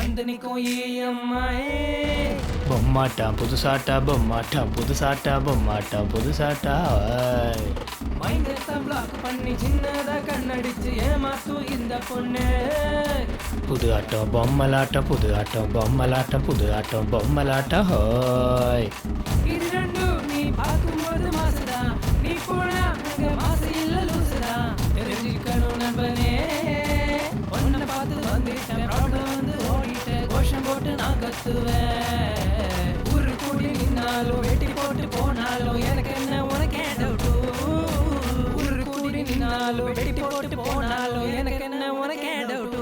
வந்து நிற்கும் EMI. பொம்மாட்டம் புதுசாட்டா பொம்மாட்டம் புதுசாட்டா பொம்மாட்டம் புதுசாட்டா மைண்டத்தை black பண்ணி சின்னதா கண்ணடிச்சு ஏமாத்து இந்த பொண்ணு. புது ஆட்டம் பொம்மலாட்டம் புது ஆட்டம் பொம்மலாட்டம் புது ஆட்டம் பொம்மலாட்டம் ஹோய். இது ரெண்டும் நீ பார்க்கும்போது மாசுதா, நீ போனா அங்க மாசு இல்ல லூசுதா. தெரிஞ்சுக்கணும் நண்பனே, பொண்ணை பார்த்து வந்துட்டேன், ரோட்ல வந்து ஓடிட்டேன், கோஷம் போட்டு நான் கத்துவேன். ஊரு கூடி நின்னாலும் வெட்டி போட்டு போனாலும் எனக்கு என்ன உனக்கே டவுட்டு. ஊரு கூடி நின்னாலும் வெட்டி போட்டு போனாலும் எனக்கு என்ன உனக்கே டவுட்டு.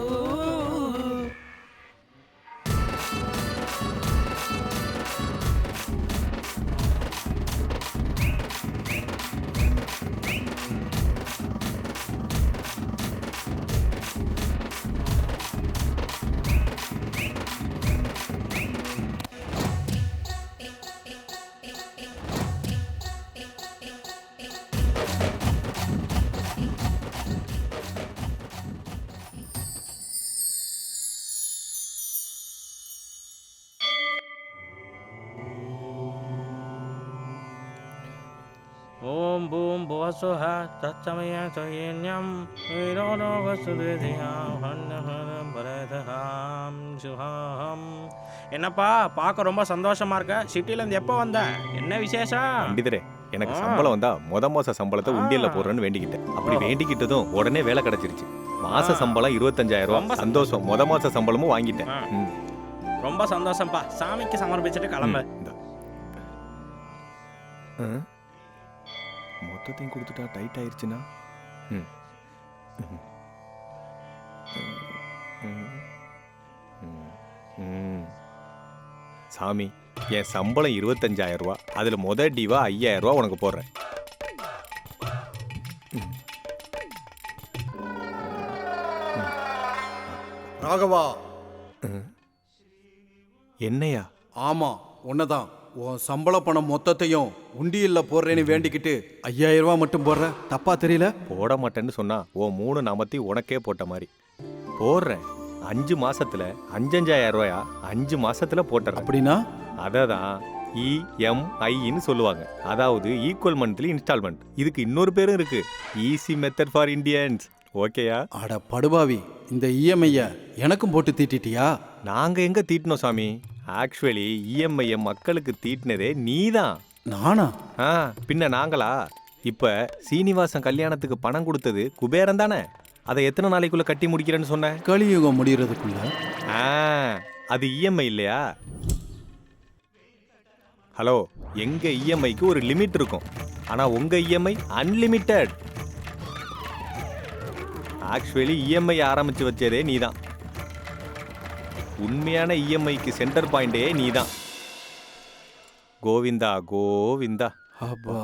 ஓம் பூம் புவசுஹ தச்சமய சயன்யம் வீரோனோ வசுதேதியாம் ஹன்னஹரம் பரதஹாம் சுஹாம். என்னப்பா பார்க்க ரொம்ப சந்தோஷமா இருக்க, சிட்டிலேருந்து எப்போ வந்த, என்ன விசேஷம்? பண்டிதரே, எனக்கு சம்பளம் வந்தா மாச சம்பளத்தை உண்டியல்ல போடுறேன்னு வேண்டிக்கிட்டேன். அப்படி வேண்டிக்கிட்டதும் உடனே வேலை கிடைச்சிருச்சு. மாச சம்பளம் 25,000 ரூபாய். சந்தோஷம். மாச சம்பளமும் வாங்கிட்டேன். ரொம்ப சந்தோஷம்ப்பா. சாமிக்கு சமர்ப்பிச்சுட்டு கிளம்பு. மொத்தத்தையும் கொடுத்துட்டா டைட் ஆயிடுச்சுன்னா சாமி, என் சம்பளம் 25,000 ரூபாய். அதுல டிவா 5,000 ரூபாய் உனக்கு போடுறேன். ராகவா. என்னையா? ஆமா, உன்னதான். உன் சம்பள பணம் மொத்தத்தையும் உண்டியல்ல போடுறேன்னு வேண்டிக்கிட்டு 5,000 ரூபாய் மட்டும் போடுற. தப்பா தெரியல? போட மாட்டேன்னு சொன்னா உன் 3 நாமத்தி உனக்கே போட்ட மாதிரி போடுறேன். 5 மாசத்துல 5,500 ரூபாயா 5 மாசத்துல போட்டுறேன். அப்படின்னா அததான் EMIன்னு சொல்லுவாங்க. அதாவது ஈக்குவல் மந்த்லி இன்ஸ்டால்மெண்ட். இதுக்கு இன்னொரு பேரும் இருக்கு, ஈஸி மெத்தட் ஃபார் இண்டியன்ஸ். ஓகேயா? அட படுபாவி, இந்த EMI எனக்கும் போட்டு தீட்டிட்டியா? நாங்க எங்க தீட்டினோம் சாமி? ஆக்சுவலி EMI மக்களுக்கு தீட்டினதே நீதான். நானா? பின்ன நாங்களா? இப்ப சீனிவாசன் கல்யாணத்துக்கு பணம் கொடுத்தது குபேரன் தானே? அதை எத்தனை நாளைக்குள்ள கட்டி முடிக்கிறேன்னு சொன்ன? கலியுகம் முடியறதுக்குள்ள. அது EMI இல்லையா? ஹலோ, எங்க EMIக்கு ஒரு லிமிட் இருக்கும். ஆனா உங்க EMI அன்லிமிட்டெட். ஆக்சுவலி EMI ஆரம்பிச்சு வச்சதே நீதான். உண்மையான EMIக்கு சென்டர் பாயிண்டே நீதான். கோவிந்தா கோவிந்தா. அப்பா,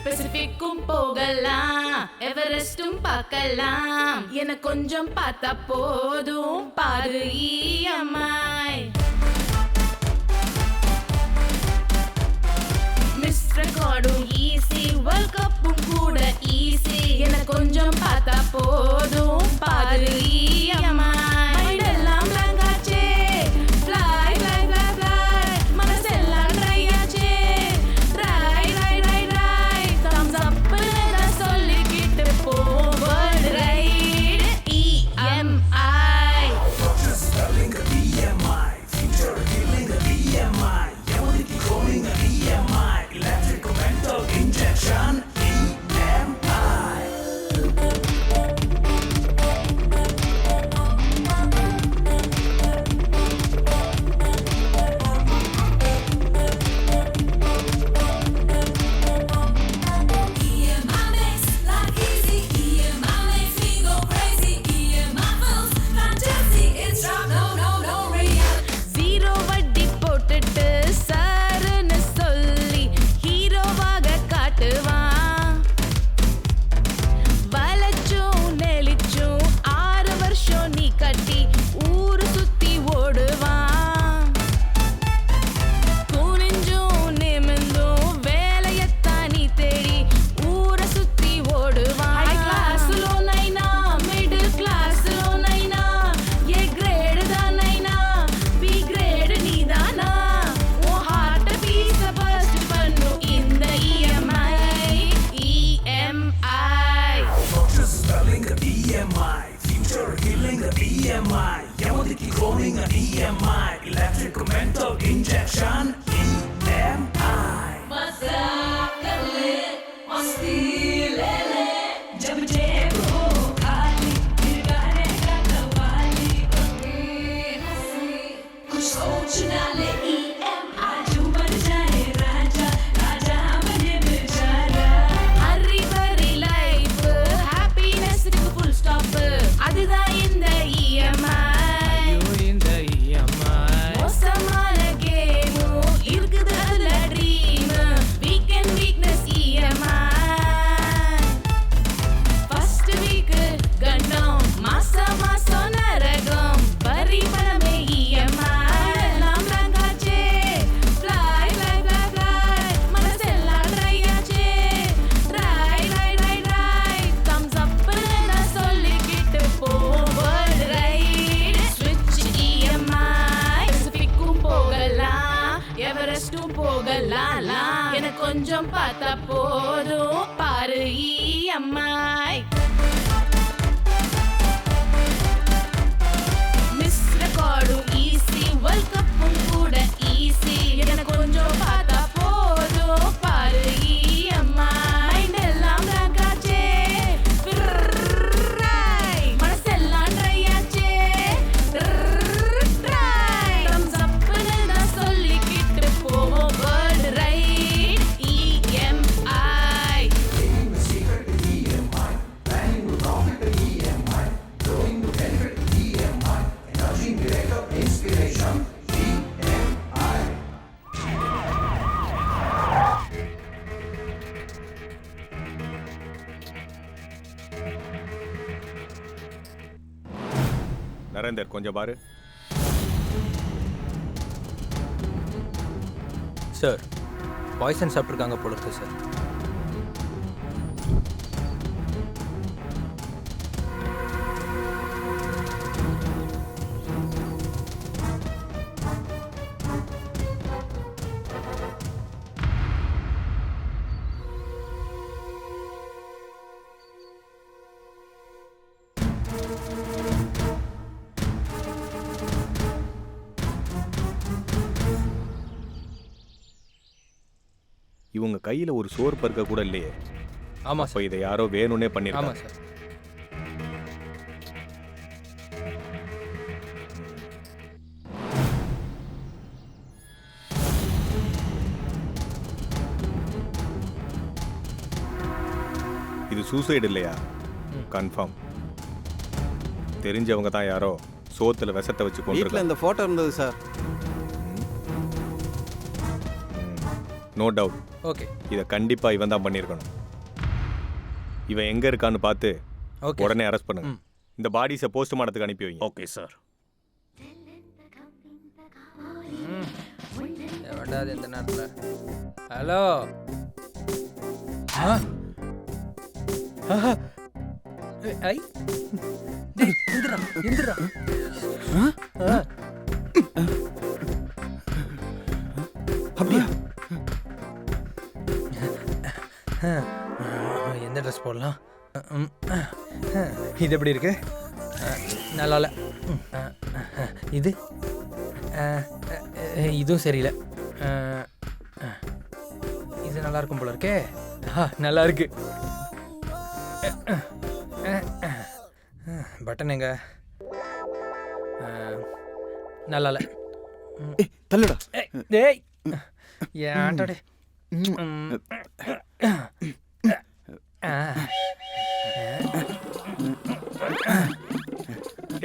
பெசிபிக்கும் போகலாம், எவரெஸ்டும் பார்க்கலாம், என கொஞ்சம் பார்த்தா போதும் பாரு EMI. மிஸ்டர் கார்டும் ஈஸி, வேர்ல்ட் கப்பும் கூட ஈஸி, என கொஞ்சம் பார்த்தா போதும் பாரு EMI. மைண்டெல்லாம் blank ஆச்சே, fly fly fly fly, மனசெல்லாம் dry ஆச்சே, dry dry dry dry, thumbs up ன்னு சொல்லிக்கிட்டு போவது ride EMI. Just spelling EMI, future healing EMI, everything going EMI, electrical mental injection EMI. killing a EMI, future killing a EMI, எமதிக்கு cloning a EMI, electrical mental injection EMI. Hari பரி life ஹாப்பினஸ்க்கு full stop அதுதான் இந்த EMI இந்த EMI மோசமான கேமும் இருக்குது அதுல dream weekend weakness EMI first week கண்டம் மாசம் மாசம் நரகம் வரி பணமே இஎம்ஐ எல்லாம் ரங்காச்சே ஃப்ளை ஃப்ளை ஃப்ளை ஃப்ளை மனசெல்லாம் ட்ரை ஆச்சே dry dry dry dry thumbs அப்னு நான் சொல்லிக்கிட்டு போவேன் ரைட் ஸ்விட்ச் இஎம்ஐ பசிபிக்கும் போகலாம் எவரெஸ்டும் போகலாம் எனக்கு கொஞ்சம் பார்த்தா போதும் பாரு இஎம்ஐ மிஸ் ரெக்கார்டும் ஈஸி வேர்ல்ட் கப்பும் கூட ஈஸி எனக்கு கொஞ்சம் பார்த்தா போதும் பாரு இஎம்ஐ மைண்ட் எல்லாம் ராகாச்சே மனசெல்லாம் ட்ரை ஆச்சே ட்ரை தம்ஸ் அப்னு நான் சொல்லிக்கிட்டு போவோம் வேர்ல்ட் ரைட் இஎம்ஐ நரேந்தர் கொஞ்சம் பாரு. சார் பாய்சன் சாப்பிட்ருக்காங்க போல இருக்கு சார். இவங்க கையில ஒரு சோறு பருக்க கூட இல்லையே. ஆமாம் அப்போ சார். இதை யாரோ வேணும்னே ஆமாம் பண்ணிருக்காங்க. சார். இது சூசைடு இல்லையா? கன்ஃபார்ம். தெரிஞ்சவங்க தான் யாரோ சோத்துல விஷத்தை வச்சு வீட்டில் கொண்டிருக்காங்க. இந்த ஃபோட்டோ இருந்தது சார். No doubt. ஓகே இதை கண்டிப்பா இவன் தான் பண்ணியிருக்கணும். இவன் எங்க இருக்கான்னு பார்த்து ஓகே உடனே அரெஸ்ட் பண்ணுங்க. ம். இந்த பாடிஸை போஸ்ட்மார்ட்டத்துக்கு அனுப்பி வைங்க. Okay sir. வேண்டாது இந்த நேரத்தில். ஹலோ ஐ டேய் எந்திரா எந்திரா. அப்படியா? எந்த ட்ரெஸ் போடலாம்? இது எப்படி இருக்கு? நல்லா இல்லை. இது இதுவும் சரியில்லை. இது நல்லா இருக்கும் போல இருக்கே. நல்லா இருக்கு. பட்டன் எங்க? நல்லா இல்லை. தள்ளுடா. டேய் ஏன்டா டே.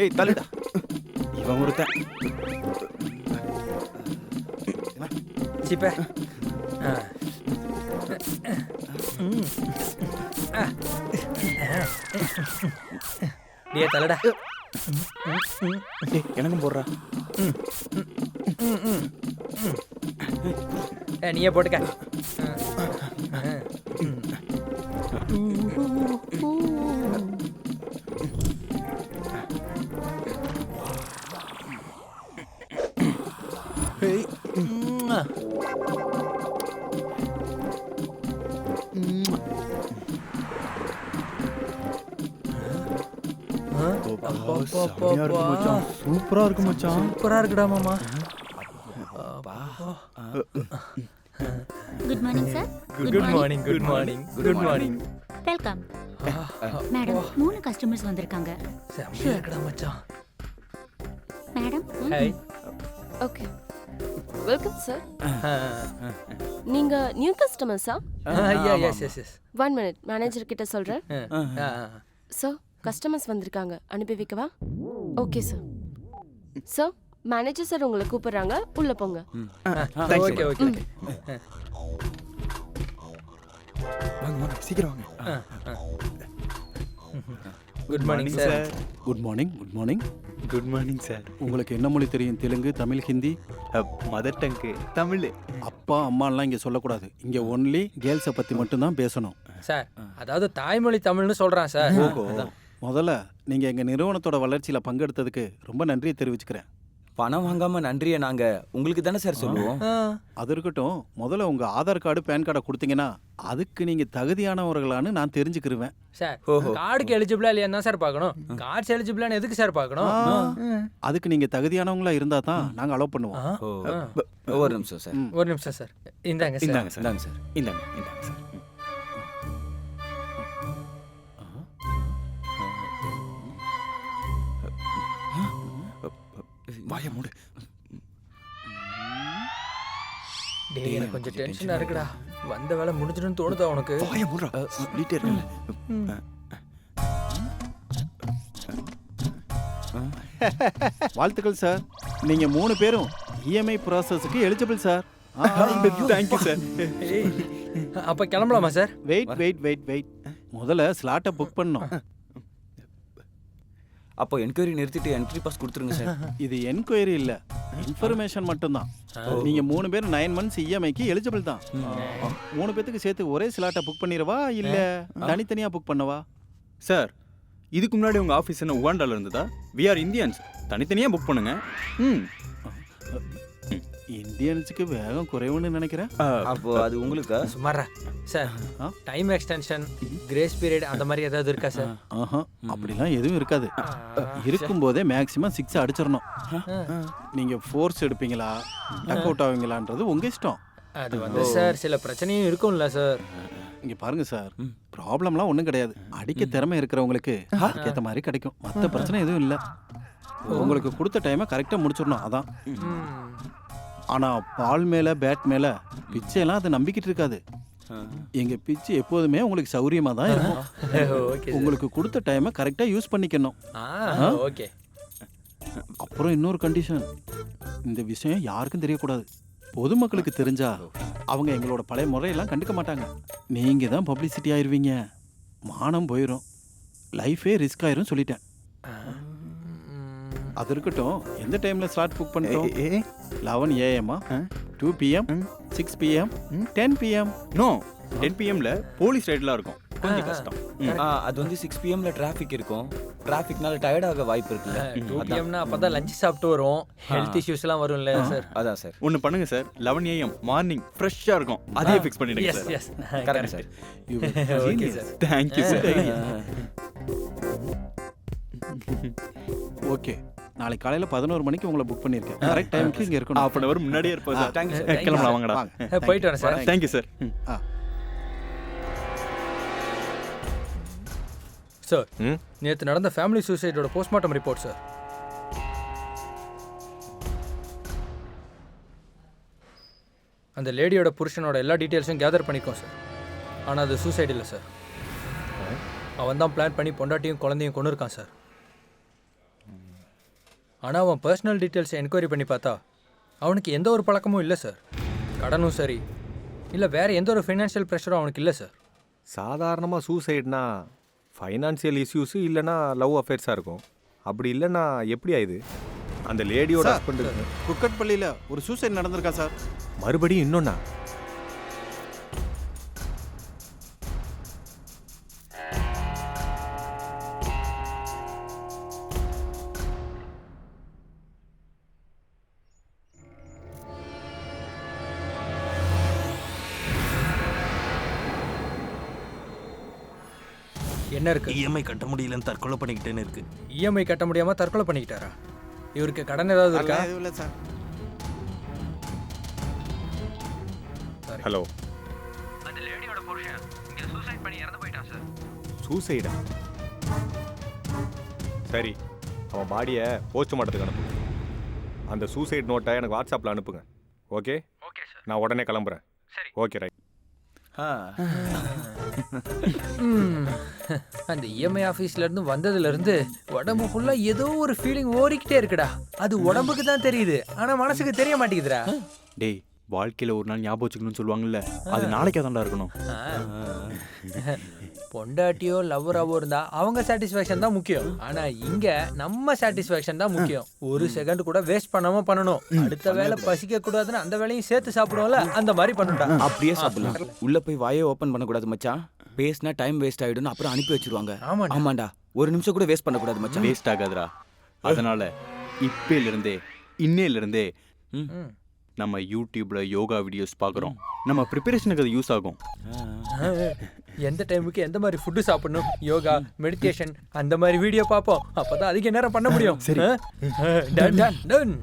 ஏய் தள்ளுடா. இவன் ஒருத்தன். சிப்ப டே தலடா. எனக்கும் போடுறா. நீயே போட்டுக்க. சூப்பரா இருக்கு மச்சான். சூப்பரா இருக்குடா மாமா. Good morning sir. Good morning good morning good morning. Welcome. Madam 3 customers வந்திருக்காங்க. செம்மையா இருக்குடா மச்சான். Madam hi. Okay welcome sir. நீங்க நியூ கஸ்டமர்ஸா? Yes yes yes. 1 minute manager கிட்ட சொல்றேன். சார் கஸ்டமர்ஸ் வந்திருக்காங்க, அனுப்பி வைக்கவா? Okay sir. Sir manager sir உங்களை கூப்பிடுறாங்க, உள்ள போங்க. Okay okay. சீக்கிரம் வாங்க. Good morning sir. Good morning. Good morning. Good morning sir. உங்களுக்கு என்ன மொழி தெரியும்? தெலுங்கு, தமிழ், ஹிந்தி? Mother tongue Tamil. அப்பா அம்மாலாம் இங்க சொல்லக்கூடாது. இங்க ஒன்லி கேர்ள்ஸை பத்தி மட்டும்தான் பேசணும். சார் அதாவது தாய்மொழி தமிழ்னு சொல்றான் சார். முதல்ல நீங்க எங்க நிறுவனத்தோட வளர்ச்சியில பங்கெடுத்ததுக்கு ரொம்ப நன்றியை தெரிவிச்சுக்கிறேன். பணம் வாங்காம நன்றியை நாங்க உங்களுக்கு தானே சார் சொல்லுவோம். அது இருக்கட்டும், முதல்ல உங்க ஆதார் கார்டு பேன் கார்டை கொடுத்தீங்கன்னா அதுக்கு நீங்க தகுதியானவர்களான்னு நான் தெரிஞ்சுக்கிருவேன். சார் கார்டுக்கு எலிஜிபிளா இல்லையா தான் சார் பார்க்கணும். கார்ட்ஸ் எலிஜிபிளான்னு எதுக்கு சார் பார்க்கணும்? அதுக்கு நீங்க தகுதியானவங்களா இருந்தா தான் நாங்க அலோவ் பண்ணுவோம். ஒரு நிமிஷம் சார். ஒரு நிமிஷம் சார். இந்தாங்க சார். இந்தாங்க சார். இந்தாங்க சார். இந்தாங்க இந்தாங்க சார். வாய மூடு. டேய் எனக்கு கொஞ்சம் டென்ஷனா இருக்குடா. வந்த வேலை முடிஞ்சிடும்னு தோணுதா உனக்கு? வாய மூடுடா. சொல்லிட்டே இருக்கல. வாழ்த்துக்கள் சார். நீங்க 3 பேரும் இஎம்ஐ ப்ராசஸ்க்கு எலிஜிபிள் சார். Thank you sir. அப்ப கிளம்பலாமா சார்? வெயிட். முதல்ல ஸ்லாட்டை புக் பண்ணணும். அப்போ என்கொயரி நிறுத்திட்டு என்ட்ரி பாஸ் கொடுத்துருங்க சார். இது என்கொயரி இல்ல, இன்ஃபர்மேஷன் மட்டும்தான். நீங்க 3 பேரும் 9 மந்த்ஸ் இஎம்ஐக்கு எலிஜிபிள் தான். 3 பேத்துக்கு சேர்த்து ஒரே ஸ்லாட்டை புக் பண்ணிரவா இல்ல தனித்தனியா புக் பண்ணவா? சார் இதுக்கு முன்னாடி உங்க ஆஃபீஸ் என்ன உகாண்டால இருந்ததா? வி ஆர் இந்தியன்ஸ், தனித்தனியா புக் பண்ணுங்க. இந்தியன்ஸுக்கு வேகம் குறைவுன்னு நினைக்கிறேன். அப்போ அது உங்களுக்கு சுமாரா sir. Time extension, grace period அந்த மாதிரி ஏதாவது இருக்கா சார்? அப்படிலாம் எதுவும் இருக்காது. இருக்கும்போதே மேக்ஸிமம் 6 அடிச்சிடணும். நீங்க ஃபோர்ஸ் எடுப்பீங்களா டக் அவுட் ஆவீங்களான்றது உங்க இஷ்டம். அது வந்து சார் சில பிரச்சனையும் இருக்கும்ல சார். இங்க பாருங்க சார், ப்ராப்ளம்லாம் ஒன்றும் கிடையாது. அடிக்க திறமை இருக்கிறவங்களுக்கு ஏற்ற மாதிரி கிடைக்கும். மற்ற பிரச்சனை எதுவும் இல்லை. உங்களுக்கு கொடுத்த டைமை கரெக்டாக முடிச்சிடணும், அதான். ஆனால் பால் மேலே பேட் மேலே பிச்சையெல்லாம் அது நம்பிக்கிட்டு இருக்காது. எங்கள் பிச்சு எப்போதுமே உங்களுக்கு சௌரியமாக தான் இருக்கும். உங்களுக்கு கொடுத்த டைமை கரெக்டாக யூஸ் பண்ணிக்கணும். ஓகே. அப்புறம் இன்னொரு கண்டிஷன், இந்த விஷயம் யாருக்கும் தெரியக்கூடாது. பொதுமக்களுக்கு தெரிஞ்சா அவங்க எங்களோட பழைய முறையெல்லாம் கண்டுக்க மாட்டாங்க. நீங்கள் தான் பப்ளிசிட்டி ஆயிடுவீங்க, மானம் போயிடும், லைஃபே ரிஸ்க் ஆயிரும் சொல்லிட்டேன். அது இருக்கட்டும், எந்த டைமில் ஸ்லாட் புக் பண்ணிட்டோம்? 11 AM, 2 PM, 6 PM, 10 PM? No, 10 PMல police ரைட்லாம் இருக்கும், கொஞ்சம் கஷ்டம். அது வந்து 6 PMல டிராஃபிக் இருக்கும். டிராஃபிக்னால டயர்ட் ஆக வாய்ப்பு இருக்குல்ல. 2 PMனா அப்பதான் லஞ்ச் சாப்பிட்டு வரும், ஹெல்த் இஷ்யூஸ்லாம் வரும்ல சார். அதான் சார். ஒன்று பண்ணுங்க சார், 11 AM மார்னிங் ஃப்ரெஷ்ஷாக இருக்கும், அதே ஃபிக்ஸ் பண்ணிடுங்க sir. Yes correct sir. Okay sir. Thank you sir. Okay, நாளைக்கு காலையில் 11 மணிக்கு உங்களை புக் பண்ணியிருக்கேன். கரெக்ட் டைமுக்கு இங்கே இருக்கணும். half an hour முன்னாடியே இருப்போம் சார். Thank you sir. கிளம்பலாம் வாங்கடா. போயிட்டு வரேன் சார். Thank you sir. சார் நேற்று நடந்த ஃபேமிலி சூசைடோட போஸ்ட்மார்ட்டம் ரிப்போர்ட் சார். அந்த லேடியோட புருஷனோட எல்லா டீட்டெயில்ஸும் கேதர் பண்ணிக்கோம் சார். ஆனால் அது சூசைட் இல்லை சார். அவன் தான் பிளான் பண்ணி பொண்டாட்டியும் குழந்தையும் கொண்டு இருக்கான் சார். ஆனால் அவன் பர்சனல் டீட்டெயில்ஸை என்கொயரி பண்ணி பார்த்தா அவனுக்கு எந்த ஒரு பழக்கமும் இல்லை சார். கடனும் சரி இல்லை வேறு எந்த ஒரு ஃபைனான்ஷியல் ப்ரெஷரும் அவனுக்கு இல்லை சார். சாதாரணமாக சூசைட்னா ஃபைனான்சியல் இஷ்யூஸு இல்லைனா லவ் அஃபேர்ஸாக இருக்கும். அப்படி இல்லைன்னா எப்படி ஆயுது? அந்த லேடியோட ஹஸ்பண்டு குக்கட்பள்ளியில் ஒரு சூசைட் நடந்திருக்கா சார்? மறுபடியும் இன்னொன்னா? என்ன இருக்கு? இஎம்ஐ கட்ட முடியலன்னு தற்கொலை பண்ணிக்கிட்டேன்னு இருக்கு. இஎம்ஐ கட்ட முடியாம தற்கொலை பண்ணிக்கிட்டாரா? இவருக்கு கடன் ஏதாவது இருக்கா? எதுவும் இல்லை சார். ஹலோ, அந்த லேடியோட புருஷன் இங்க சூசைட் பண்ணி இறந்து போயிட்டான் சார். சூசைடா? சரி, அவன் பாடியை போஸ்ட்மார்ட்டத்துக்கு அனுப்புங்க. அந்த சூசைட் நோட்டை எனக்கு வாட்ஸ்அப்பில் அனுப்புங்க. ஓகே? Okay sir. நான் உடனே கிளம்புறேன். சரி. Okay, right. அந்த இஎம்ஐ ஆஃபீஸ்ல இருந்து வந்ததுல இருந்து உடம்பு ஃபுல்லா ஏதோ ஒரு ஃபீலிங் ஓடிக்கிட்டே இருக்குடா. அது உடம்புக்கு தான் தெரியுது, ஆனா மனசுக்கு தெரிய மாட்டேங்குதுடா. டேய், வாழ்க்கையில ஒரு நாள் ஞாபகம் வச்சுக்கணும்னு சொல்லுவாங்கல்ல, அது நாளைக்கே தான்டா இருக்கணும். பொண்டாட்டியோ லவ்வராவோ இருந்தா அவங்க சாட்டிஸ்ஃபேக்ஷன் தான் முக்கியம். ஆனா இங்க நம்ம சாட்டிஸ்ஃபேக்ஷன் தான் முக்கியம். ஒரு செகண்ட் கூட வேஸ்ட் பண்ணாம பண்ணணும். அடுத்த வேலை பசிக்க கூடாதுன்னு அந்த வேலையும் சேர்த்து சாப்பிடுவோம்ல, அந்த மாதிரி பண்ணுடா. அப்படியே சாப்பிடலாம். உள்ள போய் வாயே ஓபன் பண்ண கூடாது மச்சான். பேசினா டைம் வேஸ்ட் ஆயிடும், அப்புறம் அனுப்பி வச்சிருவாங்க. ஆமாண்டா, ஒரு நிமிஷம் கூட வேஸ்ட் பண்ண கூடாது மச்சான். வேஸ்ட் ஆகாதுடா. அதனால இன்னையிலிருந்தே நம்ம யூடியூப்ல யோகா வீடியோஸ் பார்க்குறோம். நம்ம ப்ரிப்பரேஷனுக்கு அது யூஸ் ஆகும். எந்த டைமுக்கு எந்த மாதிரி ஃபுட்டு சாப்பிடணும், யோகா, மெடிடேஷன் அந்த மாதிரி வீடியோ பார்ப்போம். அப்பதான் அதிக நேரம் பண்ண முடியும். சரி. Done done done.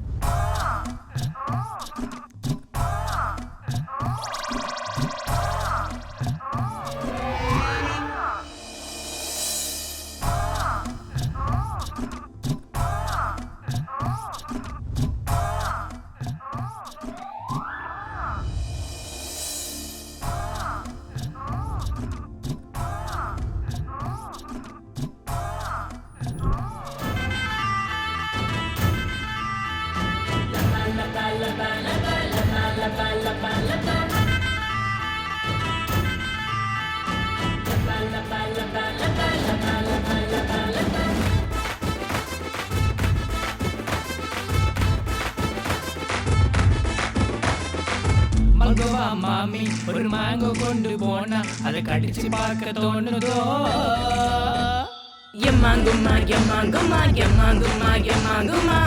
மல்கோவா மாமி ஒரு மேங்கோ கொண்டு போனா அதை கடிச்சு பார்க்க தோணுதோ? எம்மாங்குமா எம்மாங்குமா எம்மாங்குமா எம்மாங்குமா.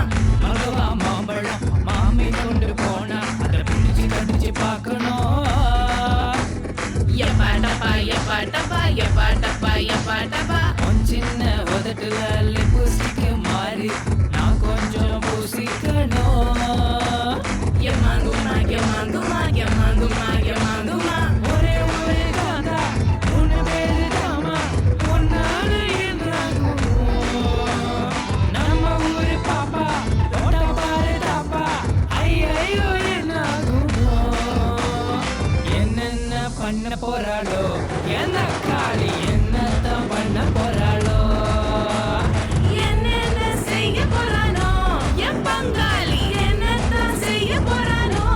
மல்கோவா மாம்பழம் மாமி கொண்டு போனா அதை பிடிச்சு கடிச்சு பார்க்கணும். எப்பாட்டப்பா எப்பாட்டப்பா எப்பாட்டப்பா எப்பாட்டப்பா. சின்ன உதட்டுல லிப்ஸ்டிக் மாறி நான் கொஞ்சம் பூசிக்கணும். எம்மாங்குமா எம்மாங்குமா எம்மாங்குமா எம்மாங்குமா. ஒரே ஒரு காந்தா உன்னு பேரு தாமா உன்னால என்னாகும். நம்ம ஊரு பாப்பா ஓட பாரு தாப்பா ஐயோ என்னாகும். என்னென்ன பண்ண போறாளோ எந்த காளி என்னத்தான் பண்ண போறாளோ? என்னென்ன செய்ய போறானோ என் பங்காளி என்னத்தான் செய்ய போறானோ?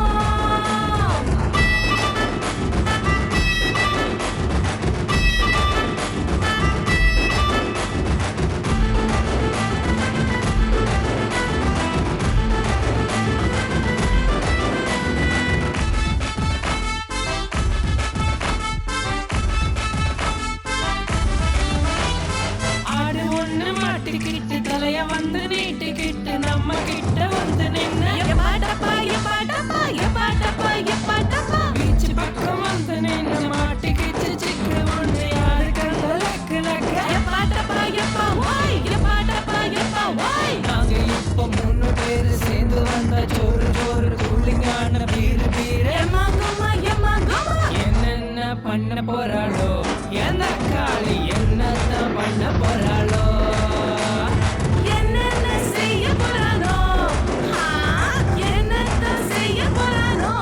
ஆடு ஒண்ணு மாட்டிக்கிட்டு தலைய வந்து நீட்டிக்கிட்டு நம்ம கிட்ட வந்து நின்ன எப்பாட்டப்பா எப்பாட்டப்பா எப்பாட்டப்பா எப்பாட்டப்பா. பீச்சு பக்கம் வந்து நின்ன மாட்டிக்கிட்டு சிக்கு ஒண்ணு யாரு கண்ட லக்கு லக்க. எப்பாட்டப்பா எப்பா ஓய் எப்பாட்டப்பா எப்பா ஓய். நாங்க இப்ப 3 பேரு சேர்ந்து வந்த சோறு சோறு கூலிங்கான பீரு பீரு. எம்மாங்குமா எம்மாங்குமா. என்னென்ன பண்ண போறாளோ எந்த காளி என்னத்தான் பண்ண போறாளோ? என்னென்ன செய்ய போறானோ என்னத்தான் செய்ய போறானோ?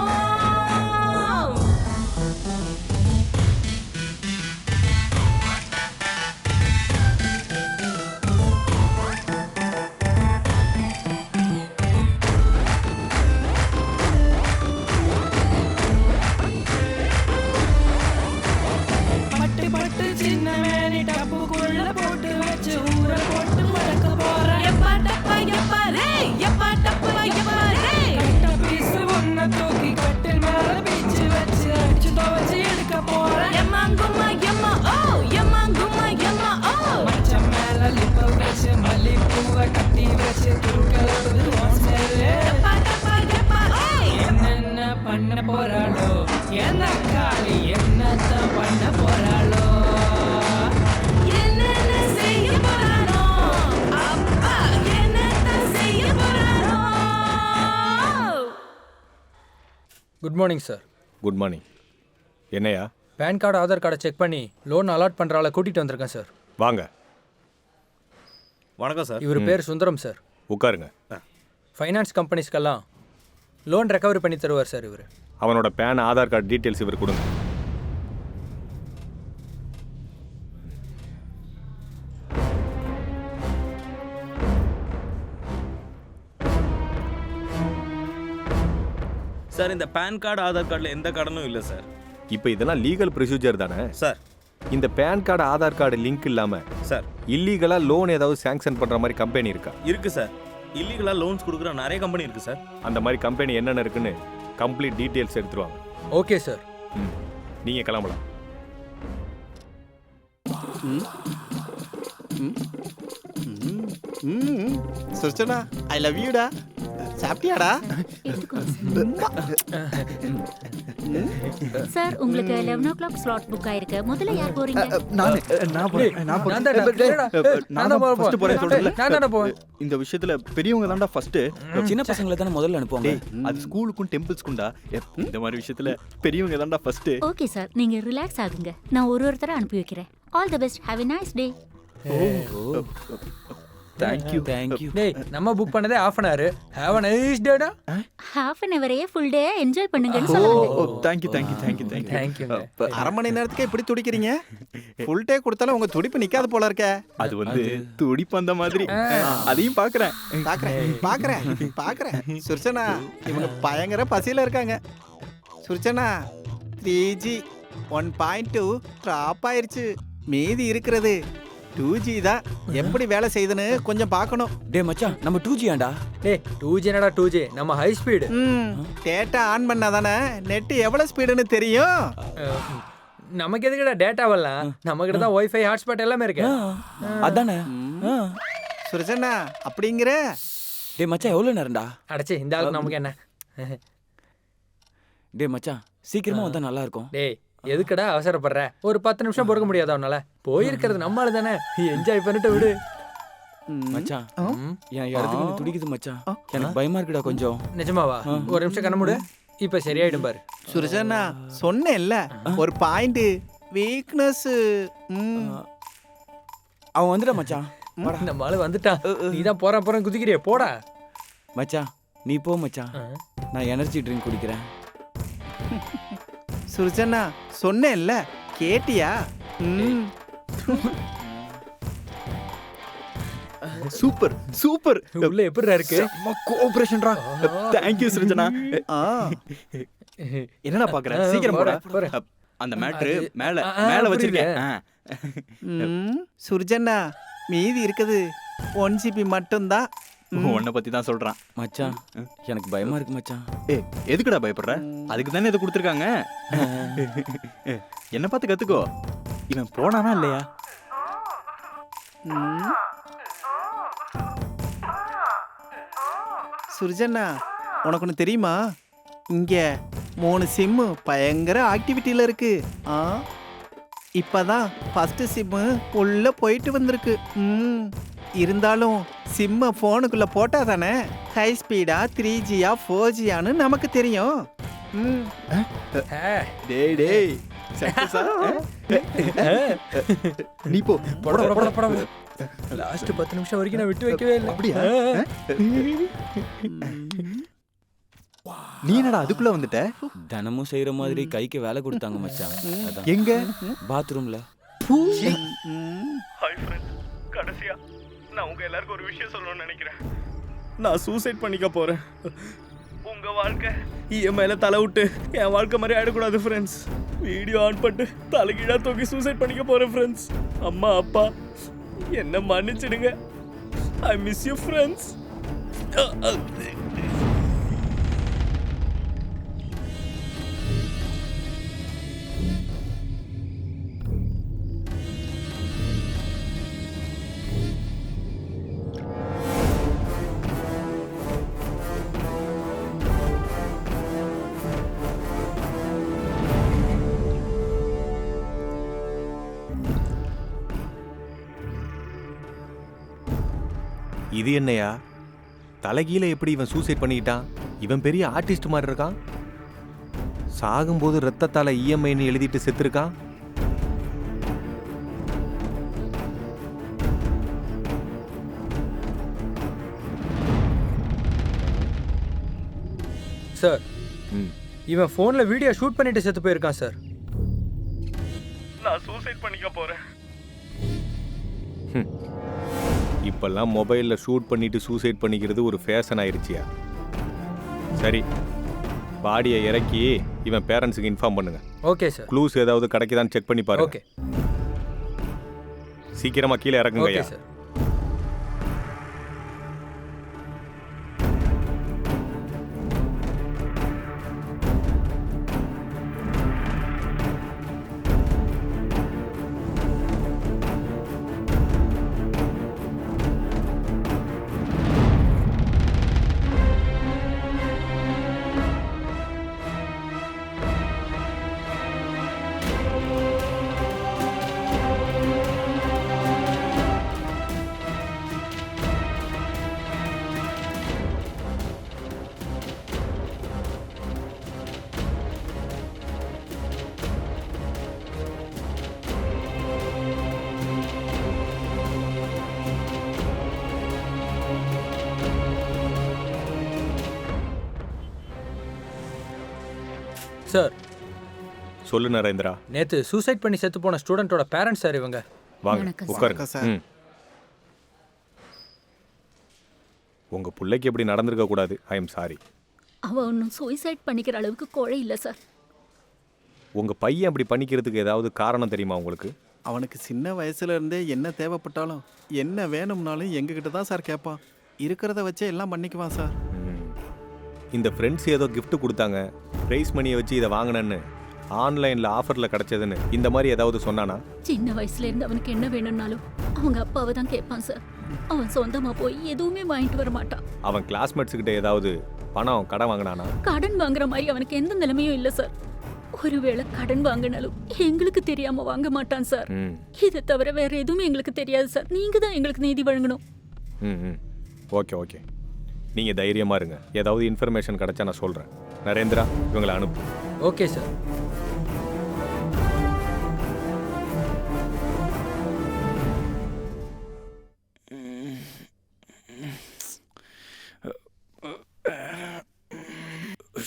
பட்டு பட்டு சின்ன மேனி டப்புக்குள்ள போட்டு வச்சு ஊற போட்டு வளர்க்க போறேன். எப்பாட்டப்பா எப்பா ரே எப்பாட்டப்பா எப்பா ரே. கட்ட பீசு ஒன்ன தூக்கி கட்டில் மேல பீச்சு வச்சு அடிச்சு துவச்சு எடுக்க போறேன். எம்மாங்குமா எம்மா ஓ எம்மாங்குமா எம்மா ஓ. மச்சம் மேல லிப்ப வச்சு மல்லிப்பூவை கட்டி வச்சு தூக்கலது ஓசேரு. எப்பாட்டப்பா எப்பா ஓய். என்னென்ன பண்ண போறாளோ எந்த காளி என்னத்தான் பண்ண போறாளோ? என்ன good morning sir. Good morning. என்னையா? பேன் கார்டு ஆதார் கார்டை செக் பண்ணி லோன் அலாட் பண்ணுற ஆளை கூட்டிகிட்டு வந்திருக்கேன் சார். வாங்க. வணக்கம் சார். இவர் பேர் சுந்தரம் சார். உட்காருங்க. ஃபைனான்ஸ் கம்பெனிஸ்க்கெல்லாம் லோன் ரெக்கவரி பண்ணி தருவார் சார் இவர். அவனோட பேன் ஆதார் கார்டு டீட்டெயில்ஸ் இவர் கொடுங்க. சார் இந்த பேன் கார்டு ஆதார் கார்டில் எந்த கடனும் இல்லை சார். இப்போ இதெல்லாம் லீகல் ப்ரொசீஜர் தானே சார்? இந்த PAN card Aadhaar card link இல்லாமல் சார் இல்லீகலாக லோன் ஏதாவது சேங்ஷன் பண்ணுற மாதிரி கம்பெனி இருக்கா? இருக்கு சார். இல்லீகலாக லோன்ஸ் கொடுக்குற நிறைய கம்பெனி இருக்கு சார். அந்த மாதிரி கம்பெனி என்னென்ன இருக்குன்னு கம்ப்ளீட் டீட்டெயில்ஸ் எடுத்துருவாங்க. Okay sir. நீங்கள் கிளம்பலாம். சுர்ச்சனா ஐ லவ் யூடா. சாப்பிட்டியாடா? சார் உங்களுக்கு 11 ஸ்லாட் புக் ஆயிருக்கு. முதல்ல யார் போறீங்க? இந்த விஷயத்துல பெரியவங்க தான்டா ஃபர்ஸ்ட். சின்ன பசங்களை தானே முதல்ல அனுப்புவாங்க. அது ஸ்கூலுக்கும் டெம்பிள்ஸ்க்கும்டா. இந்த மாதிரி விஷயத்துல பெரியவங்க தான்டா ஃபர்ஸ்ட். ஓகே சார், நீங்க ரிலாக்ஸ் ஆகுங்க. நான் ஒருத்தர அனுப்பி வைக்கிறேன். All the best. Have a nice day. Thank you thank you. டேய் நம்ம புக் பண்ணதே half an hour. Have a nice day டா. half an hour full day enjoy பண்ணுங்கன்னு சொல்லுங்க. Thank you thank you thank you thank you. Thank you. அரை மணி நேரத்துக்கு இப்படி துடிக்கிறீங்க? ஃபுல் டே கொடுத்தாலும் உங்க துடிப்பு நிக்காது போல இருக்கே. அது வந்து துடிப்பு அந்த மாதிரி. அதையும் பாக்குறேன். சுர்ச்சனா இவங்க பயங்கர பசியில இருக்காங்க. சுர்ச்சனா 3G 1.2 ட்ராப் ஆயிருச்சு. மீதி இருக்கிறது 2G தான். எப்படி வேலை செய்யுதுன்னு கொஞ்சம் பார்க்கணும். டே மச்சான் நம்ம 2G ஆண்டா. டேய் 2G என்னடா 2G? நம்ம ஹை ஸ்பீடு. டேட்டா ஆன் பண்ணாதானே நெட் எவ்வளவு ஸ்பீடுன்னு தெரியும். நமக்கு எதுக்குடா டேட்டா வரலாம்? நம்ம கிட்ட தான் வைஃபை ஹாட்ஸ்பாட் எல்லாமே இருக்கு. அதானே. சுரஜனா அப்படிங்கிற. டே மச்சான் எவ்வளவு நேரம்டா? அடச்சே இந்த ஆளு நமக்கு என்ன? டே மச்சான் சீக்கிரமா வந்தா நல்லா இருக்கும். டேய் எதுக்குடா அவசரப்படுற? ஒரு 10 நிமிஷம் பொறுக்க முடியாதா உன்னால? போயிருக்கிறது நம்மள தானே, என்ஜாய் பண்ணிட்டு விடு. மச்சான் என் இடத்துக்கு நீ துடிக்குது மச்சான். எனக்கு பயமா இருக்குடா கொஞ்சம். நிஜமாவா? ஒரு நிமிஷம் கண்ண மூடு. இப்ப சரியாயிடும் பாரு. சுரஜனா சொன்னேன்ல ஒரு பாயிண்ட் வீக்னஸ். அவன் வந்துடா மச்சான். இந்த மாலு வந்துட்டான். நீ தான் போற குதிக்கிறிய போடா. மச்சான் நீ போ மச்சான். நான் எனர்ஜி ட்ரிங்க் குடிக்கிறேன். சுர்ஜனா சொன்னேன்ல கேட்டியா? Super super. உள்ள எப்படிடா இருக்கு? கோஆபரேஷன்டா. Thank you Surjana. என்னடா பாக்குற? சீக்கிரம் போடா. அந்த மேட்ரு மேல வச்சிருக்கேன். சுர்ஜனா மீதி இருக்குது 1GB மட்டும்தான். உன்னை பத்தி தான் சொல்றான் மச்சான். எனக்கு பயமா இருக்கு மச்சான். எதுக்குடா பயப்படுற? அதுக்கு தானே இதை கொடுத்துருக்காங்க. என்ன பார்த்து கத்துக்கோ. இவன் போனானா இல்லையா? சுர்ஜனா உனக்கு ஒன்று தெரியுமா? இங்க 3 சிம்மு பயங்கர ஆக்டிவிட்டியில இருக்கு. இப்பதான் ஃபர்ஸ்ட் சிம்மு உள்ள போயிட்டு வந்திருக்கு. இருந்தாலும் சிம்ம போனுக்குள்ள போட்டா தானே ஹை ஸ்பீடா 3Gயா 4Gயான்னு நமக்கு தெரியும். டேய் டேய் நீ போ. போட லாஸ்ட் 10 நிமிஷம் வரைக்கும் நான் விட்டு வைக்கவே இல்லை. அப்படியா? நீ என்னடா அதுக்குள்ள வந்துட்ட? தினமும் செய்யற மாதிரி கைக்கு வேலை கொடுத்தாங்க மச்சான். எங்க? பாத்ரூம்ல. ஹாய் ஃப்ரெண்ட்ஸ், கடைசியா நான் உங்க எல்லாருக்கும் ஒரு விஷயம் சொல்லணும்னு நினைக்கிறேன். நான் சூசைட் பண்ணிக்க போறேன். உங்க வாழ்க்கை இஎம்ஐல தலை விட்டு என் வாழ்க்கை மாதிரி ஆயிடக்கூடாது ஃப்ரெண்ட்ஸ். வீடியோ ஆன் பண்ணிட்டு தலைகீழா தூக்கி சூசைட் பண்ணிக்க போறேன் ஃப்ரெண்ட்ஸ். அம்மா அப்பா என்ன மன்னிச்சிடுங்க. I miss you friends. இது என்னையா தலைகீழ எப்படி இவன் சூசைட் பண்ணிக்கிட்டான்? இவன் பெரிய ஆர்டிஸ்ட் மாதிரி இருக்கான். சாகும்போது ரத்தத்தால இஎம்ஐன்னு எழுதிட்டு செத்துருக்கான். சார் இவன் ஃபோனில் வீடியோ ஷூட் பண்ணிட்டு செத்து போயிருக்கான் சார். நான் சூசைட் பண்ணிக்க போறேன். இப்பெல்லாம் மொபைலில் ஷூட் பண்ணிட்டு சூசைட் பண்ணிக்கிறது ஒரு ஃபேஷன் ஆயிடுச்சியா? சரி, பாடியை இறக்கி இவன் பேரண்ட்ஸுக்கு இன்ஃபார்ம் பண்ணுங்க. Okay sir. க்ளூஸ் ஏதாவது கிடைக்குதான்னு செக் பண்ணி பாருங்க. ஓகே, சீக்கிரமா கீழே இறக்குங்க. Okay sir. சார் சொல்லு நரேந்திரா. நேத்து சூசைட் பண்ணி செத்து போன ஸ்டூடெண்டோட பேரண்ட்ஸ் சார் இவங்க. வாங்க உட்காருங்க சார். உங்க பிள்ளைக்கு எப்படி நடந்திருக்க கூடாது. I am sorry. அவ ஒன்றும் சூசைட் பண்ணிக்கிற அளவுக்கு கோழை இல்லை சார். உங்க பையன் அப்படி பண்ணிக்கிறதுக்கு ஏதாவது காரணம் தெரியுமா உங்களுக்கு? அவனுக்கு சின்ன வயசுல இருந்தே என்ன தேவைப்பட்டாலும் என்ன வேணும்னாலும் எங்ககிட்ட தான் சார் கேட்பான். இருக்கிறத வச்சே எல்லாம் பண்ணிக்குவான் சார். இந்த ஃப்ரெண்ட்ஸ் ஏதோ gift கொடுத்தாங்க, ப்ரைஸ் மணியை வச்சு இதை வாங்கினேன்னு, ஆன்லைனில் ஆஃபரில் கிடச்சதுன்னு இந்த மாதிரி ஏதாவது சொன்னானா? சின்ன வயசுல இருந்து அவனுக்கு என்ன வேணும்னாலும் அவங்க அப்பாவை தான் கேட்பான் சார். அவன் சொந்தமா போய் எதுவுமே வாங்கிட்டு வர மாட்டான். அவன் கிளாஸ்மேட்ஸ் கிட்ட ஏதாவது பணம் கடன் வாங்கினானா? கடன் வாங்குற மாதிரி அவனுக்கு எந்த நிலைமையும் இல்லை சார். ஒருவேளை கடன் வாங்கினாலும் எங்களுக்கு தெரியாம வாங்க மாட்டான் சார். இதை தவிர வேற எதுவுமே எங்களுக்கு தெரியாது சார். நீங்க தான் எங்களுக்கு நீதி வழங்கணும். ஓகே ஓகே, நீங்கள் தைரியமாக இருங்க. ஏதாவது இன்ஃபர்மேஷன் கிடைச்சா நான் சொல்கிறேன். நரேந்திரா, இவங்களை அனுப்பு. Okay sir.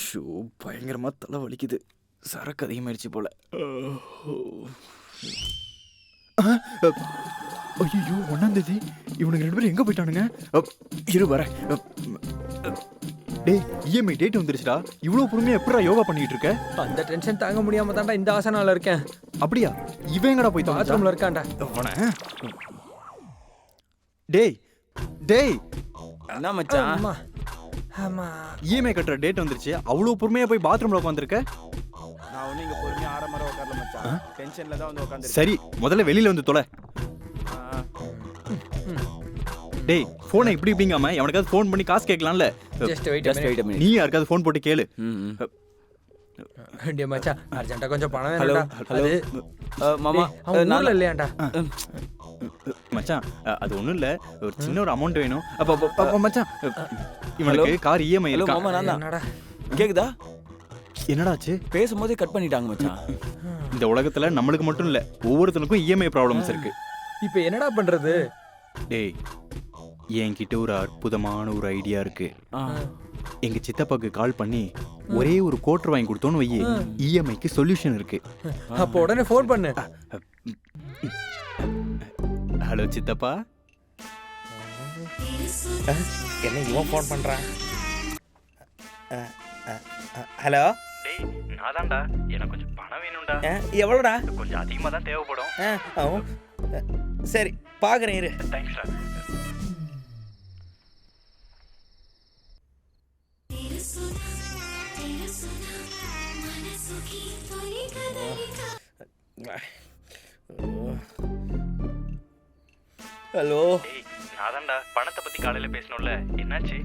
ஷோ, பயங்கரமா தலை வலிக்குது. சரக்கு அதிகமாயிடுச்சு போல. ஐயோ, 1ஆம் தேதி இவனுக்கு 2 பேரும் எங்க போயிட்டானுங்க? இரு வர. டேய், இஎம்ஐ டேட் வந்துருச்சுடா. இவ்வளவு பொறுமையா எப்படிடா யோகா பண்ணிட்டு இருக்க? அந்த டென்ஷன் தாங்க முடியாம தான்டா இந்த ஆசனால இருக்கேன். அப்படியா? இவன் எங்கடா போய் பாத்ரூம்ல இருக்கான்டா. டேய் டேய், என்ன மச்சான்? அம்மா அம்மா, இஎம்ஐ கட்டுற டேட் வந்துருச்சு. அவ்வளவு பொறுமையா போய் பாத்ரூம்ல உட்காந்துருக்க? நான் ஒண்ணு இங்க பொறுமையா ஆரம்பர உட்காரல மச்சான். டென்ஷன்ல தான் வந்து உட்கார்ந்திருக்கேன். சரி, முதல்ல வெளியில வந்து தொலை. டேய், போனை இப்படி இப்படிங்காம எவனுக்காவது ஃபோன் பண்ணி காசு கேட்கலாம்ல. Just wait a minute. நீ யாருக்காவது ஃபோன் போட்டு கேளு. டேய் மச்சான், அர்ஜென்ட்டா கொஞ்சம் பணம் ஹலோ வேணும்டா. ஹலோ மாமா, அவன் ஊர்ல இல்லையாண்டா. மச்சான், அது ஒண்ணும் இல்ல, ஒரு சின்ன ஒரு அமௌண்ட் வேணும். அப்ப மச்சான், இவனுக்கு கார் இஎம்ஐ ஹலோ இருக்கா? மாமா, நான் தான். என்னடா கேக்குதா? என்னடாச்சு? பேசும்போதே கட் பண்ணிட்டாங்க மச்சான். இந்த உலகத்துல நம்மளுக்கு மட்டும் இல்ல, ஒவ்வொருத்தனுக்கும் இஎம்ஐ ப்ராப்ளம்ஸ் இருக்கு. இப்போ என்னடா பண்றது? டேய், என்கிட்ட ஒரு அற்புதமான ஒரு ஐடியா இருக்கு. எங்க சித்தப்பாக்கு கால் பண்ணி ஒரே ஒரு கோட்டர் வாங்கி கொடுத்தோன்னு வையே, இஎம்ஐக்கு சொல்யூஷன் இருக்கு. அப்போ உடனே ஃபோன் பண்ணு. ஹலோ சித்தப்பா. என்ன இவன் ஃபோன் பண்ணுறான்? ஹலோ. டேய், நான் தான்டா. எனக்கு கொஞ்சம் பணம் வேணும்டா. எவ்வளோடா? கொஞ்சம் அதிகமாக தான் தேவைப்படும். சரி, பார்க்குறேன் இரு. தேங்க்ஸ்டா. ஹலோ. நான் தான்டா. பணத்தை பத்தி காலையில பேசணும்ல, என்னாச்சு?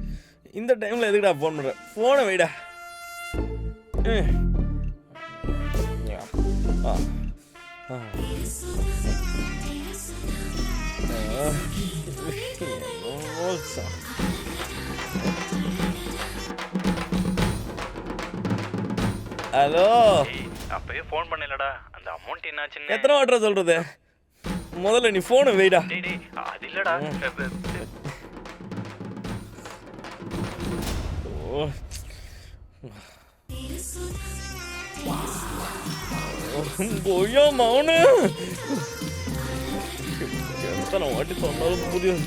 இந்த டைமில் எதுக்குடா ஃபோன் பண்ணுறேன்? ஃபோனை வைடா. ஹலோ அப்பயே ஃபோன் பண்ணலடா அந்த அமௌண்ட் என்னாச்சுன்னு எத்தனை வாட்டர் சொல்றது? முதல்ல நீ போனை வைடா. அது இல்லடா போயா மௌனு எத்தனை வாட்டி சொன்னாலும் புரியும்.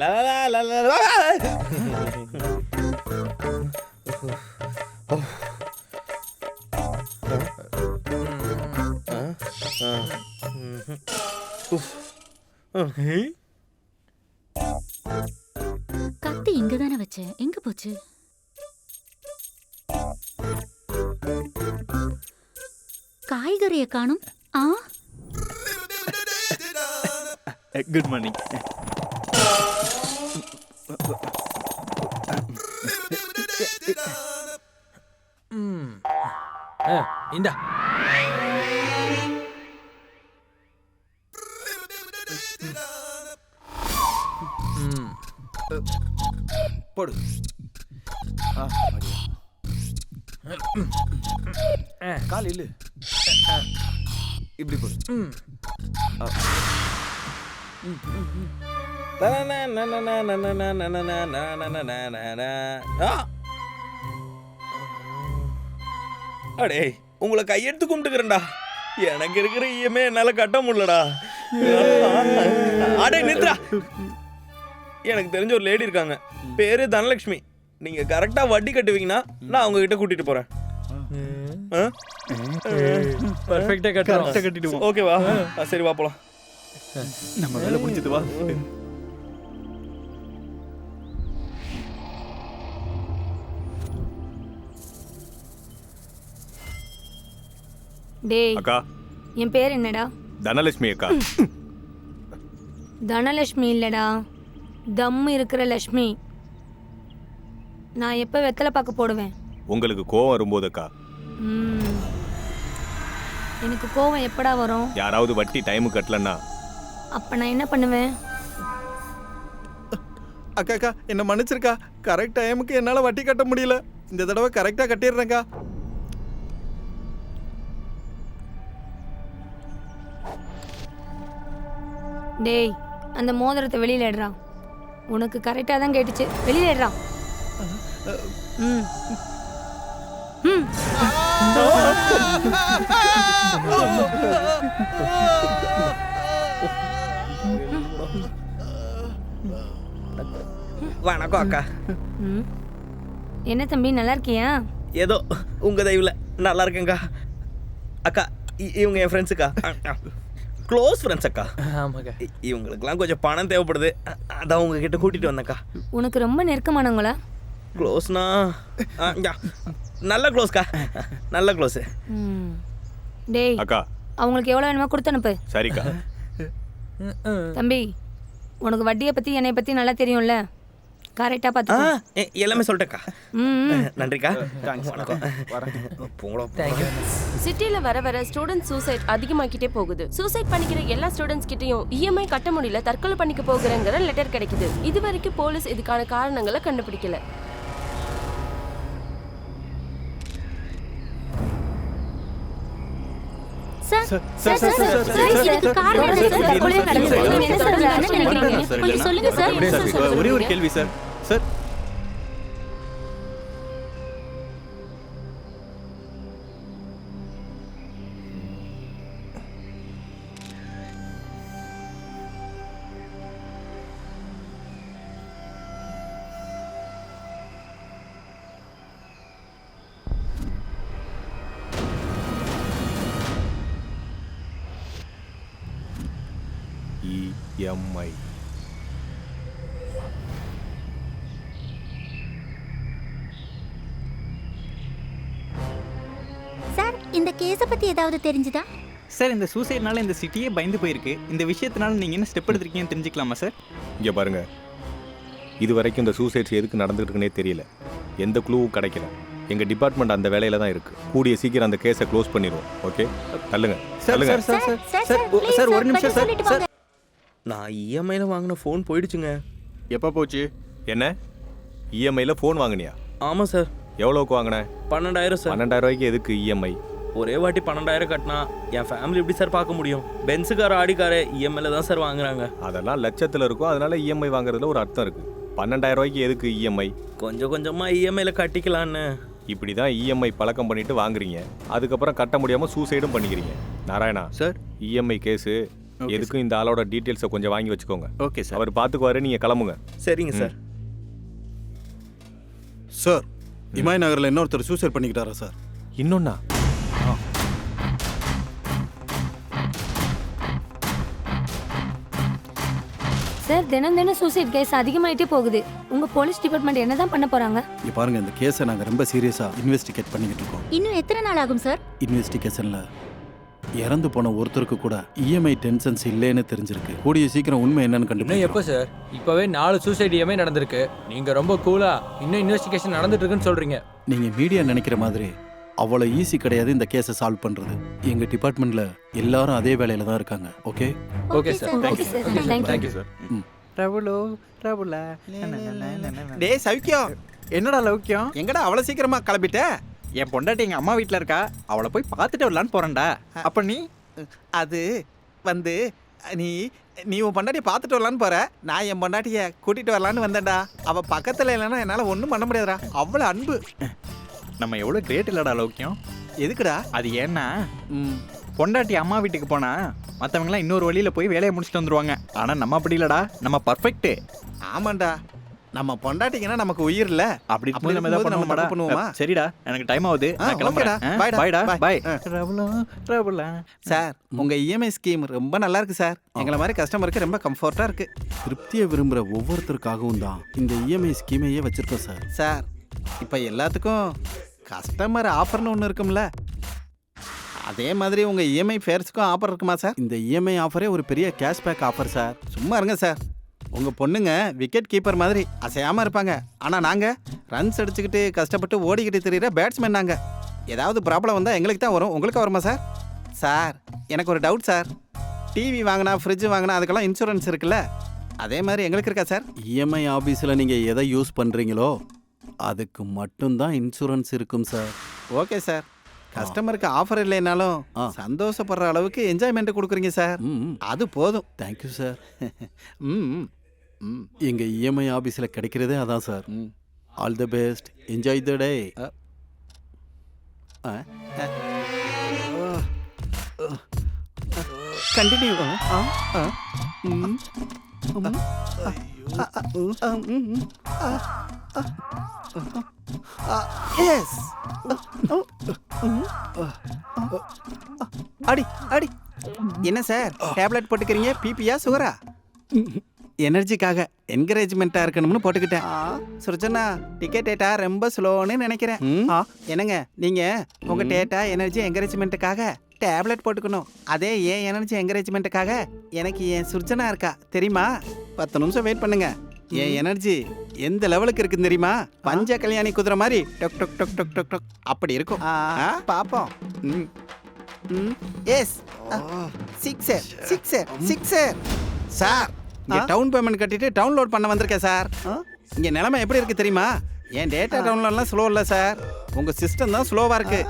La la la la la. கத்தி இங்க தானே வச்சேன், எங்க போச்சு? காய்கறியை காணும். ஆ, குட் மார்னிங். இந்தா போடு. கால் இல்லு, இப்படி போடு. அடே உங்களை கையெடுத்து கும்பிட்டுக்கிறேன்டா. எனக்கு இருக்கிற இஎம்ஐ என்னால கட்ட முடியலடா. அடே நித்ரா, எனக்கு தெரிஞ்ச ஒரு லேடி இருக்காங்க, பேரு தனலட்சுமி. நீங்க கரெக்டா வட்டி கட்டுவீங்கன்னா நான் அவங்க கிட்ட கூட்டிட்டு போறேன். பர்ஃபெக்ட்டா கட்டிடுவோம். ஓகேவா? சரி வா போலாம். நம்ம வேலை முடிஞ்சது வா. டேய் அக்கா என் பேர் என்னடா? தனலட்சுமி அக்கா. தனலட்சுமி இல்லடா, தம் இருக்கிற லட்சுமி. நான் எப்போ வெத்தலை பார்க்க போடுவேன்? உங்களுக்கு கோவம் வரும்போது அக்கா. எனக்கு கோவம் எப்படா வரும்? யாராவது வட்டி டைமுக்கு கட்டலன்னா அப்ப நான் என்ன பண்ணுவேன்? அக்கா அக்கா என்ன மன்னிச்சிருக்கா. கரெக்ட் டைமுக்கு என்னால் வட்டி கட்ட முடியல. இந்த தடவை கரெக்டாக கட்டிடுறேங்க்கா. டேய் அந்த மோதிரத்தை வெளியில எடுறா. உனக்கு கரெக்டாக தான் கேட்டுச்சு, வெளியில எடுறா. ம் ம் வணக்கம் அக்கா. என்ன தம்பி நல்லா இருக்கியா? ஏதோ உங்க தயவுல நல்லா இருக்கேங்க்கா. அக்கா இவங்க என் ஃப்ரெண்ட்ஸுக்கா, க்ளோஸ் ஃப்ரெண்ட்ஸ் அக்கா. ஆமாக்கா. இவங்களுக்குலாம் கொஞ்சம் பணம் தேவைப்படுது, அதான் உங்ககிட்ட கூட்டிட்டு வந்தேன்க்கா. உனக்கு ரொம்ப நெருக்கமானவங்களா? க்ளோஸ்னா நல்ல க்ளோஸ்க்கா, நல்ல க்ளோஸு. டேய் அக்கா அவங்களுக்கு எவ்வளோ வேணுமோ கொடுத்து அனுப்பு. சரிக்கா. தம்பி உனக்கு வட்டியை பற்றி என்னை பற்றி நல்லா தெரியும்ல, கரெக்டாக பார்த்து எல்லாமே சொல்லிட்டேக்கா. நன்றிக்கா. வணக்கம். சிட்டில வர வர ஸ்டூடெண்ட் சூசைட் அதிகமாக்கிட்டே போகுது. சூசைட் பண்ணிக்கிற எல்லா ஸ்டூடெண்ட்ஸ் கிட்டயும் இஎம்ஐ கட்ட முடியல, தற்கொலை பண்ணிக்க போகிறேங்கிற லெட்டர் கிடைக்குது. இது வரைக்கும் போலீஸ் இதுக்கான காரணங்களை கண்டுபிடிக்கல. ஒரே ஒரு கேள்வி சார். சார் இஎம்ஐ சார் இந்த கேஸை பத்தி ஏதாவது தெரிஞ்சுதா? சார் இந்த சூசைட்னால இந்த சிட்டியே பயந்து போயிருக்கு. இந்த விஷயத்தினால நீங்க என்ன ஸ்டெப் எடுத்திருக்கீங்கன்னு தெரிஞ்சுக்கலாமா சார்? இங்கே பாருங்க, இது வரைக்கும் இந்த சூசைட்ஸ் எதுக்கு நடந்துட்டு இருக்குன்னே தெரியல, எந்த க்ளூவும் கிடைக்கல. எங்க டிபார்ட்மெண்ட் அந்த வேலையில தான் இருக்கு. கூடிய சீக்கிரம் அந்த கேஸை க்ளோஸ் பண்ணிடுவோம். ஓகே, தள்ளுங்க தள்ளுங்க. சார் ஒரு நிமிஷம் சார். நான் இஎம்ஐல வாங்கின ஃபோன் போயிடுச்சுங்க. எப்போ போச்சு? என்ன இஎம்ஐல ஃபோன் வாங்கினியா? ஆமாம் சார். எவ்வளோக்கு வாங்கின? 12,000 சார். 12,000 ரூபாய்க்கு எதுக்கு இஎம்ஐ? ஒரே வாட்டி 12,000 கட்டினா என் ஃபேமிலி எப்படி சார் பார்க்க முடியும்? பென்ஸுக்கார ஆடிக்கார இஎம்ஐல தான் சார் வாங்குறாங்க. அதெல்லாம் லட்சத்தில் இருக்கும். அதனால இஎம்ஐ வாங்குறதுல ஒரு அர்த்தம் இருக்கு. 12,000 ரூபாய்க்கு எதுக்கு இஎம்ஐ? கொஞ்சம் கொஞ்சமாக இஎம்ஐல கட்டிக்கலான்னு. இப்படி தான் இஎம்ஐ பழக்கம் பண்ணிட்டு வாங்குறீங்க. அதுக்கப்புறம் கட்ட முடியாமல் சூசைடும் பண்ணிக்கிறீங்க. நாராயணா சார், இஎம்ஐ கேஸு எதுக்கும் இந்த ஆளோட டீட்டெயில்ஸை கொஞ்சம் வாங்கி வச்சுக்கோங்க. Okay sir. அவர் பார்த்துக்குவாரு, நீங்கள் கிளம்புங்க. சரிங்க சார். சார், இமாய் நகரில் இன்னொருத்தர் சூசைட் பண்ணிக்கிட்டாரா சார்? இன்னொன்னா? சார், தினம் தினம் சூசைட் கேஸ் அதிகமாயிட்டே போகுது. உங்க போலீஸ் டிபார்ட்மெண்ட் என்னதான் பண்ண போறாங்க? இங்க பாருங்க, இந்த கேஸை நாங்கள் ரொம்ப சீரியஸா இன்வெஸ்டிகேட் பண்ணிக்கிட்டு இருக்கோம். இன்னும் எத்தனை நாள் ஆகும் சார்? இன்வெஸ்டிகேஷன்ல இறந்து போன ஒருத்தருக்கு கூட இஎம்ஐ டென்ஷன்ஸ் இல்லைன்னு தெரிஞ்சிருக்கு. கூடிய சீக்கிரம் உண்மை என்னன்னு இன்னும் கண்டுபிடிக்கும். எப்போ சார்? இப்போவே 4 சூசைட் இஎம்ஐ நடந்திருக்கு. நீங்கள் ரொம்ப கூலா இன்னும் இன்வெஸ்டிகேஷன் நடந்துட்டு இருக்குன்னு சொல்கிறீங்க. நீங்க மீடியா நினைக்கிற மாதிரி அவ்வளோ ஈஸி கிடையாது இந்த கேஸை சால்வ் பண்றது. எங்க டிபார்ட்மெண்ட்ல எல்லாரும் அதே வேலையில தான் இருக்காங்க. Okay okay sir. Okay sir, thank you sir. டேய் சௌக்கியம், என்னடா லௌக்கியம்? எங்கடா அவ்வளோ சீக்கிரமா கிளம்பிட்ட? என் பொண்டாட்டி எங்க அம்மா வீட்டில் இருக்கா, அவளை போய் பார்த்துட்டு வரலான்னு போறேன்டா. அப்ப நீ அது வந்து நீ நீ உன் பொண்டாட்டியை பார்த்துட்டு வரலான்னு போற. நான் என் பொண்டாட்டியை கூட்டிட்டு வரலான்னு வந்தேன்டா. அவ பக்கத்தில் இல்லைன்னா என்னால் ஒன்றும் பண்ண முடியாதுடா. அவ்வளோ அன்பு. நம்ம எவ்வளோ கிரேட் இல்லடா லௌக்கியம். எதுக்குடா? அது ஏன்னா பொண்டாட்டி அம்மா வீட்டுக்கு போனா மற்றவங்களாம் இன்னொரு வழியில் போய் வேலையை முடிச்சுட்டு வந்துருவாங்க. ஆனால் நம்ம அப்படி இல்லடா, நம்ம பர்ஃபெக்ட்டு. ஆமாண்டா, நம்ம பொண்டாட்டிங்கன்னா நமக்கு உயிர் இல்ல. அப்படி நம்ம ஏதாவது பண்ணுவோமா? சரிடா, எனக்கு டைம் ஆகுது. பாய்டா, பாய். சார், உங்க இஎம்ஐ ஸ்கீம் ரொம்ப நல்லா இருக்கு சார். எங்களை மாதிரி கஸ்டமருக்கு ரொம்ப கம்ஃபர்ட்டா இருக்கு. திருப்தியை விரும்புகிற ஒவ்வொருத்தருக்காகவும் தான் இந்த இஎம்ஐ ஸ்கீமையே வச்சிருக்கோம் சார். சார், இப்போ எல்லாத்துக்கும் கஸ்டமர் ஆஃபர்னு ஒன்று இருக்கும்ல, அதே மாதிரி உங்கள் இஎம்ஐ ஃபேர்ஸுக்கும் ஆஃபர் இருக்குமா சார்? இந்த இஎம்ஐ ஆஃபரே ஒரு பெரிய கேஷ்பேக் ஆஃபர் சார். சும்மா இருங்க சார். உங்கள் பொண்ணுங்க விக்கெட் கீப்பர் மாதிரி அசையாமல் இருப்பாங்க. ஆனால் நாங்கள் ரன்ஸ் அடிச்சுக்கிட்டு கஷ்டப்பட்டு ஓடிக்கிட்டு தெரியுற பேட்ஸ்மேன். நாங்கள் ஏதாவது ப்ராப்ளம் வந்தால் எங்களுக்கு தான் வரும், உங்களுக்கு வருமா சார்? சார், எனக்கு ஒரு டவுட் சார். டிவி வாங்கினா, ஃப்ரிட்ஜ் வாங்கினா அதுக்கெல்லாம் இன்சூரன்ஸ் இருக்குல்ல, அதே மாதிரி எங்களுக்கு இருக்கா சார்? இஎம்ஐ ஆஃபீஸில் நீங்கள் எதை யூஸ் பண்ணுறீங்களோ அதுக்கு மட்டும்தான் இன்சூரன்ஸ் இருக்கும் சார். Okay sir. கஸ்டமருக்கு ஆஃபர் இல்லைனாலும் சந்தோஷப்படுற அளவுக்கு என்ஜாய்மெண்ட் கொடுக்குறீங்க சார். அது போதும். Thank you sir. எங்கள் இஎம்ஐ ஆஃபீஸில் கிடைக்கிறதே அதான் sir. All the best, enjoy the day. Continue. Yes. அடி அடி. என்ன சார், டேப்லெட் போட்டுக்கிறீங்க? பிபியா, சுகரா? எனர்ஜிக்காக என்கரேஜ்மெண்ட்டாக இருக்கணும்னு போட்டுக்கிட்டேன். சுர்ஜனா, டிக்கெட் டேட்டா ரொம்ப ஸ்லோன்னு நினைக்கிறேன். என்னங்க, நீங்கள் உங்கள் டேட்டா எனர்ஜி என்கரேஜ்மெண்ட்டுக்காக டேப்லெட் போட்டுக்கணும். அதே ஏன் எனர்ஜி என்கரேஜ்மெண்ட்டுக்காக எனக்கு என் சுர்ஜனா இருக்கா தெரியுமா? 10 நிமிஷம் வெயிட் பண்ணுங்க. என் எனர்ஜி எந்த லெவலுக்கு இருக்குன்னு தெரியுமா? பஞ்ச கல்யாணி குதிரை மாதிரி டொக் டொக் டொக் டொக் டொக் டொக் அப்படி இருக்கும். பாப்போம். Yes, sixer sixer sixer. Sir, இங்கே டவுன் பேமெண்ட் கட்டிட்டு டவுன்லோட் பண்ண வந்திருக்கேன் சார். இங்கே நிலைமை எப்படி இருக்கு தெரியுமா? என் டேட்டா டவுன்லோட்லாம் ஸ்லோ இல்லை சார், உங்கள் சிஸ்டம் தான் ஸ்லோவாக இருக்கு.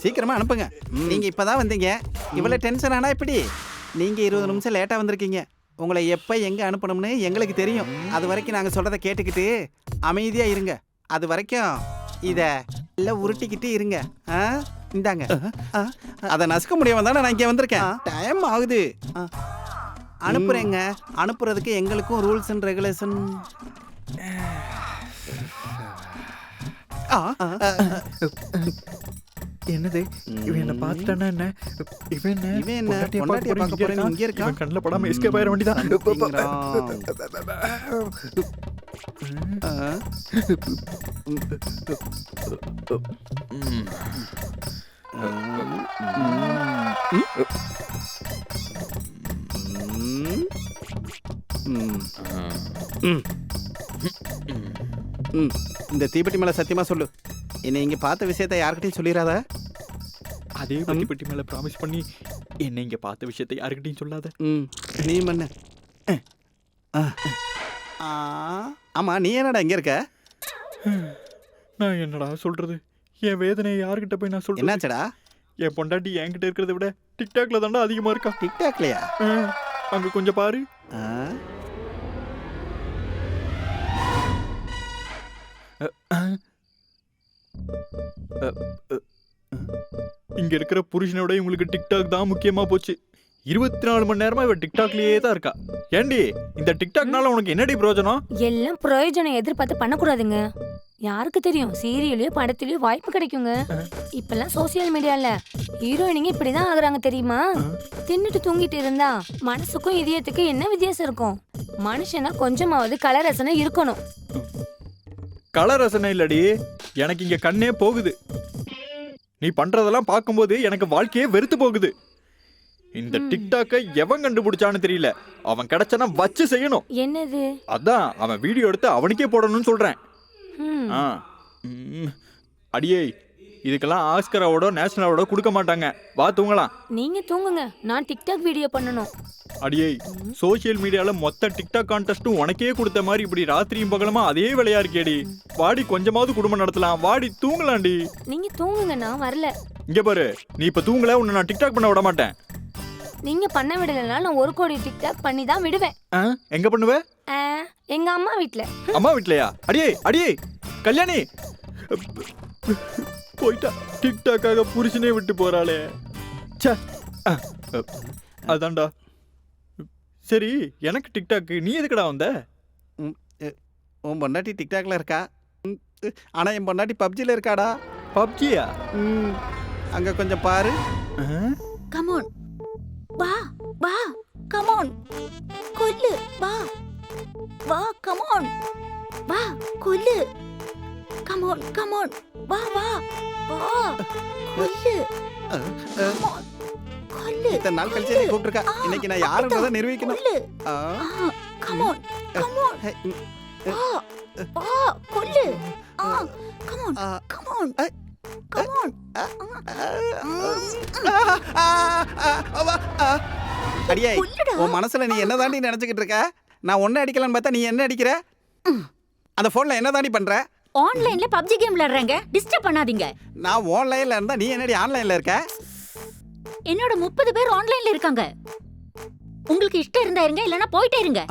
சீக்கிரமாக அனுப்புங்க. நீங்கள் இப்போ தான் வந்தீங்க, இவ்வளோ டென்ஷன் ஆனால் இப்படி? நீங்கள் 20 நிமிஷம் லேட்டாக வந்திருக்கீங்க. உங்களை எப்போ எங்கே அனுப்பணும்னு எங்களுக்கு தெரியும். அது வரைக்கும் நாங்கள் சொல்கிறத கேட்டுக்கிட்டு அமைதியாக இருங்க. அது வரைக்கும் இதை எல்லாம் உருட்டிக்கிட்டு இருங்க. இந்தாங்க. அதை நசுக்க முடியாம தானே நான் இங்கே வந்திருக்கேன். டைம் ஆகுது. அனுப்புறேங்க. அனுப்புறதுக்கு எங்களுக்கும் ரூல்ஸ் அண்ட் ரெகுலேஷன். என்னது, இவன் என்ன பார்த்துட்டானா என்ன? இவன் என்ன பொண்டாட்டியை பார்க்க போறேன்னு இங்கே இருக்கான். கண்ணில் படாம எஸ்கேப் ஆயிட வேண்டியதான். இந்த தீப்பெட்டி மேல சத்தியமா சொல்லு, என்னை இங்க பார்த்த விஷயத்த யார்கிட்டயும் சொல்லிடாத. அதே வட்டி பெட்டி மேல ப்ராமிஸ் பண்ணி என்ன இங்க பார்த்த விஷயத்தை யாருக்கிட்டையும் சொல்லாத. நீ பண்ண. ஆமா, நீ என்னடா இங்க இருக்க? நான் என்னடா சொல்றது? என் வேதனையை யாருக்கிட்ட போய் நான் சொல்றேன்? என்னாச்சடா? என் பொண்டாட்டி என்கிட்ட இருக்கிறத விட டிக்டாக்ல தாண்டா அதிகமா இருக்கா. டிக்டாக்லயா? அங்க கொஞ்சம் பாரு. இங்க இருக்கிற புருஷனோட இவங்களுக்கு டிக்டாக் தான் முக்கியமா போச்சு. 24 மணி நேரமா இவ டிக்டாக்லயே தான் இருக்கா. ஏண்டி இந்த டிக்டாக்னால உனக்கு என்னடி பிரயோஜனம்? எல்லாம் பிரயோஜனம் எதிர்பார்த்து பண்ணக்கூடாதுங்க. யாருக்கு தெரியும், சீரியலையோ படத்திலயோ வாய்ப்பு கிடைக்குங்க. இப்பெல்லாம் சோசியல் மீடியால ஹீரோயினிங்க இப்படிதான் ஆகுறாங்க தெரியுமா? தின்னுட்டு தூங்கிட்டு இருந்தா மனசுக்கும் இதயத்துக்கும் என்ன வித்தியாசம் இருக்கும்? மனுஷனா கொஞ்சமாவது கலர் ரசனை இருக்கணும். கலர் ரசனை இல்லடி, எனக்கு இங்க கண்ணே போகுது. நீ பண்றதெல்லாம் பார்க்கும்போது எனக்கு வாழ்க்கையே வெறுத்து போகுது. இந்த டிக்டாக்கை எவன் கண்டுபிடிச்சான்னு தெரியல. அவன் கிடைச்சனா வச்சு செய்யணும். என்னது? அதான் அவன் வீடியோ எடுத்து அவனுக்கே போடணும்னு சொல்றேன். அடியே, இதுக்கெல்லாம் ஆஸ்கர் அவார்டோ நேஷனல் அவார்டோ கொடுக்க மாட்டாங்க. வா தூங்கலாம். நீங்க தூங்குங்க, நான் டிக்டாக் வீடியோ பண்ணணும். அடியே, சோசியல் மீடியால மொத்த டிக்டாக் கான்டெஸ்டும் உனக்கே கொடுத்த மாதிரி இப்படி ராத்திரியும் பகலமா அதே வேலையா இருக்கேடி. வாடி, கொஞ்சமாவது குடும்பம் நடத்தலாம். வாடி தூங்கலாம்டி. நீங்க தூங்குங்க, நான் வரல. இங்க பாரு, நீ இப்ப தூங்கல, உன்னை நான் டிக்டாக் பண்ண விட மாட்டேன். நீங்க பண்ண விடலனா நான் 1 கோடி டிக்டாக் பண்ணி தான் விடுவேன். எங்க பண்ணுவ? எங்க அம்மா வீட்ல. அம்மா வீட்லயா? அடியே அடியே, கல்யாணி போயிட்டா. டிக்டாக்காக புருஷனே விட்டு போறாளே. அதான்டா. சரி, எனக்கு டிக்டாக் நீ எதுக்குடா வந்த? உன் பொண்டாட்டி டிக்டாக்ல இருக்கா. ஆனா என் பொண்டாட்டி பப்ஜில இருக்காடா. பப்ஜியா? அங்க கொஞ்சம் பாரு. கம் ஆன், வா வா, கம் ஆன், கொல்லு, வா வா, கம் ஆன், வா கொல்லு, கம் ஆன், கம் ஆன், வா வா வா, கொல்லு, கம் ஆன், கொல்லு. இத்தனை நாள் கழிச்சு நீ கூப்பிட்டுருக்கா. இன்னைக்கு நான் யாருன்றதை நிரூபிக்கணும். கம் ஆன், கம் ஆன், வா வா, கொல்லு, come on, come on, come on. அடியே, உன் மனசுல நீ என்ன தாண்டி நினைச்சுக்கிட்டு இருக்க? நான் ஒன்னு அடிக்கலான்னு பார்த்தா நீ என்ன அடிக்கிற? அந்த போன்ல என்ன தாண்டி பண்ற? ஆன்லைன்ல பப்ஜி கேம் விளையாடுறாங்க, டிஸ்டர்ப் பண்ணாதீங்க. நான் ஆன்லைன்ல இருந்தா நீ என்னடி ஆன்லைன்ல இருக்க? என்னோட 30 பேர் ஆன்லைன்ல இருக்காங்க. உங்களுக்கு இஷ்டம் இருந்தா இருங்க, இல்லனா போயிட்டே இருங்க.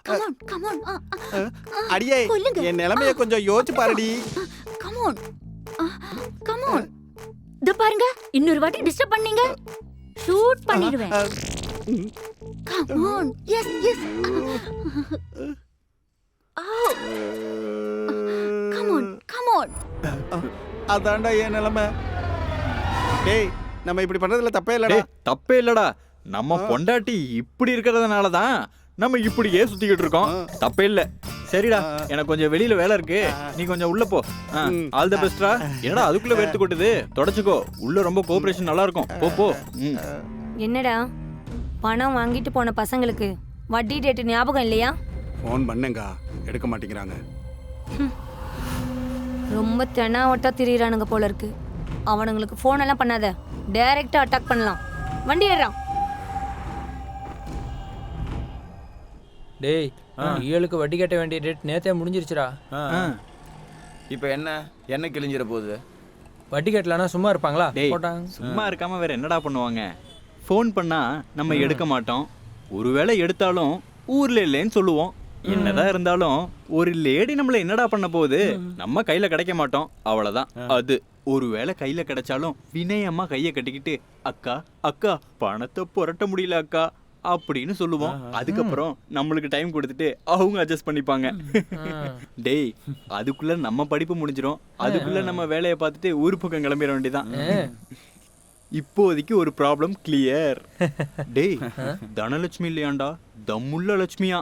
Come on, come on. அடியே, என் நிலைமைய கொஞ்சம் யோசிச்சு பாருடி. Come on, come on. இத பாருங்க, இன்னொரு வாட்டி டிஸ்டர்ப் பண்ணீங்க ஷூட் பண்ணிடுவேன். Come on, yes yes. Come on, come on. அதான்டா என் நிலைமை. டேய், நம்ம இப்படி பண்றதுல தப்பே இல்லடா. தப்பே இல்லடா. நம்ம பொண்டாட்டி இப்படி இருக்கிறதுனால தான் நம்ம இப்படியே சுத்திக்கிட்டு இருக்கோம். தப்பே இல்ல. சரிடா, எனக்கு கொஞ்சம் வெளியில வேலை இருக்கு, நீ கொஞ்சம் உள்ள போ. ஆல் தி பெஸ்ட்ரா. என்னடா அதுக்குள்ள வேர்த்து கொட்டுது? தொடச்சுக்கோ. உள்ள ரொம்ப கோஆபரேஷன் நல்லா இருக்கும். போ போ. என்னடா, பணம் வாங்கிட்டு போன பசங்களுக்கு வட்டி டேட் ஞாபகம் இல்லையா? ஃபோன் பண்ணுங்க, எடுக்க மாட்டேங்கிறாங்க. ரொம்ப தெனாவட்டா திரியிறானுங்க போல இருக்கு. அவனுங்களுக்கு ஃபோன் எல்லாம் பண்ணாத, டைரக்டா அட்டாக் பண்ணலாம். வண்டி ஏறான். டேய், ஈயலுக்கு வட்டி கட்ட வேண்டிய டேட் நேத்தே முடிஞ்சிருச்சுடா. இப்போ என்ன கிழிஞ்சிர போகுது? வட்டி கட்டலனா சும்மா இருப்பாங்களா? சும்மா இருக்காம வேற என்னடா பண்ணுவாங்க? ஃபோன் பண்ணா நம்ம எடுக்க மாட்டோம். ஒருவேளை எடுத்தாலும் ஊர்ல இல்லைன்னு சொல்லுவோம். என்னதான் இருந்தாலும் ஒரு லேடி நம்மள என்னடா பண்ண போகுது? நம்ம கையில கிடைக்க மாட்டோம், அவ்வளவுதான். அது ஒருவேளை கையில கிடைச்சாலும் வினயமா கைய கட்டிக்கிட்டு, அக்கா அக்கா பணத்தை புரட்ட முடியல அக்கா அப்படின்னு சொல்லுவோம். அதுக்கப்புறம் நம்மளுக்கு டைம் கொடுத்துட்டு அவங்க அட்ஜஸ்ட் பண்ணிப்பாங்க. டேய், அதுக்குள்ள நம்ம படிப்பு முடிஞ்சிடும். அதுக்குள்ள நம்ம வேலையை பார்த்துட்டு ஊர் பக்கம் கிளம்பிட வேண்டியதான். இப்போதைக்கு ஒரு ப்ராப்ளம் கிளியர். டேய், தனலட்சுமி இல்லையாண்டா, தம்முள்ள லட்சுமியா.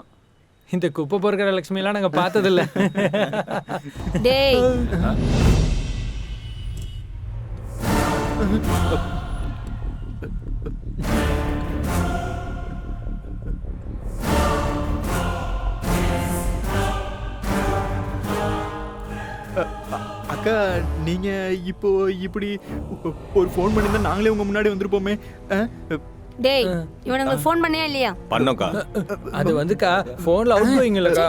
இந்த குப்பை பொறுக்கிற லட்சுமி எல்லாம் நாங்க பார்த்ததில்ல. டேய், அக்கா நீங்க இப்போ இப்படி ஒரு ஃபோன் பண்ணியிருந்தா நாங்களே உங்க முன்னாடி வந்திருப்போமே. டேய் இவனுங்களுக்கு ஃபோன் பண்ணியா இல்லையா? பண்ணோக்கா. அது வந்துக்கா ஃபோன்ல அவுட் கோயிங் இல்லக்கா.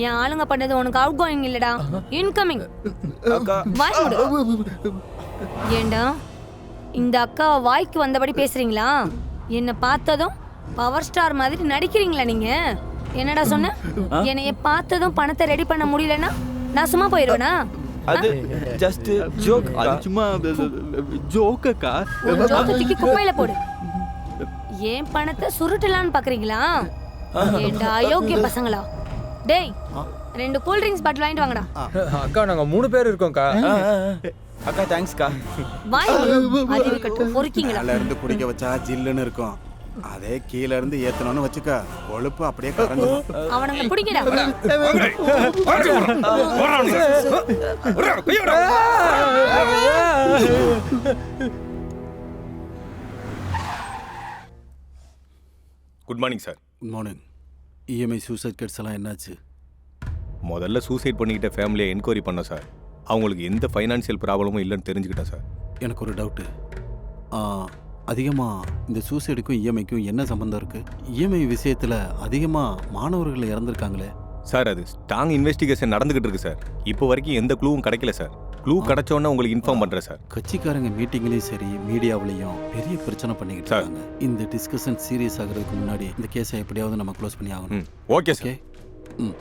என் ஆளுங்க பண்ணது உனக்கு அவுட் கோயிங் இல்லடா, இன்கமிங். வாய் மூடு. ஏண்டா இந்த அக்கா வாய்க்கு வந்தபடி பேசுறீங்களா? என்ன பார்த்ததும் பவர் ஸ்டார் மாதிரி நடிக்கிறீங்களா நீங்க? என்னடா சொன்ன? என்னைய பார்த்ததும் பணத்தை ரெடி பண்ண முடியலன்னா நான் சும்மா போயிடுவேனா? அது ஜஸ்ட் ஜோக். அது சும்மா ஜோக் அக்கா. ஜோக்கத்துக்கு குப்பையில போடு. ஏன் பணத்தை சுருட்டலான்னு பாக்குறீங்களா? ஏண்டா அயோக்கிய பசங்களா? டேய் 2 கூல் ட்ரிங்க்ஸ் பாட்டில் வாங்கிட்டு வாங்கடா. அக்கா நாங்க 3 பேர் இருக்கோம்க்கா. அக்கா தேங்க்ஸ்க்கா. வாய் அது கட்டு பொறுக்கீங்களா? மேல இருந்து குடிக்க வச்சா ஜில்லுன்னு இருக்கும். அதே கீழ இருந்து ஏத்தணும்னு வச்சுக்க கொழுப்பு அப்படியே கறந்துடும். அவனுங்க பிடிக்கடா. Good morning sir. Good morning. EMI suicide cases எல்லாம் என்னாச்சு? முதல்ல சூசைட் பண்ணிக்கிட்ட ஃபேமிலியை என்கொயரி பண்ணோம் சார். அவங்களுக்கு எந்த ஃபைனான்சியல் ப்ராப்ளமும் இல்லைன்னு தெரிஞ்சுக்கிட்டேன் சார். எனக்கு ஒரு டவுட்டு. அதிகமாக இந்த சூசைடுக்கும் இஎம்ஐக்கும் என்ன சம்மந்தம் இருக்குது? இஎம்ஐ விஷயத்தில் அதிகமாக மாணவர்கள் இறந்துருக்காங்களே சார். அது ஸ்ட்ராங் இன்வெஸ்டிகேஷன் நடந்துகிட்டு இருக்கு சார். இப்போ வரைக்கும் எந்த க்ளூவும் கிடைக்கல சார். க்ளூ கிடைச்சோன்னே உங்களுக்கு இன்ஃபார்ம் பண்ணுறேன் சார். கட்சிக்காரங்க மீட்டிங்லேயும் சரி மீடியாவிலையும் பெரிய பிரச்சனை பண்ணிக்கிட்டு இருக்காங்க. இந்த டிஸ்கஷன் சீரியஸ் ஆகிறதுக்கு முன்னாடி இந்த கேஸை எப்படியாவது நம்ம க்ளோஸ் பண்ணி ஆகணும். Okay sir. ம்.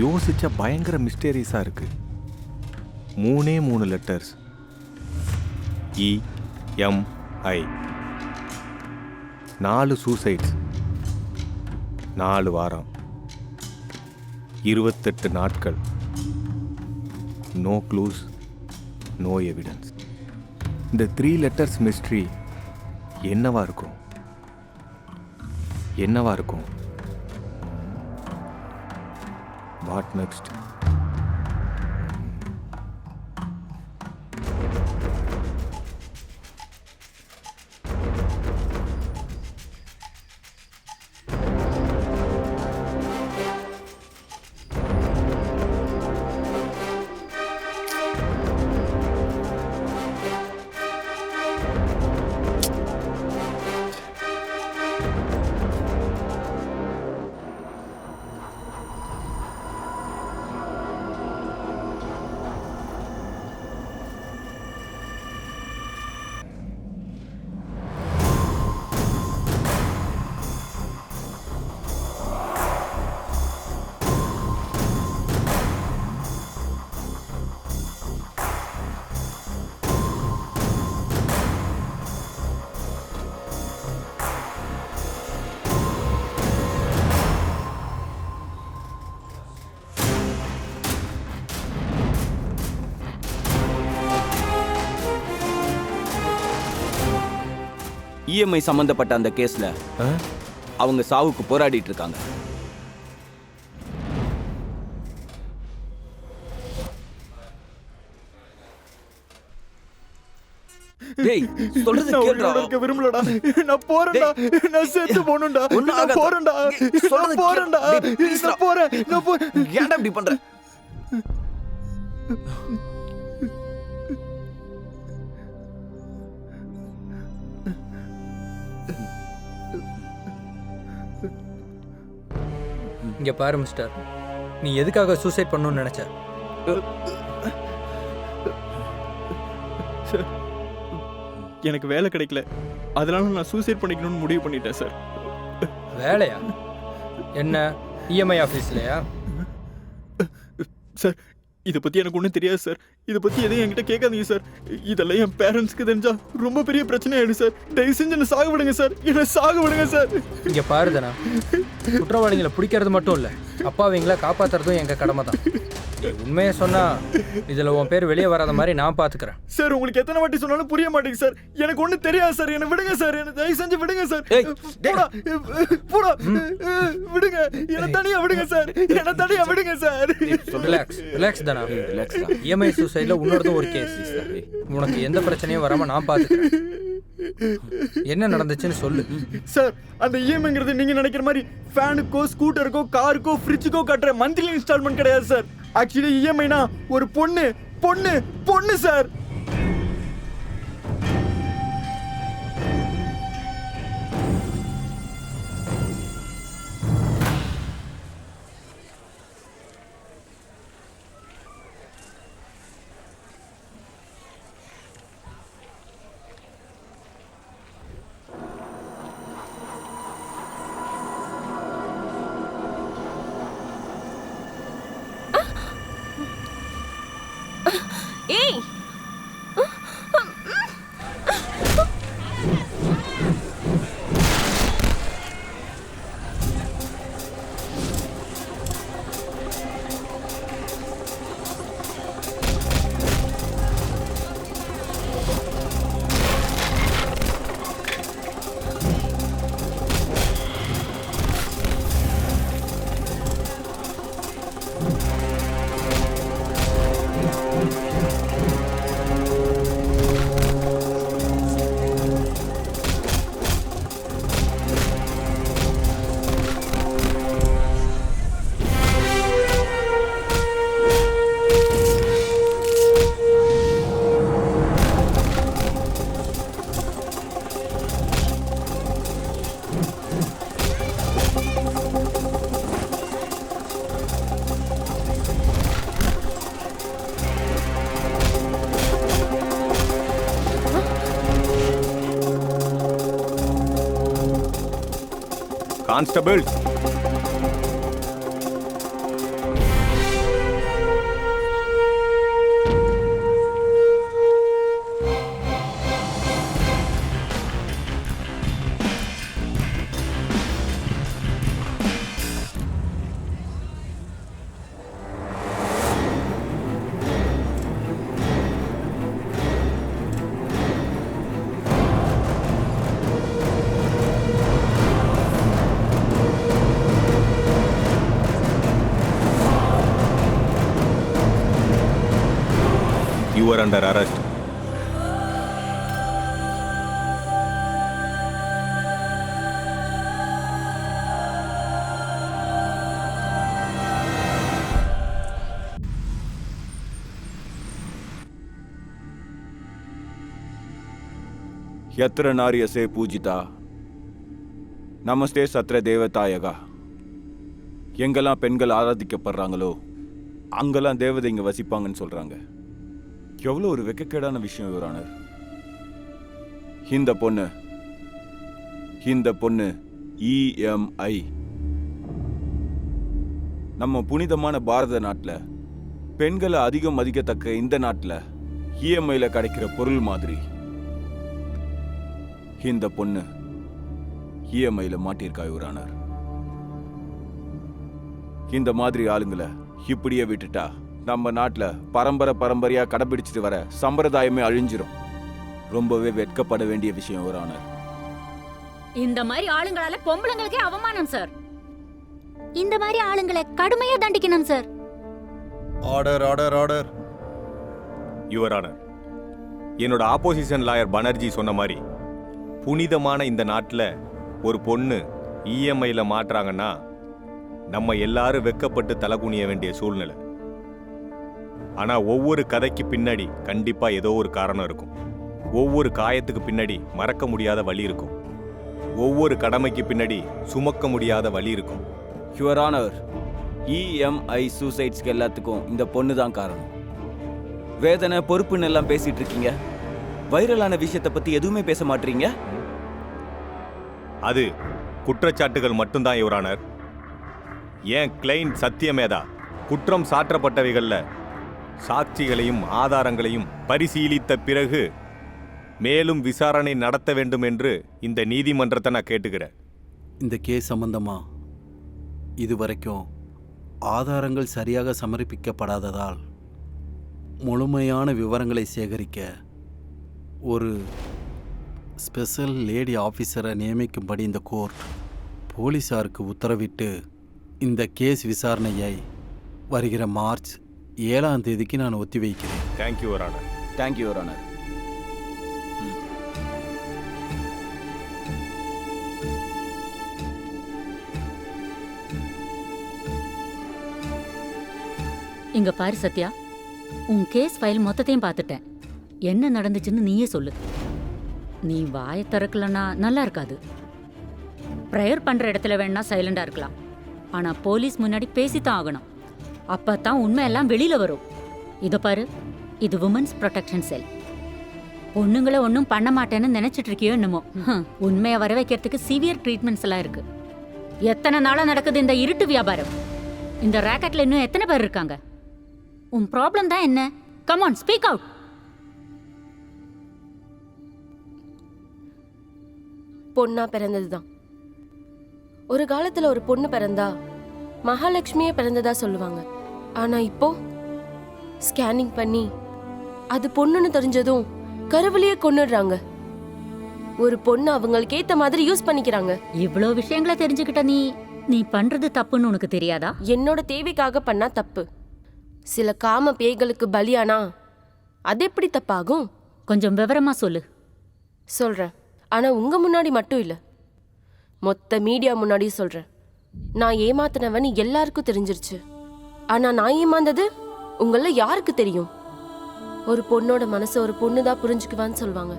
யோசிச்சா பயங்கர மிஸ்டீரியஸாக இருக்கு. 3 லெட்டர்ஸ். EMI. 4 சூசைட்ஸ். 4 வாரம். 28 நாட்கள். No clues, no evidence. இந்த 3 லெட்டர்ஸ் மிஸ்ட்ரி என்னவா இருக்கும்? என்னவா இருக்கும்? What next? இஎம்ஐ சம்பந்தப்பட்ட அந்த கேஸ்ல அவங்க சாவுக்கு போராடிட்டு இருக்காங்க. டேய் சொல்றது கேளுடா. நான் விரும்பலடா. நான் போறேன்டா. நான் செத்து போணும்டா. நான் போறேன்டா. சொல்றது போறேன்டா. நான் போறேன். ஏன்டா இப்படி பண்ற? இங்க பாரு மிஸ்டர், நீ எதுக்காக சூசைட் பண்ணணும்னு நினைச்ச? எனக்கு வேலை கிடைக்கல, அதனால நான் சூசைட் பண்ணிக்கணும்னு முடிவு பண்ணிட்டேன் சார். வேலையா? என்ன இஎம்ஐ ஆஃபீஸ்லையா? சார் இதை பற்றி எனக்கு ஒன்றும் தெரியாது சார். இதை பற்றி எதையும் என்கிட்ட கேட்காதீங்க சார். இதெல்லாம் என் பேரண்ட்ஸ்க்கு தெரிஞ்சா ரொம்ப பெரிய பிரச்சனை ஆயிடும் சார். தயவு செஞ்சு என்ன சாக விடுங்க சார். என்ன சாக விடுங்க சார். இங்க பாருதனா, குற்றவாளிகளை பிடிக்கிறது மட்டும் இல்லை, அப்பாவிங்களை காப்பாற்றுறதும் எங்கள் கடமை தான். உண்மையை சொன்னா இதுல உன் பேர் வெளியே வராத மாதிரி நான் பாத்துக்கிறேன். சார் உங்களுக்கு எத்தனை வாட்டி சொன்னாலும் புரிய மாட்டேங்குது சார். எனக்கு ஒண்ணும் தெரியாது சார். என்ன விடுங்க சார். என்ன தயவு செஞ்சு விடுங்க சார். போடா போடா விடுங்க. என்ன தனியா விடுங்க சார். என்ன தனியா விடுங்க சார். ரிலாக்ஸ் தானா? ரிலாக்ஸ். இஎம்ஐ சூசைட்ல உன்னோடதும் ஒரு கேஸ். உனக்கு எந்த பிரச்சனையும் வராம நான் பாத்துக்கிறேன். என்ன நடந்துச்சுன்னு சொல்லு சார். அந்த இஎம்ஐங்கிறது நீங்க நினைக்கிற மாதிரி ஃபேனுக்கோ ஸ்கூட்டருக்கோ காருக்கோ ஃப்ரிட்ஜுக்கோ கட்டுற மந்த்லி இன்ஸ்டால்மெண்ட் கிடையாது சார். ஆக்சுவலி இஎம்ஐனா ஒரு பொண்ணு பொண்ணு பொண்ணு சார். ஏய் constables, you are under arrest. यत्र नार्यसे पूजिता நமஸ்தே சத்ர தேவதாயகா. எங்கெல்லாம் பெண்கள் ஆராதிக்கப்படுறாங்களோ அங்கெல்லாம் தேவதை இங்க வசிப்பாங்கன்னு சொல்றாங்க. எவ்வளோ ஒரு வெக்கக்கேடான விஷயம் யுவர். இந்த பொண்ணு இஎம்ஐ நம்ம புனிதமான பாரத நாட்டில் பெண்களை அதிகம் மதிக்கத்தக்க இந்த நாட்டில் இஎம்ஐல கிடைக்கிற பொருள் மாதிரி இந்த பொண்ணு இஎம்ஐல மாட்டியிருக்கா யுவர். இந்த மாதிரி ஆளுங்களை இப்படியே விட்டுட்டா நம்ம நாட்டில் பரம்பரையா கடைபிடிச்சிட்டு வர சம்பிரதாயமே அழிஞ்சிரும். ரொம்பவே வெட்கப்பட வேண்டிய விஷயம் யுவர். இந்த மாதிரி ஆளுங்களால பொம்பளைங்களுக்கே அவமானம் சார். இந்த மாதிரி ஆளுங்களை கடுமையா தண்டிக்கணும் sir. Order order order. Your honour, என்னோட ஆப்போசிஷன் லாயர் பானர்ஜி சொன்ன மாதிரி புனிதமான இந்த நாட்டில் ஒரு பொண்ணு இஎம்ஐல மாட்டுறாங்கன்னா நம்ம எல்லாரும் வெக்கப்பட்டு தலகுனிய வேண்டிய சூழ்நிலை. ஆனா ஒவ்வொரு கதைக்கு பின்னாடி கண்டிப்பா ஏதோ ஒரு காரணம் இருக்கும். ஒவ்வொரு காயத்துக்கு பின்னாடி மறக்க முடியாத வலி இருக்கும். ஒவ்வொரு கடமைக்கு பின்னாடி சுமக்க முடியாத வலி இருக்கும். யுவர் ஆனர், இஎம்ஐ சூசைட்ஸ்க்கு எல்லாத்துக்கும் இந்த பொண்ணு தான் காரணம். வேதனை பொறுப்புன்னு எல்லாம் பேசிட்டு இருக்கீங்க. வைரலான விஷயத்தை பத்தி எதுவுமே பேச மாட்டீங்க. அது குற்றச்சாட்டுகள் மட்டும்தான் யுவர் ஆனர். ஏன் கிளைண்ட் சத்தியமேதா குற்றம் சாற்றப்பட்டவைகள்ல சாட்சிகளையும் ஆதாரங்களையும் பரிசீலித்த பிறகு மேலும் விசாரணை நடத்த வேண்டும் என்று இந்த நீதிமன்றத்தை நான் கேட்டுக்கிறேன். இந்த கேஸ் சம்பந்தமா இது வரைக்கும் ஆதாரங்கள் சரியாக சமர்ப்பிக்கப்படாததால் முழுமையான விவரங்களை சேகரிக்க ஒரு ஸ்பெஷல் லேடி ஆஃபீஸரை நியமிக்கும்படி இந்த கோர்ட் போலீஸாருக்கு உத்தரவிட்டு இந்த கேஸ் விசாரணையை வருகிற மார்ச் 7ஆம் தேதிக்கு நான் ஒத்தி வைக்கிறேன். Thank you your honour. Thank you your honour. இங்க பாரு சத்யா, உன் கேஸ் ஃபைல் மொத்தத்தையும் பார்த்துட்டேன். என்ன நடந்துச்சுன்னு நீயே சொல்லு. நீ வாயை திறக்கலன்னா நல்லா இருக்காது. ப்ரேயர் பண்ற இடத்துல வேணா சைலண்டா இருக்கலாம், ஆனா போலீஸ் முன்னாடி பேசித்தான் ஆகணும். அப்பதான் உண்மையெல்லாம் வெளியில வரும். இத பாரு, இது உமன்ஸ் ப்ரொடெக்ஷன் செல். பொண்ணுங்களை ஒன்றும் பண்ண மாட்டேன்னு நினைச்சிட்டு இருக்கியோ என்னமோ. உண்மையை வர வைக்கிறதுக்கு சிவியர் ட்ரீட்மெண்ட்ஸ் எல்லாம் இருக்கு. எத்தனை நாளா நடக்குது இந்த இருட்டு வியாபாரம்? இந்த ராக்கெட்ல இன்னும் எத்தனை பேர் இருக்காங்க? உன் ப்ராப்ளம் தான் என்ன? Come on, speak out. பொண்ணா பிறந்ததுதான். ஒரு காலத்துல ஒரு பொண்ணு பிறந்தா மகாலட்சுமியே பிறந்ததா சொல்லுவாங்க. ஆனா இப்போ ஸ்கேனிங் பண்ணி அது பொண்ணுன்னு தெரிஞ்சதும் கருவிலேயே கொன்னுடுறாங்க. ஒரு பொண்ணு அவங்களுக்கு ஏத்த மாதிரி யூஸ் பண்ணிக்கிறாங்க. இவ்ளோ விஷயங்களை தெரிஞ்சுக்கிட்ட நீ பண்றது தப்புன்னு உனக்கு தெரியாதா? என்னோட தேவைக்காக பண்ணா தப்பு. சில காம பேய்களுக்கு பலியானா அது எப்படி தப்பாகும்? கொஞ்சம் விவரமா சொல்லு. சொல்றேன், ஆனா உங்க முன்னாடி மட்டும் இல்ல, மொத்த மீடியா முன்னாடியும் சொல்றேன். நான் ஏமாத்தினவன் எல்லாருக்கும் தெரிஞ்சிருச்சு. ஆனா நான் ஏமாந்தது உங்கள யாருக்கு தெரியும்? ஒரு பொண்ணோட மனசை ஒரு பொண்ணு தான் புரிஞ்சுக்குவான்னு சொல்லுவாங்க.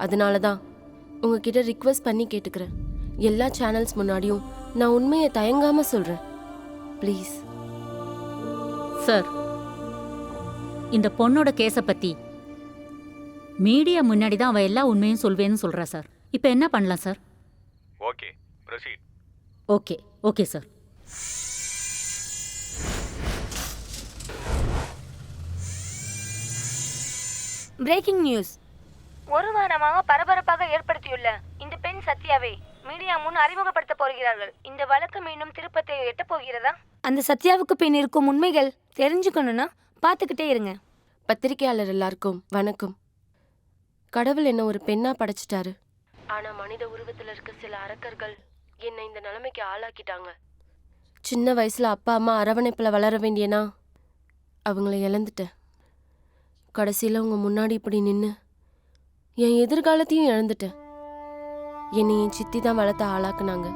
அதனாலதான் உங்ககிட்ட ரிக்வெஸ்ட் பண்ணி கேட்டுக்கிறேன். எல்லா சேனல்ஸ் முன்னாடியும் நான் உண்மையை தயங்காம சொல்றேன். ப்ளீஸ் சார், இந்த பொண்ணோட கேஸை பத்தி மீடியா முன்னாடி தான் அவ எல்லா உண்மையும் சொல்வேன்னு சொல்றா சார். இப்போ என்ன பண்ணலாம் sir? Okay, proceed. Okay okay sir. Breaking news. ஒரு வாரமாக பரபரப்பாக ஏற்படுத்தியுள்ள இந்த பெண் சத்யாவை மீடியா முன் அறிமுகப்படுத்த போகிறார்கள். இந்த வழக்கு மீண்டும் திருப்பத்தை எட்ட போகிறதா? அந்த சத்யாவுக்கு பின் இருக்கும் உண்மைகள் தெரிஞ்சுக்கணும்னா பார்த்துக்கிட்டே இருங்க. பத்திரிகையாளர் எல்லாருக்கும் வணக்கம். கடவுள் என்ன ஒரு பெண்ணா படைச்சிட்டாரு. ஆனா மனித உருவத்துல இருக்க சில அரக்கர்கள் என்னை இந்த நிலைமைக்கு ஆளாக்கிட்டாங்க. சின்ன வயசுல அப்பா அம்மா அரவணைப்புல வளர வேண்டியனா அவங்கள இழந்துட்டேன். கடைசியில உங்க முன்னாடி இப்படி நின்று என் எதிர்காலத்தையும் இழந்துட்டேன். என்னை என் சித்தி தான் வளர்த்த ஆளாக்குனாங்க.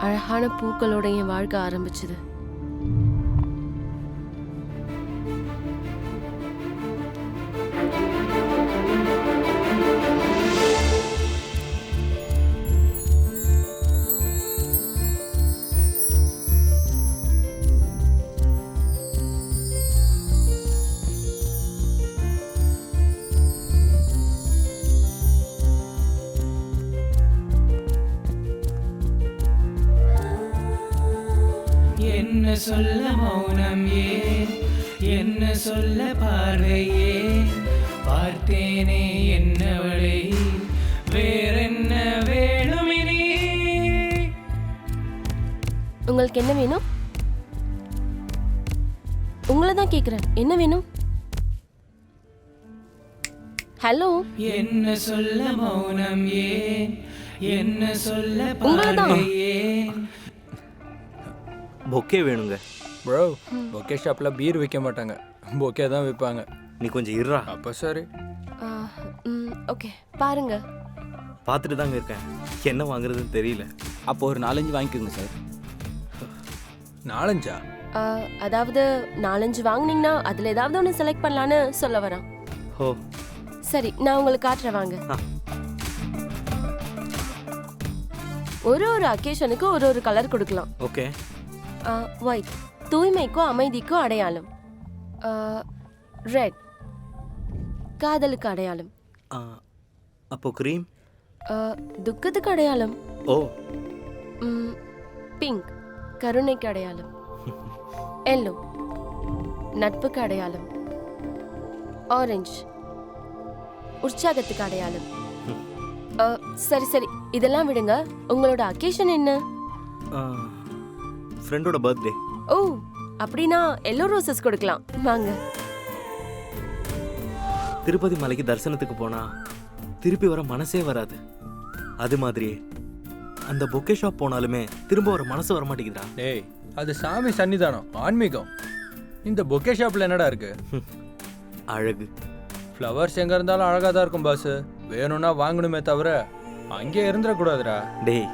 அழகான பூக்களோட என் வாழ்க்கை ஆரம்பிச்சது. என்ன சொல்ல மௌனம் ஏன், என்ன சொல்ல பார்வையே, பார்த்தேனே என்னவளை, வேறென்ன வேணுமினி. உங்களுக்கு என்ன வேணும்? உங்களை தான் கேக்குறேன், என்ன வேணும்? ஹலோ. என்ன சொல்ல மௌனம் ஏன், என்ன சொல்ல உங்களதான். பார்வையே. பொக்கே வேணுங்க. ப்ரோ, பொக்கே ஷாப்ல பீர் விற்க மாட்டாங்க, பொக்கே தான் விற்பாங்க. நீ கொஞ்சம் இருறா. அப்போ சரி. ஓகே, பாருங்க. பார்த்துட்டு தாங்க இருக்கேன், என்ன வாங்குறதுன்னு தெரியல. அப்போ ஒரு 4-5 வாங்கிக்கோங்க சார். 4-5? அதாவது 4-5 வாங்குனீங்கன்னா அதுல ஏதாவது ஒன்று செலக்ட் பண்ணலான்னு சொல்ல வரேன். ஓ சரி, நான் உங்களுக்கு காட்டுறேன் வாங்க. ஒரு அக்கேஷனுக்கு ஒரு கலர் கொடுக்கலாம். ஓகே. ஒயிட் தூய்மைக்கும் அமைதிக்கும் அடையாளம். ரெட் காதலுக்கு அடையாளம். அப்போ கிரீம் துக்கத்துக்கு அடையாளம். ஓ. பிங்க் கருணைக்கு அடையாளம். எல்லோ நட்புக்கு அடையாளம். ஆரஞ்சு உற்சாகத்துக்கு அடையாளம். சரி சரி, இதெல்லாம் விடுங்க. உங்களோட அக்கேஷன் என்ன? ஃப்ரெண்டோட பர்த்டே. ஓ அப்படின்னா எல்லோ ரோசஸ் கொடுக்கலாம் வாங்க. திருப்பதி மலைக்கு தரிசனத்துக்கு போனா திருப்பி வர மனசே வராது. அது மாதிரியே அந்த பொக்கே ஷாப் போனாலுமே திரும்ப வர மனசு வர மாட்டேங்குதுடா. டேய் அது சாமி சன்னிதானம், ஆன்மீகம். இந்த பொக்கே ஷாப்ல என்னடா இருக்கு? அழகு. ஃப்ளவர்ஸ் எங்க இருந்தாலும் அழகா தான் இருக்கும் பாஸ். வேணும்னா வாங்கணுமே தவிர அங்கேயே இருந்துடக்கூடாதுடா. டேய்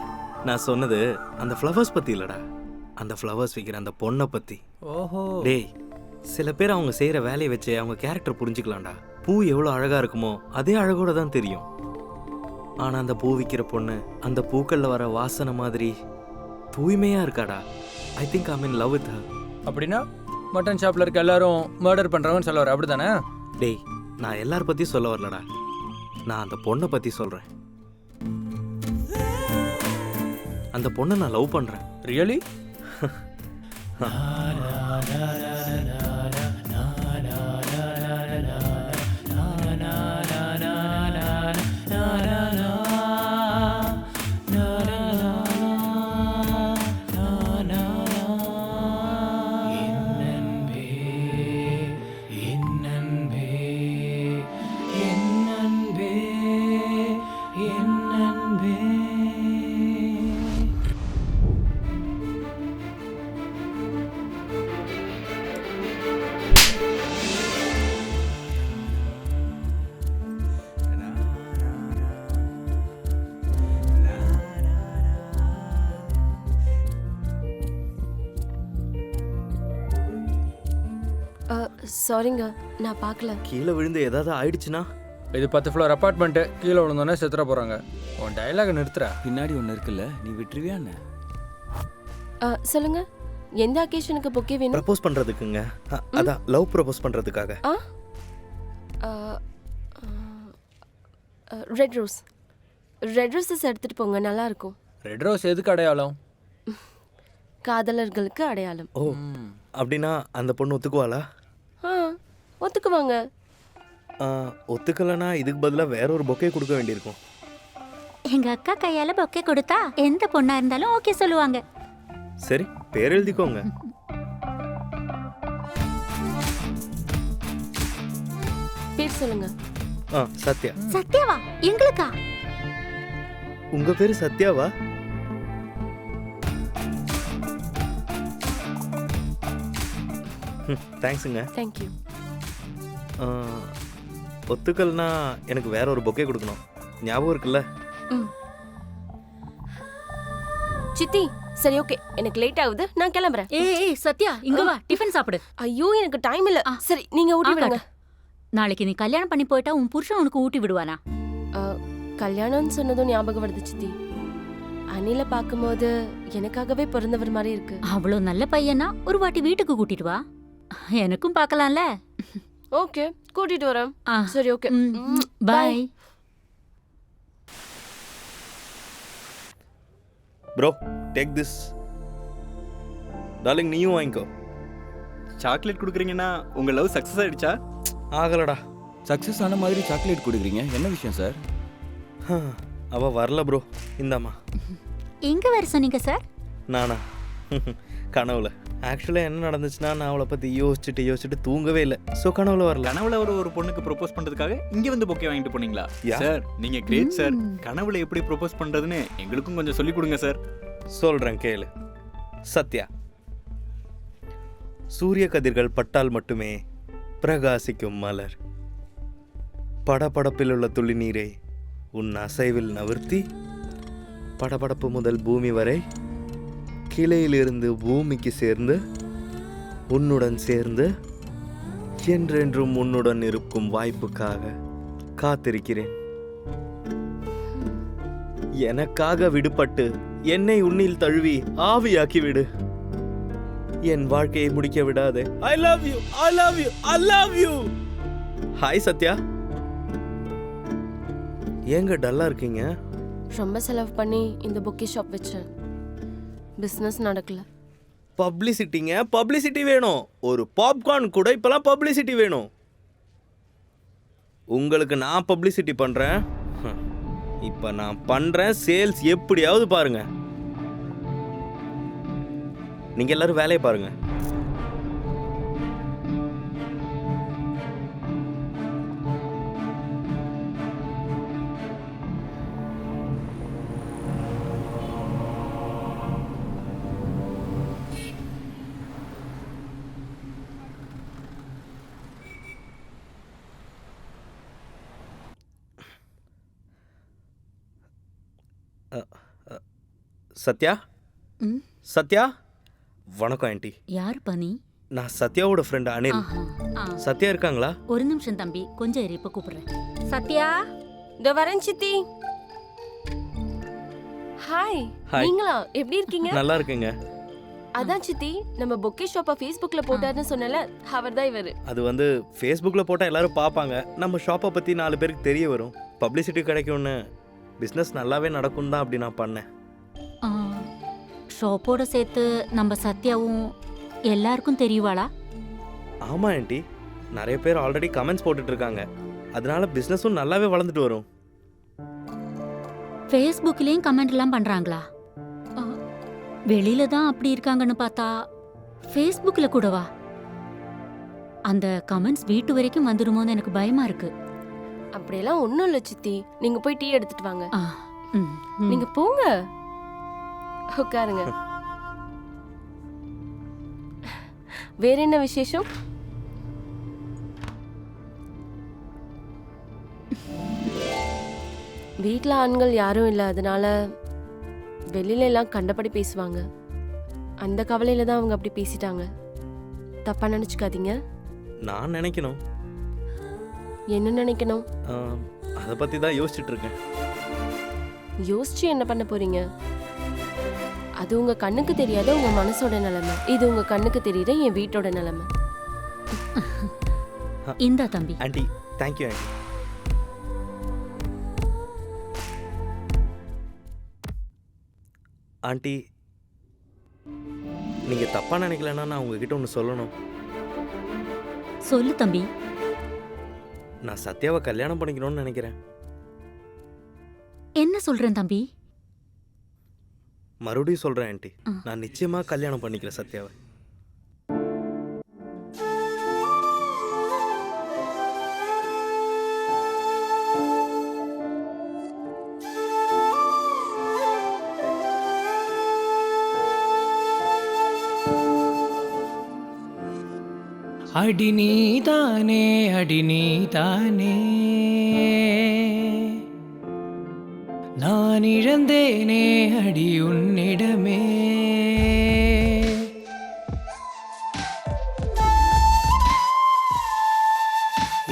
நான் சொன்னது அந்த ஃப்ளவர்ஸ் பத்தி இல்லடா, அந்த ஃப்ளவர்ஸ் விற்கிற அந்த பொண்ணை பத்தி. ஓஹோ. டேய் சில பேர் அவங்க செய்யற வேலையை வச்சு அவங்க கேரக்டர் புரிஞ்சுக்கலாம்டா. பூ எவ்வளோ அழகா இருக்குமோ அதே அழகோட தான் தெரியும். ஆனா அந்த பூ விற்கிற பொண்ணு அந்த பூக்கள்ல வர வாசனை மாதிரி தூய்மையா இருக்காடா. I think I'm in love with her. அப்படின்னா மட்டன் ஷாப்ல இருக்க எல்லாரும் மர்டர் பண்றவங்கன்னு சொல்ல வர, அப்படிதானே? டேய் நான் எல்லார பத்தியும் சொல்ல வரலடா, நான் அந்த பொண்ணை பத்தி சொல்றேன். அந்த பொண்ணை நான் லவ் பண்றேன். ரியலி? சாரிங்க நான் பார்க்கல. கீழே விழுந்து ஏதாவது ஆயிடுச்சுன்னா? இது 10 ஃப்ளோர் அப்பார்ட்மெண்ட். கீழே விழுந்தோன்னே செத்துற போறாங்க. உன் டயலாக் நிறுத்துற. பின்னாடி ஒன்று இருக்குல்ல, நீ விட்டுருவியா என்ன? சொல்லுங்க எந்த அக்கேஷனுக்கு பொக்கே வேணும்? ப்ரப்போஸ் பண்றதுக்குங்க. அதான் லவ் ப்ரப்போஸ் பண்றதுக்காக. Red rose. ரெட் ரோஸஸ் எடுத்துட்டு போங்க, நல்லா இருக்கும். ரெட் ரோஸ் எதுக்கு அடையாளம்? காதலர்களுக்கு அடையாளம். ஓ அப்படின்னா அந்த பொண்ணு ஒத்துக்குவாளா? ஒத்துக்குவாங்க. ஒத்துக்கலனா இதுக்கு பதிலாக வேற ஒரு பொக்கே கொடுக்க வேண்டியிருக்கும். எங்க அக்கா கையால பொக்கே கொடுத்தா எந்த பொண்ணா இருந்தாலும் ஓகே சொல்லுவாங்க. சரி பேர் எழுதிக்கோங்க. பேர் சொல்லுங்க. சத்யா. சத்யாவா? எங்களுக்கா? உங்க பேரு சத்யாவா? தேங்க்ஸுங்க. தேங்க்யூ. ஒத்துக்கல்னா எனக்கு வேற ஒரு பொக்கே கொடுக்கணும், ஞாபகம் இருக்குல்ல? சித்தி சரி ஓகே, எனக்கு லேட் ஆகுது, நான் கிளம்புறேன். ஏய் சத்யா இங்க வா, டிஃபன் சாப்பிடு. ஐயோ எனக்கு டைம் இல்ல. சரி நீங்க ஊட்டி விடுங்க. நாளைக்கு நீ கல்யாணம் பண்ணி போயிட்டா உன் புருஷன் உனக்கு ஊட்டி விடுவானா? கல்யாணம்னு சொன்னதும் ஞாபகம் வருது சித்தி. அனில பாக்கும்போது எனக்காகவே பிறந்தவர் மாதிரி இருக்கு. அவ்வளவு நல்ல பையனா ஒரு வாட்டி வீட்டுக்கு கூட்டிட்டு வா, எனக்கும் பார்க்கலாம்ல. ஓகே கூட்டிட்டு வரேன். சரி okay bye. Bro take this. Darling நீயும் வாங்கிக்கோ. சாக்லேட் கொடுக்குறீங்கன்னா உங்க லவ் சக்சஸ் ஆயிடுச்சா? ஆகலடா. சக்சஸ் ஆன மாதிரி சாக்லேட் கொடுக்குறீங்க, என்ன விஷயம் சார்? அவ வரல ப்ரோ. இந்தாம்மா. எங்க வர சொன்னீங்க சார்? நானா? கனவுல. ஆக்சுவலாக என்ன நடந்துச்சுன்னா நான் அவளை பற்றி யோசிச்சுட்டு தூங்கவே இல்லை. ஸோ கனவுல வரல. கனவுல ஒரு பொண்ணுக்கு ப்ரொபோஸ் பண்ணுறதுக்காக இங்கே வந்து பொக்கே வாங்கிட்டு போனீங்களா? சார் நீங்கள் கிரேட் சார். கனவுல எப்படி ப்ரொபோஸ் பண்ணுறதுன்னு எங்களுக்கும் கொஞ்சம் சொல்லிக் கொடுங்க சார். சொல்கிறேன் கேளு. சத்யா, சூரிய கதிர்கள் பட்டால் மட்டுமே பிரகாசிக்கும் மலர். படபடப்பில் உள்ள துளி நீரை உன் அசைவில் நவர்த்தி, படபடப்பு முதல் பூமி வரை கிளையிலிருந்து பூமிக்கு சேர்ந்து உன்னுடன் சேர்ந்து என்றென்றும் உன்னுடன் இருக்கும் வாய்ப்புக்காக காத்திருக்கிறேன். எனக்காக விடுபட்டு என்னை உன்னில் தழுவி ஆவியாக்கி விடு. என் வாழ்க்கையை முடிக்க விடாதே. I love you, I love you, I love you. Hi Sathya. ஏங்க டல்லா இருக்கீங்க? ரொம்ப செலவு பண்ணி இந்த பொக்கே ஷாப் வச்சேன், பிசினஸ் நடக்கல. பப்ளிசிட்டிங்க, பப்ளிசிட்டி வேணும். ஒரு பாப்கார்ன் கூட இப்பெல்லாம் பப்ளிசிட்டி வேணும். உங்களுக்கு நான் பப்ளிசிட்டி பண்றேன். இப்ப நான் பண்றேன் சேல்ஸ் எப்படியாவது பாருங்க. நீங்கள் எல்லாரும் வேலையை பாருங்கள். சத்யா? சத்யா, வணக்கம் ஆண்டி. யார் பனி? நான் சத்யாவோட ஃப்ரெண்ட் அனில். சத்யா இருக்காங்களா? ஒரு நிமிஷம் தம்பி, கொஞ்சம் இரு, இப்ப கூப்பிடுறேன். சத்யா, இதோ வரேன் சித்தி. ஹாய். Hi. நீங்களா எப்படி இருக்கீங்க? நல்லா இருக்குங்க. அதான் சித்தி, நம்ம பொக்கே ஷாப்பை ஃபேஸ்புக்ல போட்டாருன்னு சொன்னல, அவர்தான் இவரு. அது வந்து ஃபேஸ்புக்கில் போட்டால் எல்லாரும் பார்ப்பாங்க, நம்ம ஷாப்பை பற்றி 4 பேருக்கு தெரிய வரும், பப்ளிசிட்டி கிடைக்கும்னு, பிஸ்னஸ் நல்லாவே நடக்கும் தான் அப்படி நான் பண்ணேன். ஷாப்போட சேர்த்து நம்ம சத்யாவும் எல்லாருக்கும் தெரியுவாளா? ஆமாம் ஆண்டி, நிறைய பேர் ஆல்ரெடி கமெண்ட்ஸ் போட்டுட்டு இருக்காங்க, அதனால பிஸ்னஸும் நல்லாவே வளர்ந்துட்டு வரும். ஃபேஸ்புக்லேயும் கமெண்ட்லாம் பண்ணுறாங்களா? வெளியில தான் அப்படி இருக்காங்கன்னு பார்த்தா ஃபேஸ்புக்கில் கூடவா? அந்த கமெண்ட்ஸ் வீட்டு வரைக்கும் வந்துடுமோன்னு எனக்கு பயமா இருக்கு. அப்படியெல்லாம் ஒன்றும் இல்லை சித்தி, நீங்க போய் டீ எடுத்துட்டு வாங்க. நீங்க போங்க, உட்காருங்க. வேற என்ன விசேஷம்? வீட்டில் ஆண்கள் யாரும் இல்லை, அதனால வெளியில எல்லாம் கண்டபடி பேசுவாங்க. அந்த கவலையில தான் அவங்க அப்படி பேசிட்டாங்க. தப்பா நினைச்சுக்காதீங்க. நான் நினைக்கணும். என்ன நினைக்கணும்? அதை பற்றி தான் யோசிச்சுட்டு இருக்கேன். யோசிச்சு என்ன பண்ண போறீங்க? அது உங்க கண்ணுக்கு தெரியாத உங்க மனசோட நிலைமை, இது உங்க கண்ணுக்கு தெரியுற என் வீட்டோட நிலைமை. இந்தா தம்பி. Aunty, thank you aunty. ஆண்டி, நீங்க தப்பா நினைக்கலன்னா நான் உங்ககிட்ட ஒன்று சொல்லணும். சொல்லு தம்பி. நான் சத்யாவை கல்யாணம் பண்ணிக்கணும்னு நினைக்கிறேன். என்ன சொல்றேன் தம்பி? மறுபடியும் சொல்றேன் ஆண்டி, நான் நிச்சயமா கல்யாணம் பண்ணிக்கிறேன் சத்யாவை. அடி நீதானே, அடி நீதானே, நான் இழந்தேனே அடி உன்னிடமே.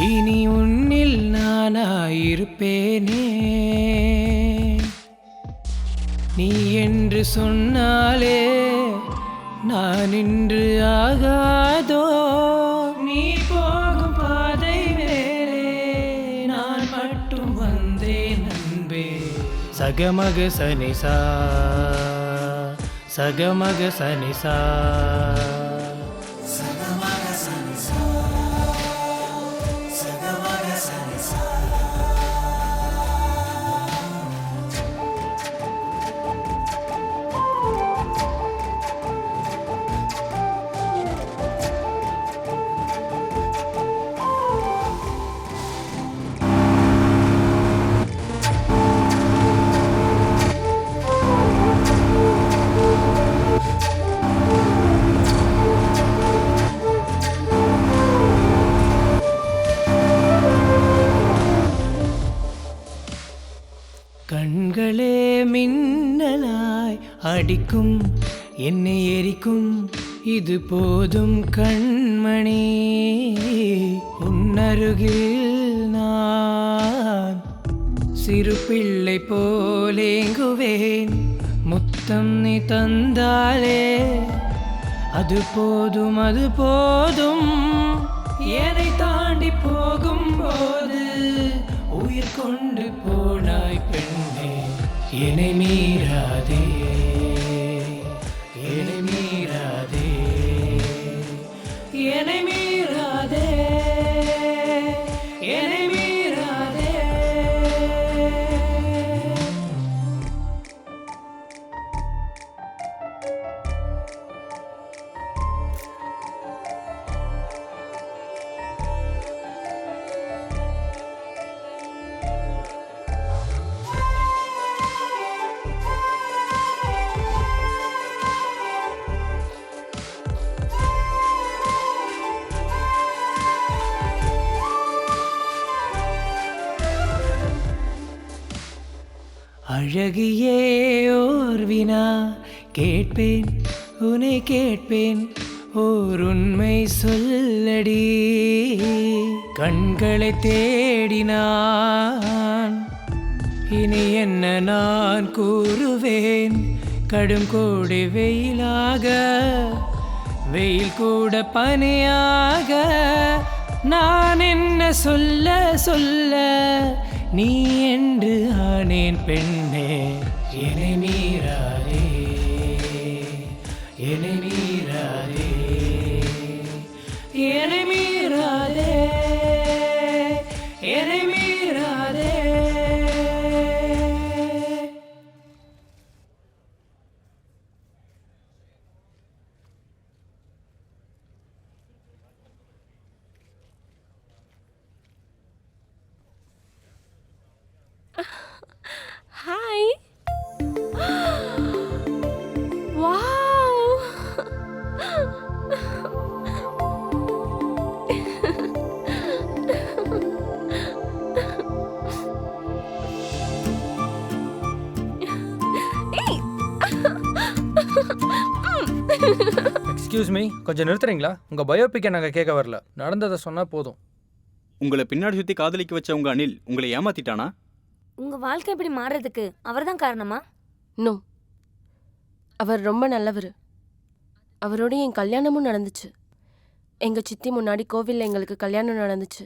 இனி உன்னில் நானாயிருப்பேனே, நீ என்று சொன்னாலே நான் இன்று ஆகாதோ. நீ போகும் பாதை வேறே, நான் மட்டும் வந்தேன் அன்பே. சகமக சனிசா, சகமக சனிசா, சகமக சனிசா, சகமக சனிசா. கண்களே மின்னலாய் அடிக்கும், என்னை எரிக்கும், இது போதும் கண்மணி. உன்னருகில் நான் சிறு பிள்ளை போலேங்குவேன். முத்தம் நீ தந்தாலே அது போதும், அது போதும். என்னை தாண்டி போகும்போது உயிர் கொண்டு போனாய் பெண்ணே. என்னை மீறாதே, என்னை மீறாதே, என்னை மீறாதே, என்னை மீறாதே. அழகியே ஓர் வினா கேட்பேன் உன்னை கேட்பேன் ஓர் உண்மை சொல்லடி கண்களை தேடினான் இனி என்ன நான் கூறுவேன் கடும் கோடி வெயிலாக வெயில் கூட பனியாக நான் என்ன சொல்ல சொல்ல நீ என்று ஆனேன் பெண்ணே என்னை மீறாதே என்னை மீறாதே என்னை மீறாதே என்னை மீறாதே Hi. Wow. எக்ஸ்கியூஸ் மீ, கொஞ்சம் நிறுத்துறீங்களா? உங்க பயோபிக்கை நாங்க கேட்க வரல, நடந்ததை சொன்னா போதும். உங்களை பின்னாடி சுத்தி காதலிக்க வச்ச உங்க அனில் உங்களை ஏமாத்திட்டானா? உங்க வாழ்க்கை இப்படி மாறுறதுக்கு அவர்தான் காரணமா? நோ, அவர் ரொம்ப நல்லவர். அவரோட என் கல்யாணமும் நடந்துச்சு. எங்க சித்தி முன்னாடி கோவில்ல எங்களுக்கு கல்யாணம் நடந்துச்சு.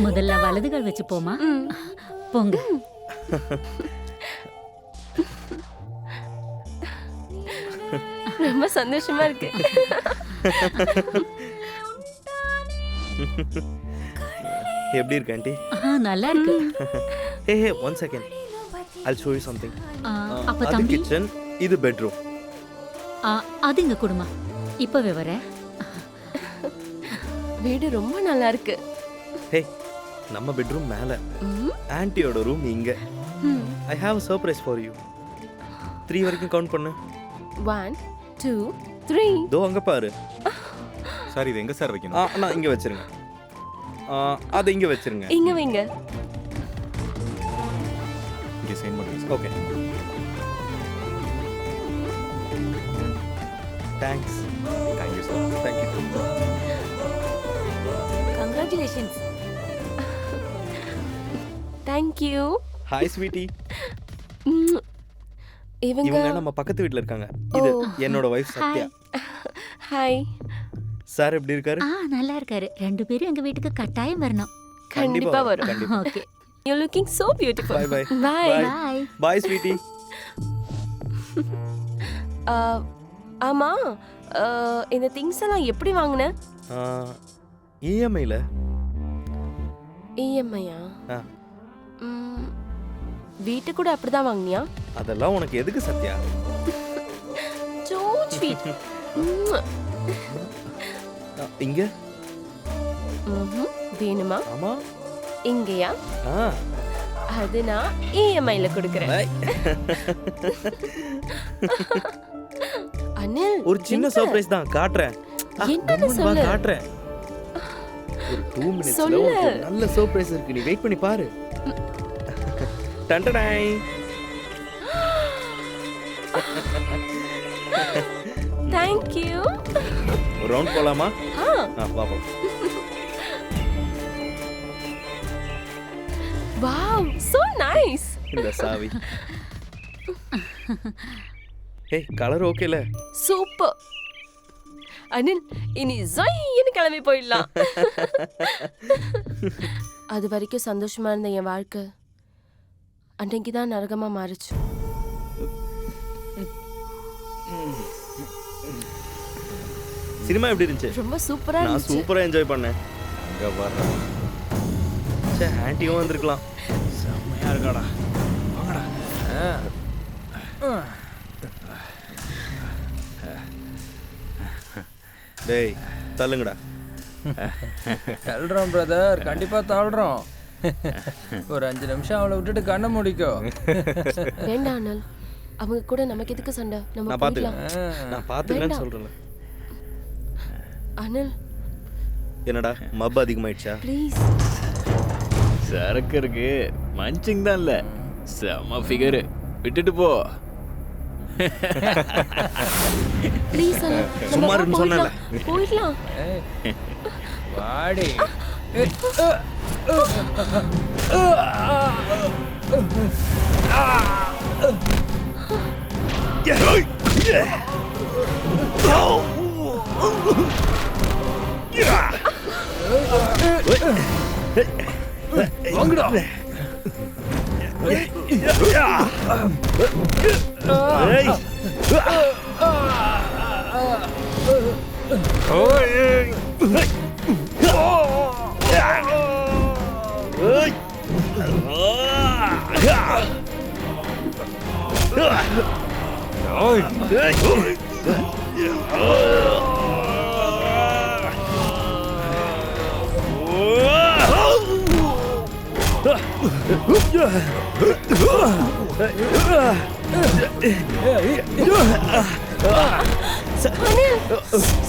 முதல்ல வலதுகள் வச்சு போமா. போங்க. ரொம்ப சந்தோஷமா இருக்கு. எப்படி இருக்கு ஆண்டி? நல்லா இருக்கு. ஹே ஹே, 1 second. I'll show you something. அப்ப அது தம்பி, கிச்சன், இது பெட்ரூம். அது இங்க குடுமா. இப்பவே வரேன். வீடு ரொம்ப நல்லா இருக்கு. ஹே, நம்ம பெட்ரூம் மேல, ஆன்ட்டியோட ரூம் இங்க. I have a surprise for you. 3 வரைக்கும் கவுண்ட் பண்ணு. 1 2 3. தோ அங்க பாரு. சார், இது எங்க சார் வைக்கணும்? நான் இங்க வச்சிருங்க. அது இங்க வச்சிருங்க. இங்க வைங்க. இங்க சைன் பண்ணுங்க. Okay. Thanks. Thank you sir. Thank you. Congratulations. Thank you. Hi sweetie. இவங்க நம்ம பக்கத்து வீட்ல இருக்காங்க. இது என்னோட வைஃப் சத்யா. ஹாய். சார் எப்படி இருக்காரு? நல்லா இருக்காரு. ரெண்டு பேரும் எங்க வீட்டுக்கு கட்டாயம் வரணும். கண்டிப்பா வரும். Okay. You looking so beautiful. Bye bye. Bye. Bye. Bye sweetie. ஆமா, இந்த திங்ஸ் எல்லாம் எப்படி வாங்குன? EMI-ல. EMI-யா? வீட்டு கூட அப்படிதான் வாங்குனியா? அதெல்லாம் உனக்கு எதுக்கு சத்யா? So sweet. இங்க? வேணுமா? ஆமா. இங்கயா? அது நான் EMI-ல கொடுக்கிறேன். அனில், ஒரு சின்ன சர்ப்ரைஸ் தான், காட்றேன். என்னன்னு சொல்லு. காட்டுறேன். ஒரு 2 மினிட்ஸ்ல சொல்லு. ஒரு நல்ல சர்ப்ரைஸ் இருக்கு. நீ வெயிட் பண்ணி பாரு. டண்டடாய். Thank you. ஒரு ரவுண்ட் போலாமா? பாப்போம். Wow, so nice. இந்த சாவி. ஏய் கலர் ஓகேல? சூப்பர். அனில் இனி ஜொய்ன்னு கிளம்பி போயிடலாம். அது வரைக்கும் சந்தோஷமா இருந்த என் வாழ்க்கை அன்றைக்கு தான் நரகமா மாறுச்சு. சினிமா எப்படி இருந்துச்சு? ரொம்ப சூப்பரா நான் இருந்துச்சு. சூப்பரா என்ஜாய் பண்ணேன். அங்க வர சே ஆன்ட்டியும் வந்திருக்கலாம். செம்மையா இருக்காடா. வாங்கடா. டேய் தள்ளுங்கடா. தள்ளுறோம் பிரதர், கண்டிப்பா தள்ளுறோம். ஒரு 5 நிமிஷம் அவளை விட்டுட்டு கண்ணை முடிக்கோ. வேண்டாம் அனல், அவங்க கூட நமக்கு எதுக்கு சண்டை? நம்ம நான் பாத்துக்கிறேன். நான் பாத்துக்கிறேன்னு சொல்றேன். அனல் என்னடா மப் அதிகமாயிடுச்சா? ப்ளீஸ். சரக்கு இருக்கு, மஞ்சிங் தான் இல்ல. செம்ம ஃபிகர். விட்டுட்டு போ. ப்ளீஸ் அனல், சும்மா இருன்னு சொன்னேன்ல. போயிடலாம். வாடி. வாங்கடா.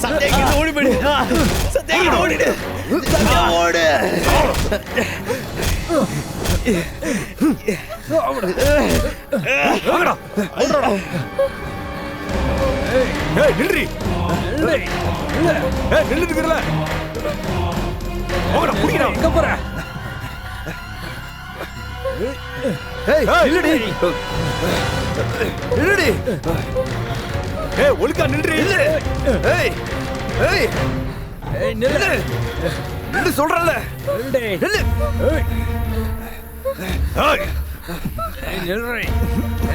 சத்தியகிட்ட ஓடி போயிடு. சத்தியகிட்ட ஓடிடு. சத்தியா ஓடு. வாங்கடா. ஓடுடா. ஏய் நில்றி. ஏய் நில்லுதுக்குறல. வாங்கடா புடிடா. எங்க போற? ஏய் நில்லுடி. நில்லுடி. ஏய் ஒழுங்கா நில்றி. ஏய் ஏய் ஏய் நில்லு. நில்லு சொல்றல. நில்லுடி. நில்லு. ஏய் ஏய் ஏய் நில்றி.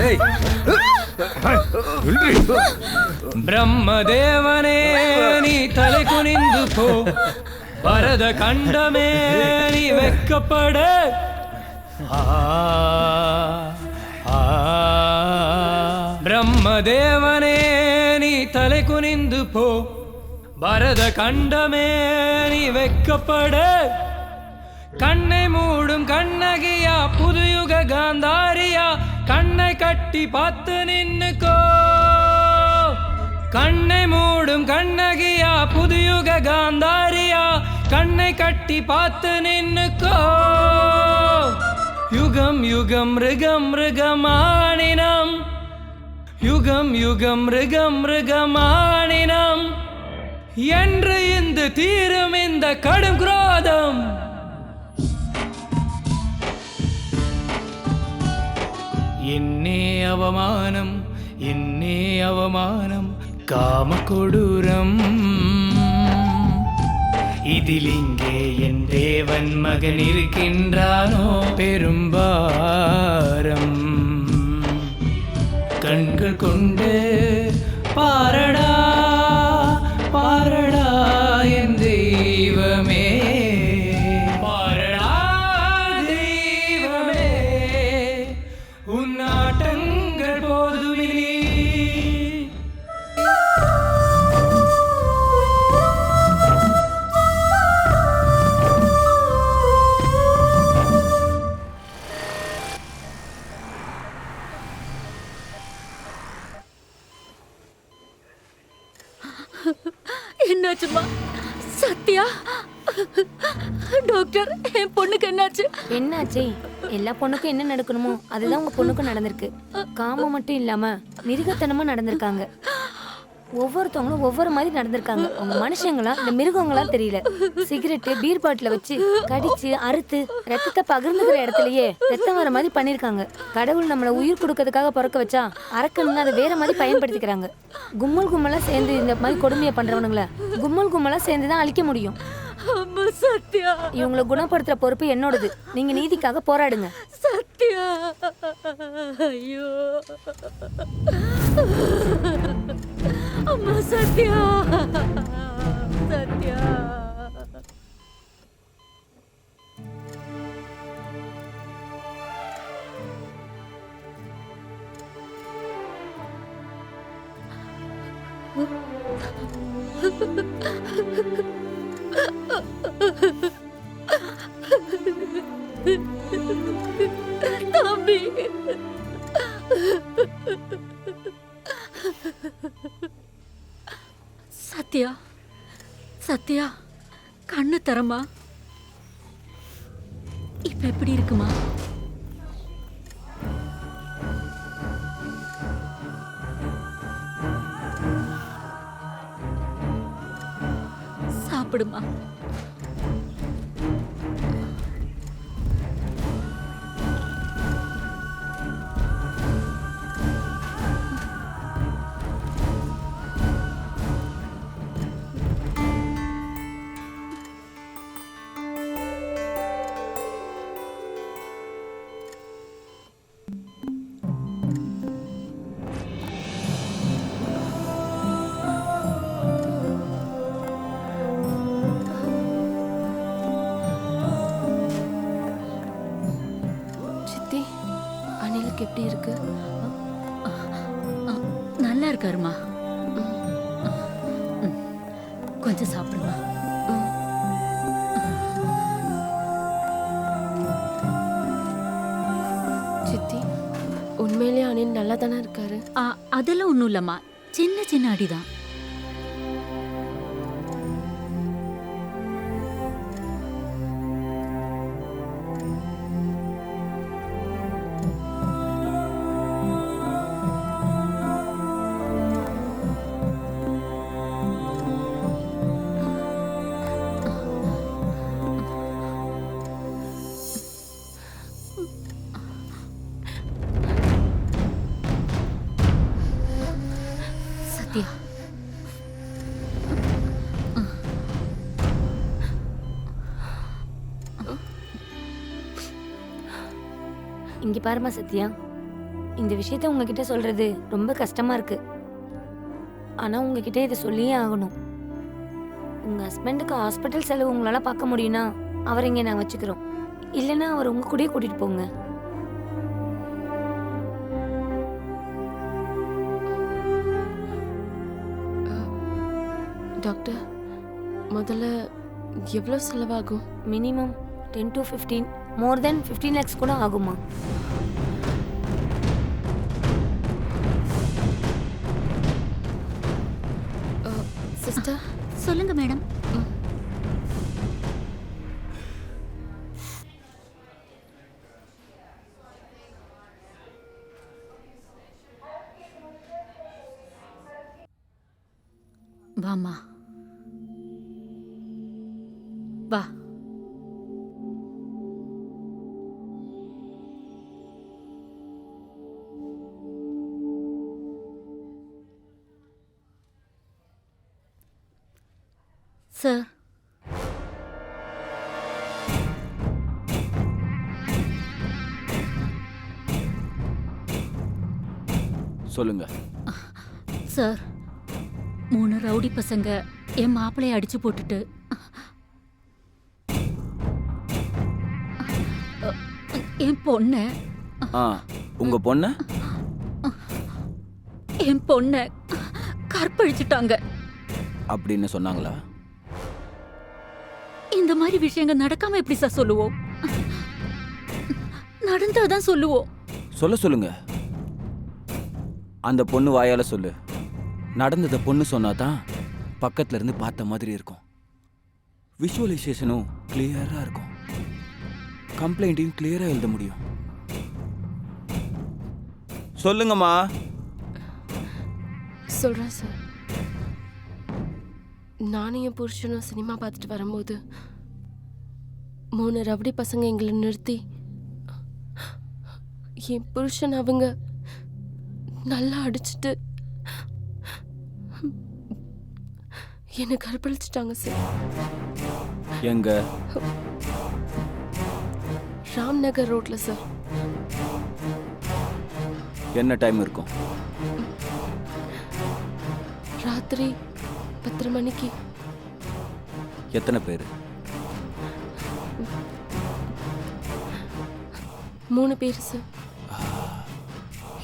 ஏய் நில்றி. பிரம்மதேவனே நீ தலை குனிந்து போ, பரத கண்டமே நீ வெக்கப்பட. பிரம்மதேவனே நீ தலை குனிந்து போ, பரத கண்டமே நீ வெக்கப்பட. கண்ணை மூடும் கண்ணகியா புதுயுக காந்தாரியா, கண்ணை கட்டி பார்த்து நின்னுக்கோ. கண்ணை மூடும் கண்ணகியா புதுயுக காந்தாரியா, கண்ணை கட்டி பார்த்து நின்னுக்கோ. யுகம் யுகம் மிருகம் மிருகமானினம், யுகம் யுகம் மிருகம் மிருகமானினம், என்று இந்த தீரும் இந்த கடும் குரோதம். என்னே அவமானம், என்னே அவமானம், காம கொடூரம். இதில் இங்கே என் தேவன் மகன் இருக்கின்றானோ பெரும்பாரம். கண்கள் கொண்டு பாரடா பாரடா என் தெய்வமே, பாரடா தெய்வமே, உன் ஆட்டங்கள் போதுமில்லை. இன்ஸ்பெக்டர் என் பொண்ணுக்கு என்னாச்சு? என்னாச்சு? எல்லா பொண்ணுக்கும் என்ன நடக்கணுமோ அதுதான் உங்க பொண்ணுக்கும் நடந்திருக்கு. காமம் மட்டும் இல்லாம மிருகத்தனமா நடந்திருக்காங்க. ஒவ்வொருத்தவங்களும் ஒவ்வொரு மாதிரி நடந்திருக்காங்க. அவங்க மனுஷங்களா இந்த மிருகங்களா தெரியல. சிகரெட்டு பீர் பாட்டில வச்சு கடிச்சு அறுத்து ரத்தத்தை பகிர்ந்துக்கிற இடத்துலயே ரத்தம் வர மாதிரி பண்ணிருக்காங்க. கடவுள் நம்மள உயிர் கொடுக்கறதுக்காக பிறக்க வச்சா அரக்கணும்னு அதை வேற மாதிரி பயன்படுத்திக்கிறாங்க. கும்மல் கும்மலா சேர்ந்து இந்த மாதிரி கொடுமையை பண்றவனுங்கள கும்மல் கும்மலா சேர்ந்துதான் அழிக்க முடியும். சத்யா, இவங்களை குணப்படுத்துற பொறுப்பு என்னோடது. நீங்க நீதிக்காக போராடுங்க. சத்யா, ஐயோ அம்மா, சத்யா, சத்யா. தம்பி, சத்யா, சத்யா, கண்ணு தரமா? இப்ப எப்படி இருக்குமா? சாப்பிடுமா. எப்படி இருக்கு? நல்லா இருக்காருமா. கொஞ்சம் சாப்பிடுமா. சித்தி, உண்மையிலேயே அனில் நல்லா தானே இருக்காரு? அதெல்லாம் ஒன்றும் இல்லைம்மா, சின்ன சின்ன அடிதான். இங்க பாருமா சத்யா, இந்த விஷயத்த உங்ககிட்ட சொல்றது ரொம்ப கஷ்டமா இருக்கு. ஆனா உங்ககிட்ட இதை சொல்லியே ஆகணும். உங்க ஹஸ்பண்டுக்கு ஹாஸ்பிட்டல் செலவு உங்களால பார்க்க முடியும்னா அவரை இங்க நான் வச்சுக்கிறோம். இல்லைன்னா அவர் உங்க கூடயே கூட்டிட்டு போங்க. டாக்டர், முதல்ல எவ்வளோ செலவாகும்? Minimum 10 to 15, more than 15 lakhs கூட ஆகுமா? சிஸ்டர், சொல்லுங்க மேடம். வாமா, வா. சார், சொல்லுங்க. சார், 3 ரவுடி பசங்க என் மாப்பிளைய அடிச்சு போட்டுட்டு என் பொண்ண உங்க பொண்ண என் பொண்ண கற்பழிச்சிட்டாங்க அப்படின்னு சொன்னாங்களா? இந்த மாதிரி விஷயங்கள் நடக்காம எப்படி சார் சொல்லுவோம்? நடந்தாதான் சொல்லுவோம். சொல்லுங்க. அந்த பொண்ணு வாயால சொல்லு. நடந்தத பொண்ணு சொன்னாதான் பக்கத்துல இருந்து பார்த்த மாதிரி இருக்கும். விஷுவலைசேஷனும் கிளியரா இருக்கும். கம்ப்ளைண்ட்டையும் கிளியரா எழுத முடியும். சொல்லுங்கம்மா. சொல்றேன் சார். நானும் என் புருஷனும் சினிமா பார்த்துட்டு வரும்போது 3 ரவுடி பசங்க எங்களை நிறுத்தி என் புருஷன் அவங்க நல்லா அடிச்சுட்டு என்னை கற்பழிச்சிட்டாங்க சார். எங்க? ராம்நகர் ரோட்ல சார். என்ன டைம் இருக்கும்? ராத்திரி 10 மணிக்கு. எத்தனை பேர்? 3 பேர் சார்.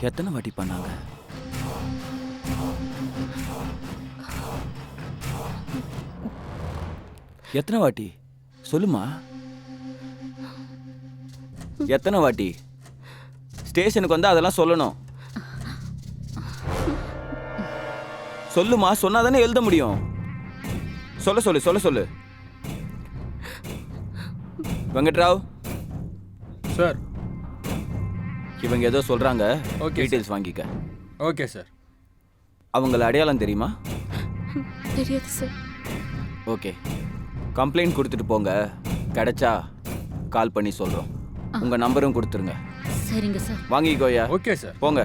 எத்தனை வாட்டி பண்ணாங்க? எத்தனை வாட்டி சொல்லுமா? எத்தனை வாட்டி? ஸ்டேஷனுக்கு வந்து அதெல்லாம் சொல்லணும். சொல்லுமா, சொன்னாதானே எழுத முடியும். சொல்ல சொல்லு. வெங்கட்ராவ் சார், இவங்க ஏதோ சொல்றாங்க. டீடைல்ஸ் வாங்கிக்க. Okay sir. அவங்கள அடையாளம் தெரியுமா? தெரியாது சார். ஓகே, கம்ப்ளைண்ட் கொடுத்துட்டு போங்க. கிடைச்சா கால் பண்ணி சொல்றோம். உங்க நம்பரும் கொடுத்துருங்க. சரிங்க சார். வாங்கிக்கோயா. Okay sir. போங்க.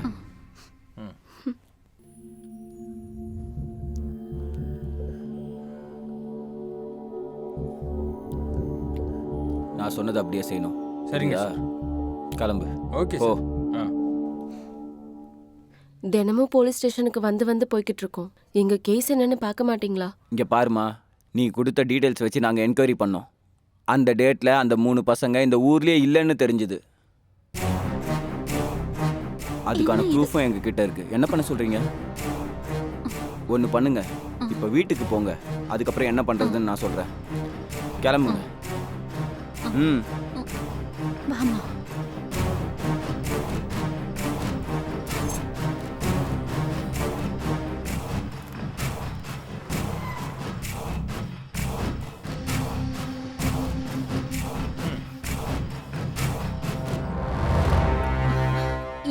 நான் சொன்னது அப்படியே செய்யணும். சரிங்க சார். கிளம்பு. ஓகே போ. சார். தினமும் போலீஸ் ஸ்டேஷனுக்கு வந்து போய்கிட்டு இருக்கோம். எங்க கேஸ் என்னன்னு பார்க்க மாட்டீங்களா? இங்க பாருமா, நீ கொடுத்த டீடைல்ஸ் வச்சு நாங்க என்கொயரி பண்ணோம். அந்த டேட்ல அந்த 3 பசங்க இந்த ஊர்லயே இல்லைன்னு தெரிஞ்சுது. அதுக்கான ப்ரூஃபும் எங்க கிட்ட இருக்கு. என்ன பண்ண சொல்றீங்க? ஒன்று பண்ணுங்க, இப்போ வீட்டுக்கு போங்க. அதுக்கப்புறம் என்ன பண்றதுன்னு நான் சொல்றேன். கிளம்புங்க. ம். வாமா.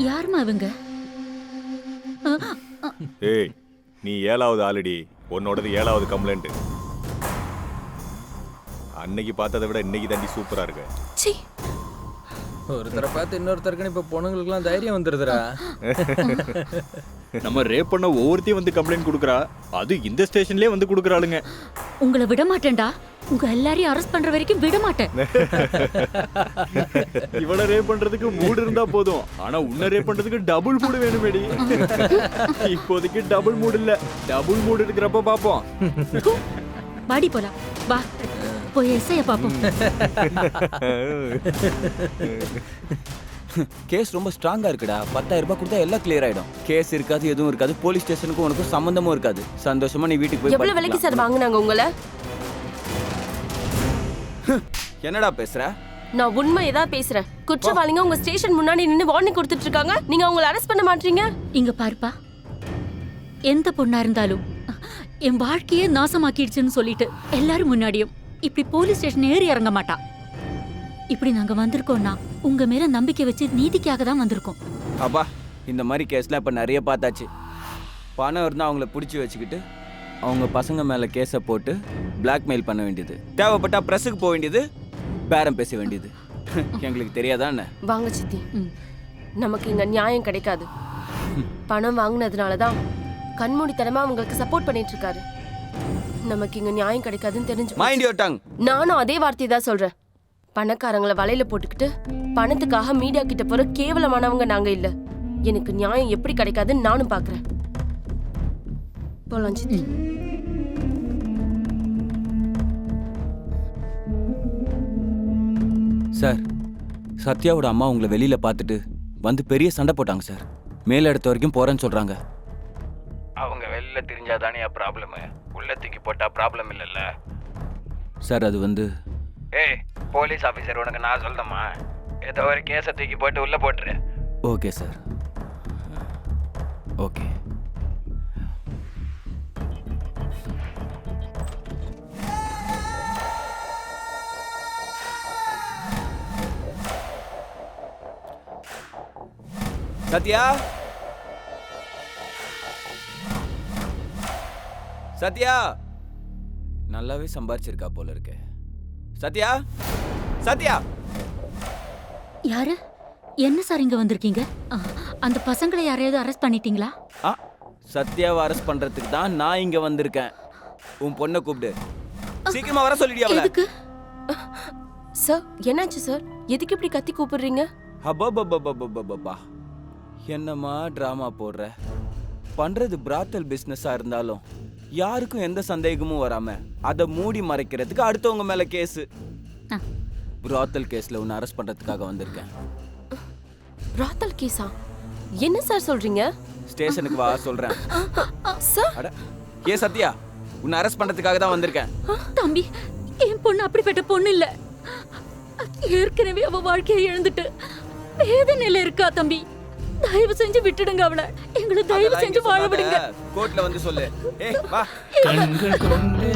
யாருமா இவங்க? ஏய், நீ 7வது ஆல்ரெடி. உன்னோடது 7வது கம்ப்ளைண்ட். அன்னைக்கு பார்த்ததை விட இன்னைக்கு தாண்டி சூப்பரா இருக்கு. ஒருத்தரை பார்த்து இன்னொருத்தருக்குன்னு இப்போ பொண்ணுங்களுக்குலாம் தைரியம் வந்துருதுடா. நம்ம ரேப் பண்ண ஒவ்வொருத்தையும் வந்து கம்ப்ளைண்ட் கொடுக்குறா. அது இந்த ஸ்டேஷன்லயே வந்து கொடுக்குறாளுங்க. உங்களை விட மாட்டேன்டா. உங்க எல்லாரையும் அரெஸ்ட் பண்ற வரைக்கும் விட மாட்டேன். இவள ரேப் பண்றதுக்கு மூடு இருந்தா போதும். ஆனா உன்ன ரேப் பண்றதுக்கு டபுள் மூடு வேணுமேடி. இப்போதைக்கு டபுள் மூடு இல்ல, டபுள் மூடு இருக்கிறப்ப பாப்போம். வாடி போலாம். வா போய் எஸ்ஐய பாப்போம். கேஸ் ரொம்ப ஸ்ட்ராங்கா இருக்குடா. 10,000 ரூபாய் கொடுத்தா எல்லாம் கிளியர் ஆயிடும். கேஸ் இருக்காது, எதுவும் இருக்காது. போலீஸ் ஸ்டேஷனுக்கும் உனக்கு சம்பந்தமும் இருக்காது. சந்தோஷமா நீ வீட்டுக்கு போய். எவ்வளவு விலைக்கு சார் வாங்குனாங்க உங்களை? என்னடா பேசுற? நான் உண்மை ஏதாவது பேசுறேன். குற்றவாளிங்க உங்க ஸ்டேஷன் முன்னாடி நின்னு வார்னிங் கொடுத்துட்டு இருக்காங்க. நீங்க அவங்கள அரெஸ்ட் பண்ண மாட்டீங்க. இங்க பாருப்பா, எந்த பொண்ணா இருந்தாலும் என் வாழ்க்கையே நாசமாக்கிடுச்சுன்னு சொல்லிட்டு எல்லாரும் முன்னாடியும் இப்படி போலீஸ் ஸ்டேஷன் ஏறி இறங்க மாட்டா. இப்படி நாங்க வந்திருக்கோம்னா உங்க மேல நம்பிக்கை வச்சு நீதிக்காக தான் வந்திருக்கோம். அப்பா, இந்த மாதிரி கேஸ்லாம் இப்ப நிறைய பார்த்தாச்சு. பணம் இருந்தா அவங்கள பிடிச்சி வச்சுக்கிட்டு அவங்க பசங்க மேல கேஸை போட்டு பிளாக்மெயில் பண்ண வேண்டியது. தேவைப்பட்டா பிரஸுக்கு போக வேண்டியது, பேரம் பேச வேண்டியது. எங்களுக்கு தெரியாதா என்ன? வாங்க சித்தி, நமக்கு இங்க நியாயம் கிடைக்காது. பணம் வாங்கினதுனாலதான் கண்மூடித்தனமா அவங்களுக்கு சப்போர்ட் பண்ணிட்டு இருக்காரு. நமக்கு இங்க நியாயம் கிடைக்காதுன்னு தெரிஞ்சு மைண்ட் யுவர் டங். நானும் அதே வார்த்தை தான் சொல்றேன். பணக்காரங்களை வலையில போட்டுக்கிட்டு பணத்துக்காக மீடியா கிட்ட போற கேவலமானவங்க நாங்க இல்ல. எனக்கு நியாயம் எப்படி கிடைக்காதுன்னு நானும் பாக்குறேன். போலாம் சித்தி. சார், சத்யாவோட அம்மா உங்களை வெளியில பார்த்துட்டு வந்து பெரிய சண்டை போட்டாங்க சார். மேல இடத்து வரைக்கும் போறேன்னு சொல்றாங்க. அவங்க வெளியில தெரிஞ்சாதானே ப்ராப்ளம். உள்ள தூக்கி போட்டா ப்ராப்ளம் இல்லைல்ல சார். அது வந்து ஏய், போலீஸ் ஆஃபீஸர் உனக்கு நான் சொல்லணுமா? ஏதோ ஒரு கேஸை தூக்கி போட்டு உள்ள போட்டுரு. Okay sir, okay. Sathya Sathya நல்லாவே சம்பாதிச்சிருக்கா போல இருக்கு. சத்யா சத்யா யாரு? என்ன சார் இங்க வந்திருக்கீங்க? அந்த பசங்களை யாரையாவது அரெஸ்ட் பண்ணிட்டீங்களா? சத்யாவை அரெஸ்ட் பண்றதுக்கு தான் நான் இங்க வந்திருக்கேன். உன் பொண்ணை கூப்பிடு, சீக்கிரமா வர சொல்லிடியா அவளை. எதுக்கு சார்? என்னாச்சு சார்? எதுக்கு இப்படி கத்தி கூப்பிடுறீங்க? அப்பா என்னம்மா டிராமா போடுற? பண்றது பிராத்தல் பிசினஸா இருந்தாலும் யாருக்கும் எந்த சந்தேகமும் வராம அதை மூடி மறைக்கிறதுக்கு அடுத்தவங்க மேல கேஸ். பிராத்தல் கேஸ்ல உன்னை அரெஸ்ட் பண்றதுக்காக வந்திருக்கேன். பிராத்தல் கேஸா? என்ன சார் சொல்றீங்க? ஸ்டேஷனுக்கு வா சொல்றேன். சார் அட ஏ சத்யா, உன்னை அரெஸ்ட் பண்றதுக்காக தான் வந்திருக்கேன். தம்பி, என் பொண்ணு அப்படிப்பட்ட பொண்ணு இல்ல. ஏற்கனவே அவ வாழ்க்கையை இழந்துட்டு வேதனையில இருக்கா தம்பி. தயவு செஞ்சு விட்டுடுங்க அவளை. எங்களை தயவு செஞ்சு வாழ விடுங்க. கோர்ட்ல வந்து சொல்லு. ஏய் வா. கண்கள் கொண்டு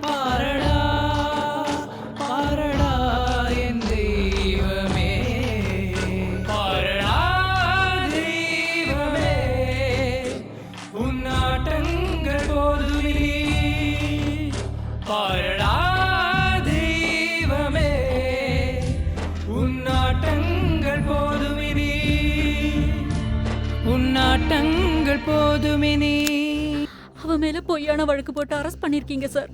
பாரடா பாரடா என் தெய்வமே, பாரடா தெய்வமே, உன்னாட்டங்கள் போதுமே, பாரடா தெய்வமே, உன்னாட்டங்கள் போதுமினி, உன்னாட்டங்கள் போதுமினி. அவ மேல பொய்யான வழக்கு போட்டு அரெஸ்ட் பண்ணிருக்கீங்க சார்.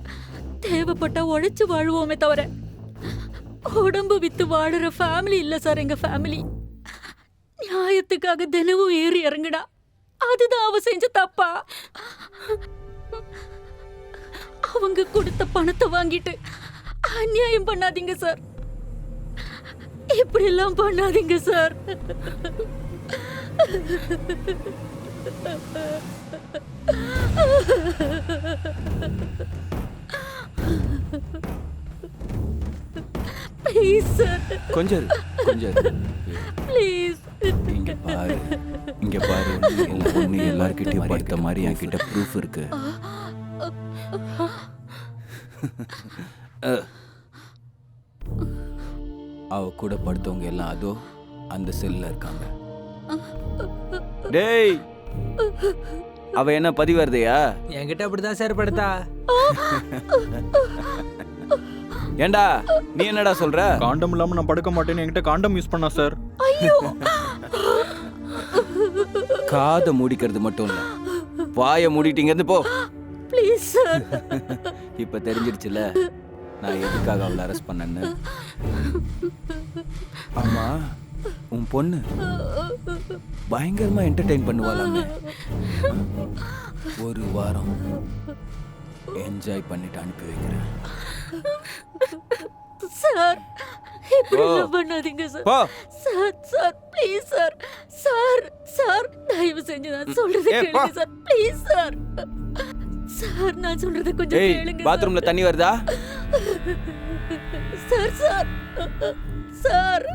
தேவைப்பட்டா உழைச்சு வாழ்வோமே தவிர உடம்பு வித்து வாடுற ஃபேமிலி இல்ல சார் எங்க ஃபேமிலி. நியாயத்துக்காக தினமும் ஏறி இறங்குடா, அதுதான் அவ செஞ்ச தப்பா? அவங்க கொடுத்த பணத்தை வாங்கிட்டு அநியாயம் பண்ணாதீங்க சார். இப்படி எல்லாம் பண்ணாதீங்க சார். Please sir. கொஞ்சம் ப்ளீஸ். இங்க பாரு, இங்க பாரு. ஒண்ணு எல்லார்கிட்டயும் படுத்த மாதிரி என்கிட்ட ப்ரூஃப் இருக்கு. அவ கூட படுத்தவங்க எல்லாம் அதோ அந்த செல்ல இருக்காங்க. டேய், அவ என்ன பதிவருதையா? என்கிட்ட அப்படிதான் சார் படுத்தா. ஏண்டா நீ என்னடா சொல்ற? காண்டம் இல்லாம நான் படுக்க மாட்டேன்னு என்கிட்ட காண்டம் யூஸ் பண்ணா சார். காதை மூடிக்கிறது மட்டும் இல்ல, வாயை மூடிட்டீங்க இருந்து போ. Please sir. இப்ப தெரிஞ்சிருச்சுல நான் எதுக்காக அவளை அரெஸ்ட் பண்ணேன்னு. ஆமா, உன் பொண்ணு பயங்கரமா என்டர்டெயின் பண்ணுவாளாமே. ஒரு வாரம் என்ஜாய் பண்ணிட்டு அனுப்பி வைக்கிறேன். சார், இப்படி எல்லாம் பண்ணாதீங்க sir. Sir sir please sir. Sir sir தயவு செஞ்சு நான் சொல்றதை கேளுங்க சார். Please sir. சார் நான் சொல்றதை கொஞ்சம் கேளுங்க. பாத்ரூம்ல தண்ணி வருதா? Sir sir sir.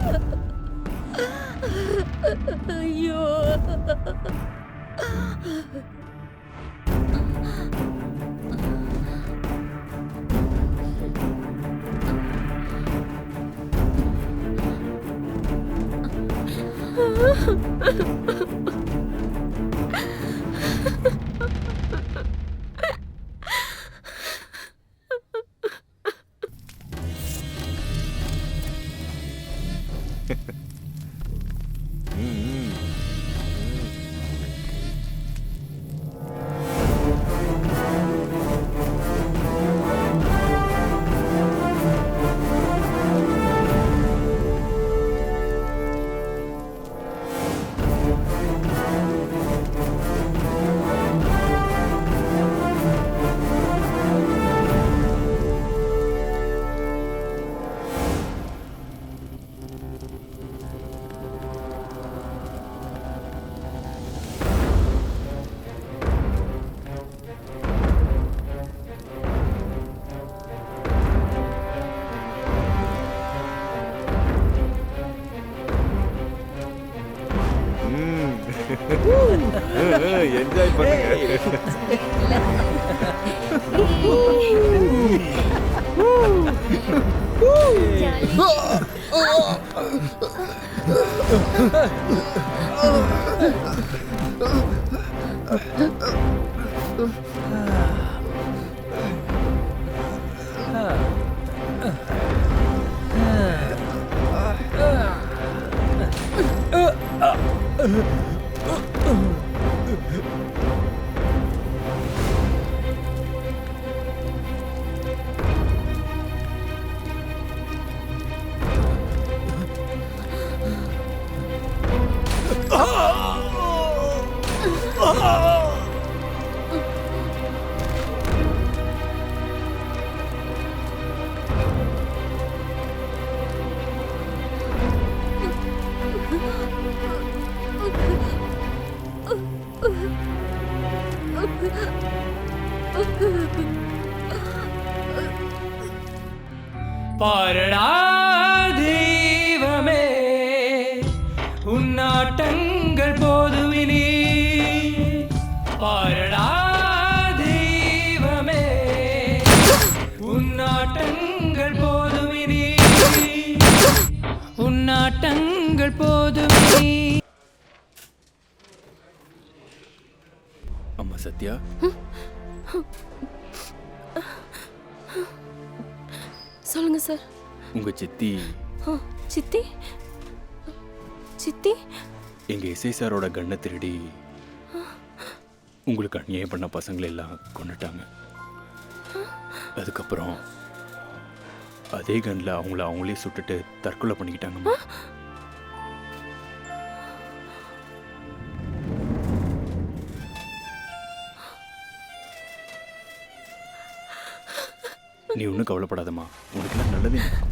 ஐயோ, என்ஜாய் பண்ணுங்க. பாரடா தெய்வமே உன்னாட்டங்கள் போதுவினி பாரடா தெய்வமே உன்னாட்டங்கள் போதுவினி உன்னாட்டங்கள் போதுவினி. அம்மா சத்யா, சொல்லுங்க சார். உங்க சித்தி சித்தி சித்தி எங்க எஸ்ஐ சாரோட கண்ணை திருடி உங்களுக்கு அநியாயம் பண்ண பசங்களை எல்லாம் கொண்டுட்டாங்க. அதுக்கப்புறம் அதே கண்ணில் அவங்களே சுட்டுட்டு தற்கொலை பண்ணிக்கிட்டாங்கம்மா. நீ ஒன்றும் கவலைப்படாதம்மா, உனக்கு எல்லாம் நல்லதே நடக்கும்.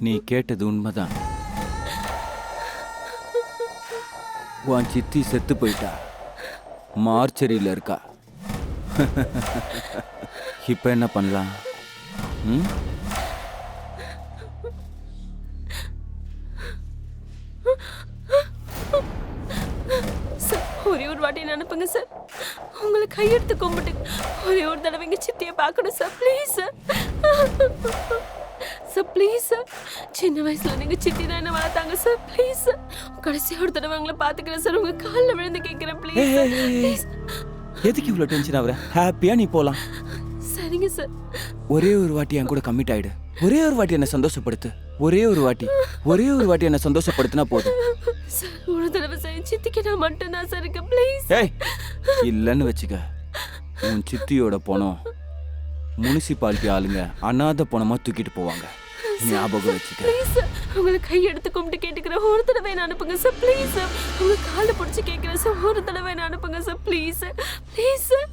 நீ கேட்டது உண்மைதான். உன் சித்தி செத்து போயிட்டா, மார்ச்சரியில் இருக்கா. இப்ப என்ன பண்ணலாம்? சார், ஒரே ஒரு வாட்டி அனுப்புங்க சார். உங்களை கையெடுத்து கும்பிட்டு ஒரே ஒரு தடவை எங்க சித்தியை பார்க்கணும் sir. Please sir. Sir please sir. சின்ன வயசுல நீங்க சித்தி தான் என்ன வளர்த்தாங்க சார். Please sir. கடைசி ஒரு தடவை உங்களை பார்த்துக்கிறேன் சார். உங்க காலில் விழுந்து கேட்கிறேன். ப்ளீஸ். எதுக்கு இவ்வளோ டென்ஷன் ஆகுற? ஹாப்பியா நீ போலாம். சரிங்க சார். ஒரே ஒரு வாட்டி என் கூட கமிட் ஆயிடு. ஒரே ஒரு வாட்டி என்ன சந்தோஷப்படுத்து. ஒரே ஒரு வாட்டி என்ன சந்தோஷப்படுத்தினா போதும். சார், ஒரு தடவை சார் சித்திக்கு நான் மட்டும் தான் சார் இருக்கேன். ப்ளீஸ். ஏய், இல்லைன்னு வச்சுக்க, உன் சித்தியோட பணம் முனிசிபாலிட்டி ஆளுங்க அனாதை பணமா தூக்கிட்டு போவாங்க. ஞாபகம் வச்சுக்க. ப்ளீஸ் சார், உங்களை கையெடுத்து கும்பிட்டு கேட்டுக்கிறேன். ஒரு தடவை என்ன அனுப்புங்க சார். Please sir. உங்க காலை பிடிச்சி கேட்கிறேன் சார். ஒரு தடவை என்ன அனுப்புங்க sir. Please sir. Please sir.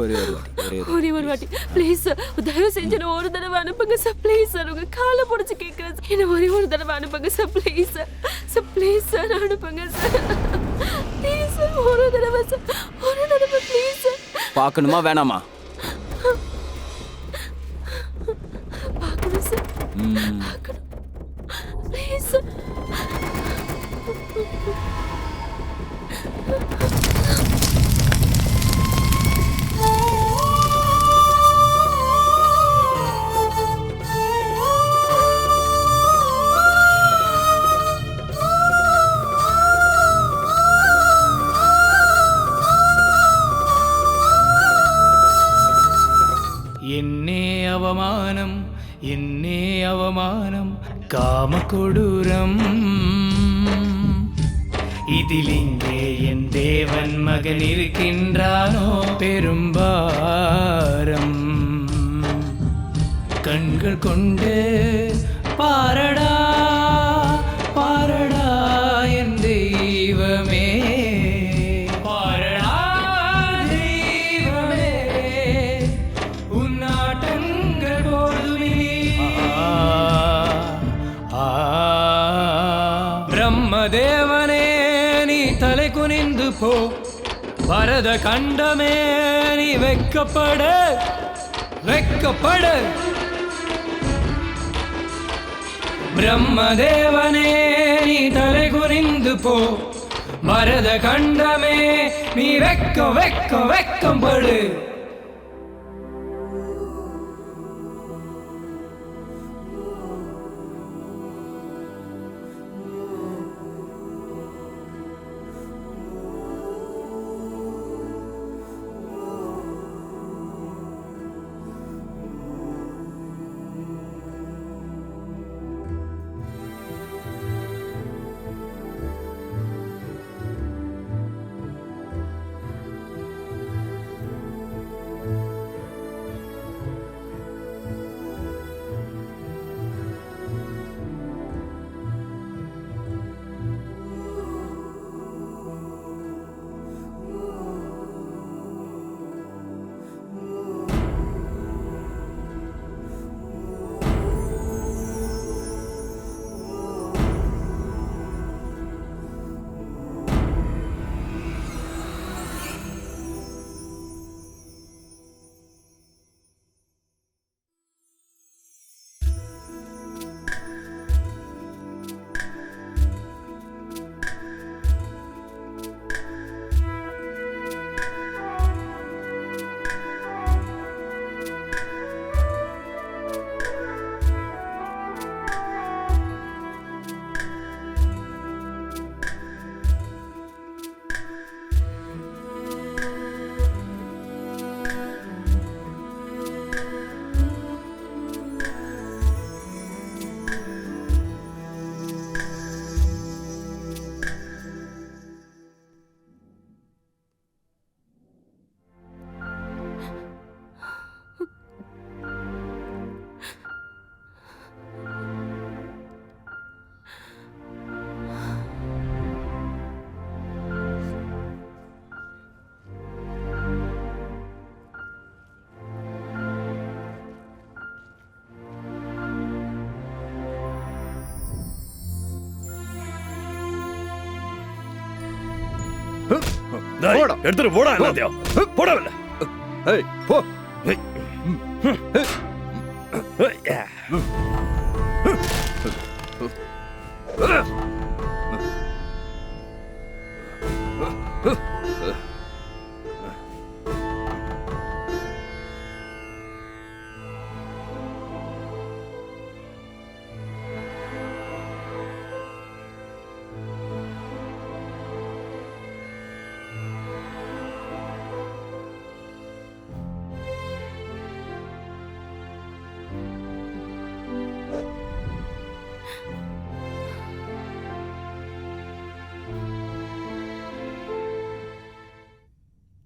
ஒரே ஒரு வாட்டி ப்ளீஸ் சார். தயவு செஞ்சு ஒரு தடவை அனுப்புங்க சார். Please sir. உங்க காலை பிடிச்சி கேட்கிறேன் சார். என்ன ஒரே ஒரு தடவை அனுப்புங்க sir. Please sir. Sir please sir அனுப்புங்க சார். Please sir. ஒரு தடவை சார். ஒரு தடவை ப்ளீஸ் சார். பார்க்கணுமா வேணாமா? பார்க்கணும் சார். பார்க்கணும். Please sir. என்னே அவமானம் காமகொடூரம். இதில் இங்கே என் தேவன் மகன் இருக்கின்றானோ பெரும்பாரம். கண்கள் கொண்டு பாரடா பாரடா என் தெய்வமே. பாரடா தெய்வமே உன்னாட்டங்கள் போதுமே. பிரம்மதேவனே நீ தலை குனிந்து போ. பரத கண்டமே நீ வெக்கப்பட வெக்கப்பட. பிரம்மதேவனே நீ தலை குறிந்து போ, பரத கண்டமே நீ வெக்கம் வெக்கம் வெக்கம் படு. எடுத்துட்டு போடா எல்லாத்தையும் போடவில்லை. போ.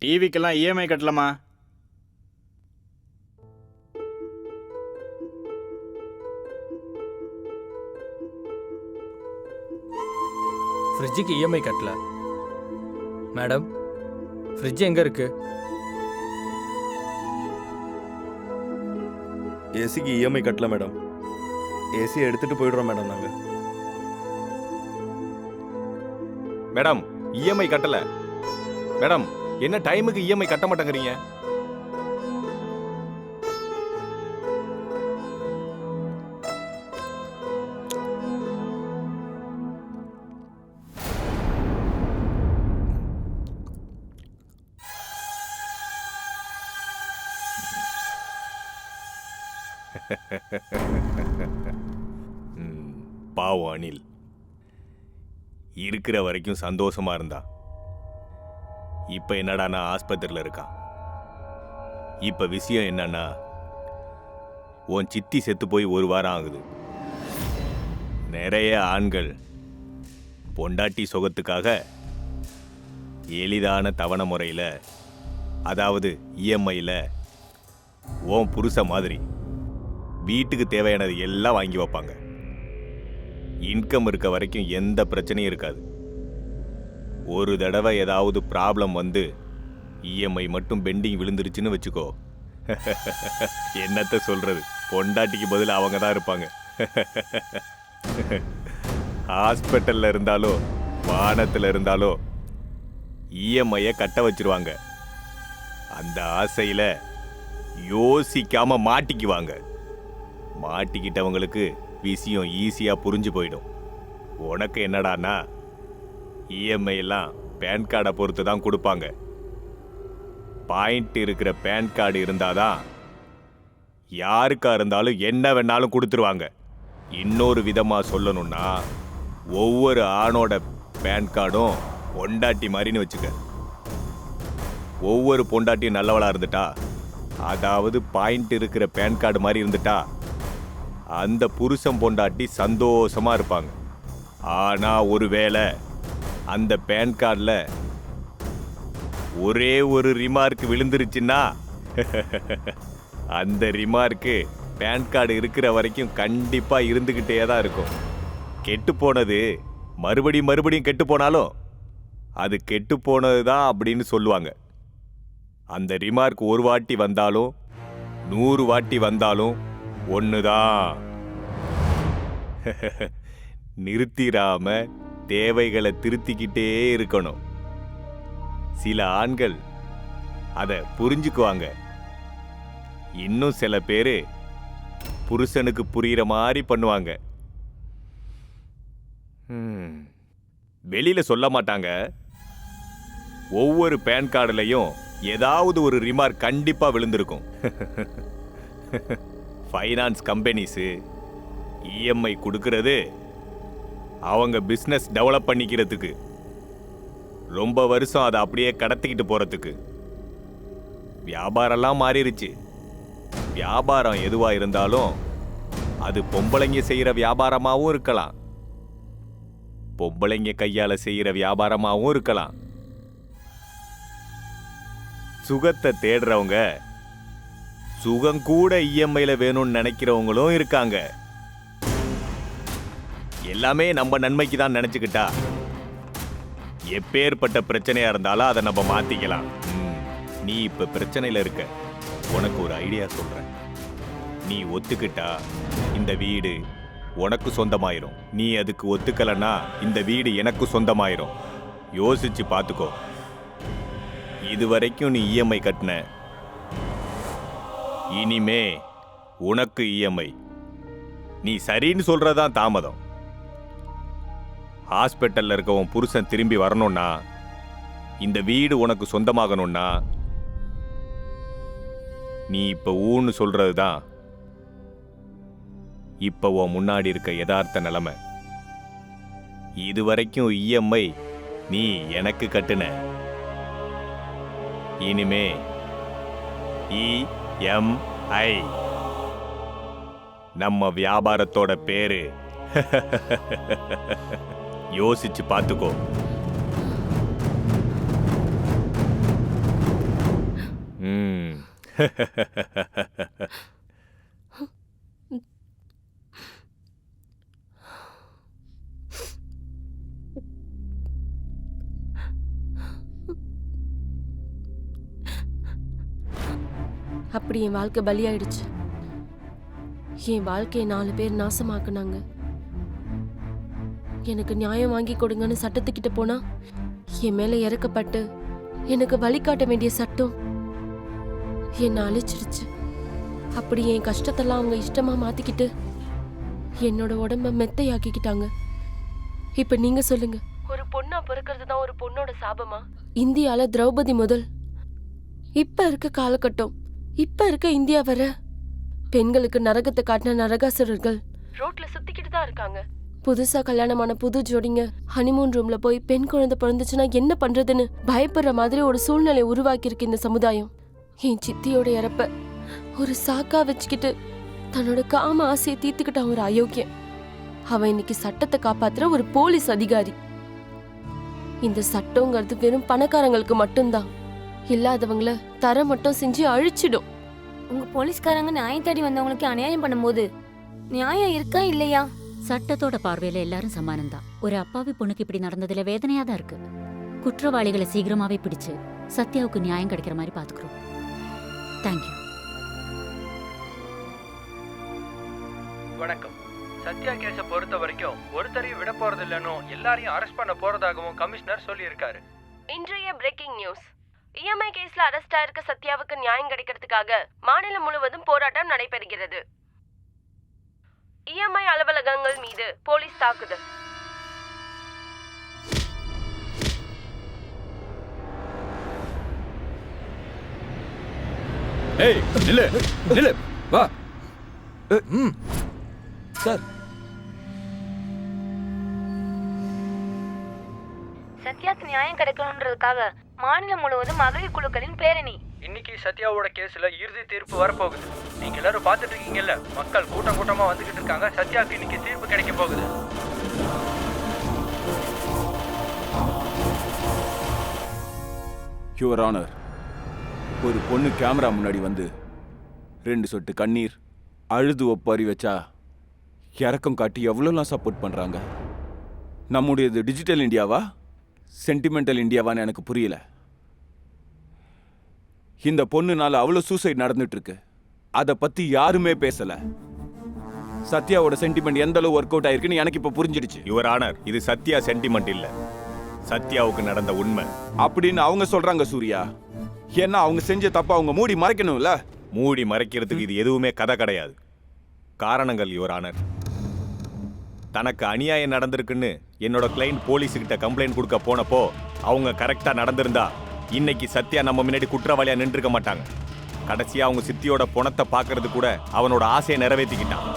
டிவிக்கெல்லாம் இஎம்ஐ கட்டலாமா? ஃப்ரிட்ஜுக்கு இஎம்ஐ கட்டல. மேடம், ஃப்ரிட்ஜ் எங்க இருக்கு? ஏசிக்கு இஎம்ஐ கட்டல மேடம். ஏசி எடுத்துட்டு போயிடுறோம் மேடம் நாங்க. மேடம் இஎம்ஐ கட்டல. மேடம் என்ன டைமுக்கு இஎம்ஐ கட்ட மாட்டேங்கிறீங்க? பாவம் அனில் இருக்கிற வரைக்கும் சந்தோஷமா இருந்தா. இப்ப என்னடா நான் ஆஸ்பத்திரியில் இருக்கான். இப்ப விஷயம் என்னன்னா, உன் சித்தி செத்து போய் 1 வாரம் ஆகுது. நிறைய ஆண்கள் பொண்டாட்டி சுகத்துக்காக எளிதான தவணை முறையில், அதாவது இஎம்ஐயில் உன் புருஷ மாதிரி வீட்டுக்கு தேவையானது எல்லாம் வாங்கி வைப்பாங்க. இன்கம் இருக்க வரைக்கும் எந்த பிரச்சனையும் இருக்காது. ஒரு தடவை ஏதாவது ப்ராப்ளம் வந்து இஎம்ஐ மட்டும் பெண்டிங் விழுந்துருச்சுன்னு வச்சுக்கோ, என்னத்த சொல்றது, பொண்டாட்டிக்கு பதில் அவங்க தான் இருப்பாங்க. ஹாஸ்பிட்டல்ல இருந்தாலோ வானத்தில் இருந்தாலோ இஎம்ஐயை கட்ட வச்சிருவாங்க. அந்த ஆசையில் யோசிக்காம மாட்டிக்குவாங்க. மாட்டிக்கிட்டவங்களுக்கு விஷயம் ஈஸியாக புரிஞ்சு போயிடும். உனக்கு என்னடான்னா இஎம்ஐ எல்லாம் பேன் கார்டை பொறுத்து தான் கொடுப்பாங்க. பாயிண்ட் இருக்கிற பேன் கார்டு இருந்தாதான் யாருக்கா இருந்தாலும் என்ன வேணாலும் கொடுத்துருவாங்க. இன்னொரு விதமாக சொல்லணும்னா ஒவ்வொரு ஆணோட பேன் கார்டும் பொண்டாட்டி மாதிரின்னு வச்சுக்க. ஒவ்வொரு பொண்டாட்டியும் நல்லவளா இருந்துட்டா, அதாவது பாயிண்ட் இருக்கிற பேன் கார்டு மாதிரி இருந்துட்டா, அந்த புருஷன் பொண்டாட்டி சந்தோஷமா இருப்பாங்க. ஆனா ஒருவேளை அந்த பேன் கார்டில் ஒரே ஒரு ரிமார்க் விழுந்துருச்சுன்னா அந்த ரிமார்க்கு பேன் கார்டு இருக்கிற வரைக்கும் கண்டிப்பா இருந்துகிட்டே தான் இருக்கும். கெட்டு போனது மறுபடியும் கெட்டு போனாலும் அது கெட்டு போனது தான் அப்படின்னு சொல்லுவாங்க. அந்த ரிமார்க் ஒரு வாட்டி வந்தாலும் 100 வாட்டி வந்தாலும் ஒண்ணுதான். நிறுத்திராம தேவைகளை திருத்திக்கிட்டே இருக்கணும். சில ஆண்கள் அதை புரிஞ்சுக்குவாங்க. இன்னும் சில பேரு புருஷனுக்கு புரியுற மாதிரி பண்ணுவாங்க. வெளியில சொல்ல மாட்டாங்க. ஒவ்வொரு பேன் கார்டுலையும் ஏதாவது ஒரு ரிமார்க் கண்டிப்பா விழுந்திருக்கும். ஃபைனான்ஸ் கம்பெனிஸு இஎம்ஐ கொடுக்கறது அவங்க பிஸ்னஸ் டெவலப் பண்ணிக்கிறதுக்கு, ரொம்ப வருஷம் அதை அப்படியே கடத்திக்கிட்டு போறதுக்கு. வியாபாரம்லாம் மாறிடுச்சு. வியாபாரம் எதுவா இருந்தாலும் அது பொம்பளைங்க செய்யற வியாபாரமாகவும் இருக்கலாம், பொம்பளைங்க கையால செய்யற வியாபாரமாகவும் இருக்கலாம். சுகத்தை தேடுறவங்க சுகம் கூட இஎம்ஐல வேணும்னு நினைக்கிறவங்களும் இருக்காங்க. எல்லாமே நம்ம நன்மைக்கு தான் நினைச்சுக்கிட்டா எப்பேற்பட்ட பிரச்சனையா இருந்தாலும் அதை நம்ம மாத்திக்கலாம். நீ இப்ப பிரச்சனையில இருக்க. உனக்கு ஒரு ஐடியா சொல்றேன். நீ ஒத்துக்கிட்டா இந்த வீடு உனக்கு சொந்தமாயிரும். நீ அதுக்கு ஒத்துக்கலன்னா இந்த வீடு எனக்கு சொந்தமாயிரும். யோசிச்சு பார்த்துக்கோ. இதுவரைக்கும் நீ இஎம்ஐ கட்டின, இனிமே உனக்கு இஎம்ஐ. நீ சரின்னு சொல்றதான் தாமதம். ஹாஸ்பிட்டல்ல இருக்க உன் புருஷன் திரும்பி வரணும்னா, இந்த வீடு உனக்கு சொந்தமாகணும்னா, நீ இப்ப ஊன்னு சொல்றதுதான் இப்ப உன் முன்னாடி இருக்க யதார்த்த நிலைமை. இதுவரைக்கும் இஎம்ஐ நீ எனக்கு கட்டுன, இனிமே இஎம்ஐ நம்ம வியாபாரத்தோட பேரு. யோசிச்சு பார்த்துக்கோ. அப்படி என் வாழ்க்கை பலியாயிடுச்சு. என் வாழ்க்கையை 4 பேர் நாசமாக்குனாங்க. எனக்கு நியாயம் வாங்கி கொடுங்கன்னு சட்டத்துக்கிட்ட போனா என் மேல இறக்கப்பட்டு எனக்கு வழிகாட்ட வேண்டிய சட்டம் என்னை அழிச்சிருச்சு. அப்படி என் கஷ்டத்தெல்லாம் அவங்க இஷ்டமா மாத்திக்கிட்டு என்னோட உடம்ப மெத்தையாக்கிக்கிட்டாங்க. இப்ப நீங்க சொல்லுங்க, ஒரு பொண்ணா பிறக்கிறது தான் ஒரு பொண்ணோட சாபமா? இந்தியால திரௌபதி முதல் இப்ப இருக்க காலகட்டம், இப்ப இருக்க இந்தியா வர பெண்களுக்கு நரகத்தை காட்டின நரகாசுரர்கள் ரோட்ல சுத்திக்கிட்டு தான் இருக்காங்க. புதுசா கல்யாணமான புது ஜோடிங்க ஹனிமூன் ரூம்ல போய் பெண் குழந்தை பிறந்துச்சுன்னா என்ன பண்றதுன்னு பயப்படுற மாதிரி ஒரு சூழ்நிலை உருவாக்கி இருக்கு இந்த சமுதாயம். என் சித்தியோட இறப்ப ஒரு சாக்கா வச்சுக்கிட்டு தன்னோட காம ஆசையை தீர்த்துக்கிட்டான் ஒரு அயோக்கியன். அவன் இன்னைக்கு சட்டத்தை காப்பாத்துற ஒரு போலீஸ் அதிகாரி. இந்த சட்டங்கிறது வெறும் பணக்காரங்களுக்கு மட்டும்தான், இல்லாதவங்கள தர மட்டும் செஞ்சு அழிச்சிடும். உங்க போலீஸ்காரங்க நியாயம் தேடி வந்தவங்களுக்கு அநியாயம் பண்ணும்போது நியாயம் இருக்கா இல்லையா? சட்டத்தோட பார்வையில எல்லாரும் சமானம்தான். ஒரு அப்பாவி பொண்ணுக்கு இப்படி நடந்ததுல வேதனையா தான் இருக்கு. குற்றவாளிகளை சீக்கிரமாவே பிடிச்சு சத்யாவுக்கு நியாயம் கிடைக்கிற மாதிரி பாத்துக்கிறோம். தேங்க்யூ. வணக்கம். சத்யா கேஸை பொறுத்த வரைக்கும் ஒருத்தரையும் விட போறது இல்லைன்னு எல்லாரையும் அரெஸ்ட் பண்ண போறதாகவும் கமிஷனர் சொல்லியிருக்காரு. இன்றைய பிரேக்கிங் நியூஸ். இஎம்ஐ கேஸ்ல அரெஸ்ட் ஆயிருக்க சத்யாவுக்கு நியாயம் கிடைக்கிறதுக்காக மாநிலம் முழுவதும் போராட்டம் நடைபெறுகிறது. இஎம்ஐ அலுவலகம் மீது போலீஸ் தாக்குதல். ஏய் நில்லு நில்லு வா. சார் சத்யாக்கு நியாயம் கிடைக்கணுன்றதுக்காக மாநிலம் முழுவதும் மகளிர் குழுக்களின் பேரணி. இன்னைக்கு சத்யாவோட கேஸ்ல இறுதி தீர்ப்பு வரப்போகுது. நீங்க எல்லாரும் பார்த்துட்டு இருக்கீங்கல்ல, மக்கள் கூட்டம் கூட்டமா வந்துகிட்டு இருக்காங்க. சத்யாக்கு இன்னைக்கு தீர்ப்பு கிடைக்க போகுது. யுவர் ஆனர், ஒரு பொண்ணு கேமரா முன்னாடி வந்து 2 சொட்டு கண்ணீர் அழுது ஒப்பாரி வச்சா இறக்கம் காட்டி எவ்வளோலாம் சப்போர்ட் பண்ணுறாங்க. நம்முடையது டிஜிட்டல் இந்தியாவா சென்டிமெண்டல் இந்தியாவான்னு எனக்கு புரியல. இந்த பொண்ணுனால அவ்வளோ சூசைட் நடந்துட்டு இருக்கு, அதை பற்றி யாருமே பேசலை. சத்யாவோட சென்டிமெண்ட் எந்த அளவு ஒர்க் அவுட் ஆயிருக்குன்னு எனக்கு இப்போ புரிஞ்சிடுச்சு. யுவர் ஆனர், இது சத்யா சென்டிமெண்ட் இல்லை, சத்யாவுக்கு நடந்த உண்மை அப்படின்னு அவங்க சொல்றாங்க சூர்யா. ஏன்னா அவங்க செஞ்ச தப்ப அவங்க மூடி மறைக்கணும்ல. மூடி மறைக்கிறதுக்கு இது எதுவுமே கதை கிடையாது, காரணங்கள் யுவர் ஆனர். தனக்கு அநியாயம் நடந்திருக்குன்னு என்னோட கிளைண்ட் போலீஸுக்கிட்ட கம்ப்ளைண்ட் கொடுக்க போனப்போ அவங்க கரெக்டா நடந்திருந்தா இன்னைக்கு சத்யா நம்ம முன்னாடி குற்றவாளியா நின்றுக்க மாட்டாங்க. கடைசியா அவங்க சித்தியோட பணத்தை பார்க்கறது கூட அவனோட ஆசையை நிறைவேற்றிக்கிட்டான்.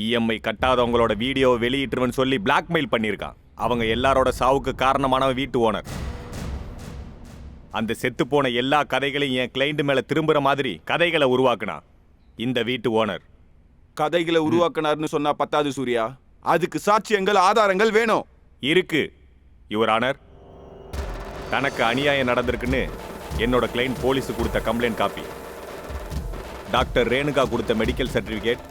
இஎம்ஐ கட்டாதவங்களோட வீடியோவை வெளியிட்டுருவன்னு சொல்லி பிளாக்மெயில் பண்ணியிருக்கான். அவங்க எல்லாரோட சாவுக்கு காரணமானவன் வீட்டு ஓனர். அந்த செத்து போன எல்லா கதைகளையும் என் கிளைண்ட் மேல திரும்புற மாதிரி கதைகளை உருவாக்குனான் இந்த வீட்டு ஓனர். கதைகளை உருவாக்கினார்னு சொன்னா பத்தாது சூர்யா, அதுக்கு சாட்சியங்கள் ஆதாரங்கள் வேணும். இருக்கு யுவர் ஆனர். தனக்கு அநியாயம் நடந்திருக்குன்னு என்னோட கிளைண்ட் போலீஸுக்கு கொடுத்த கம்ப்ளைண்ட் காப்பி, டாக்டர் ரேணுகா கொடுத்த medical certificate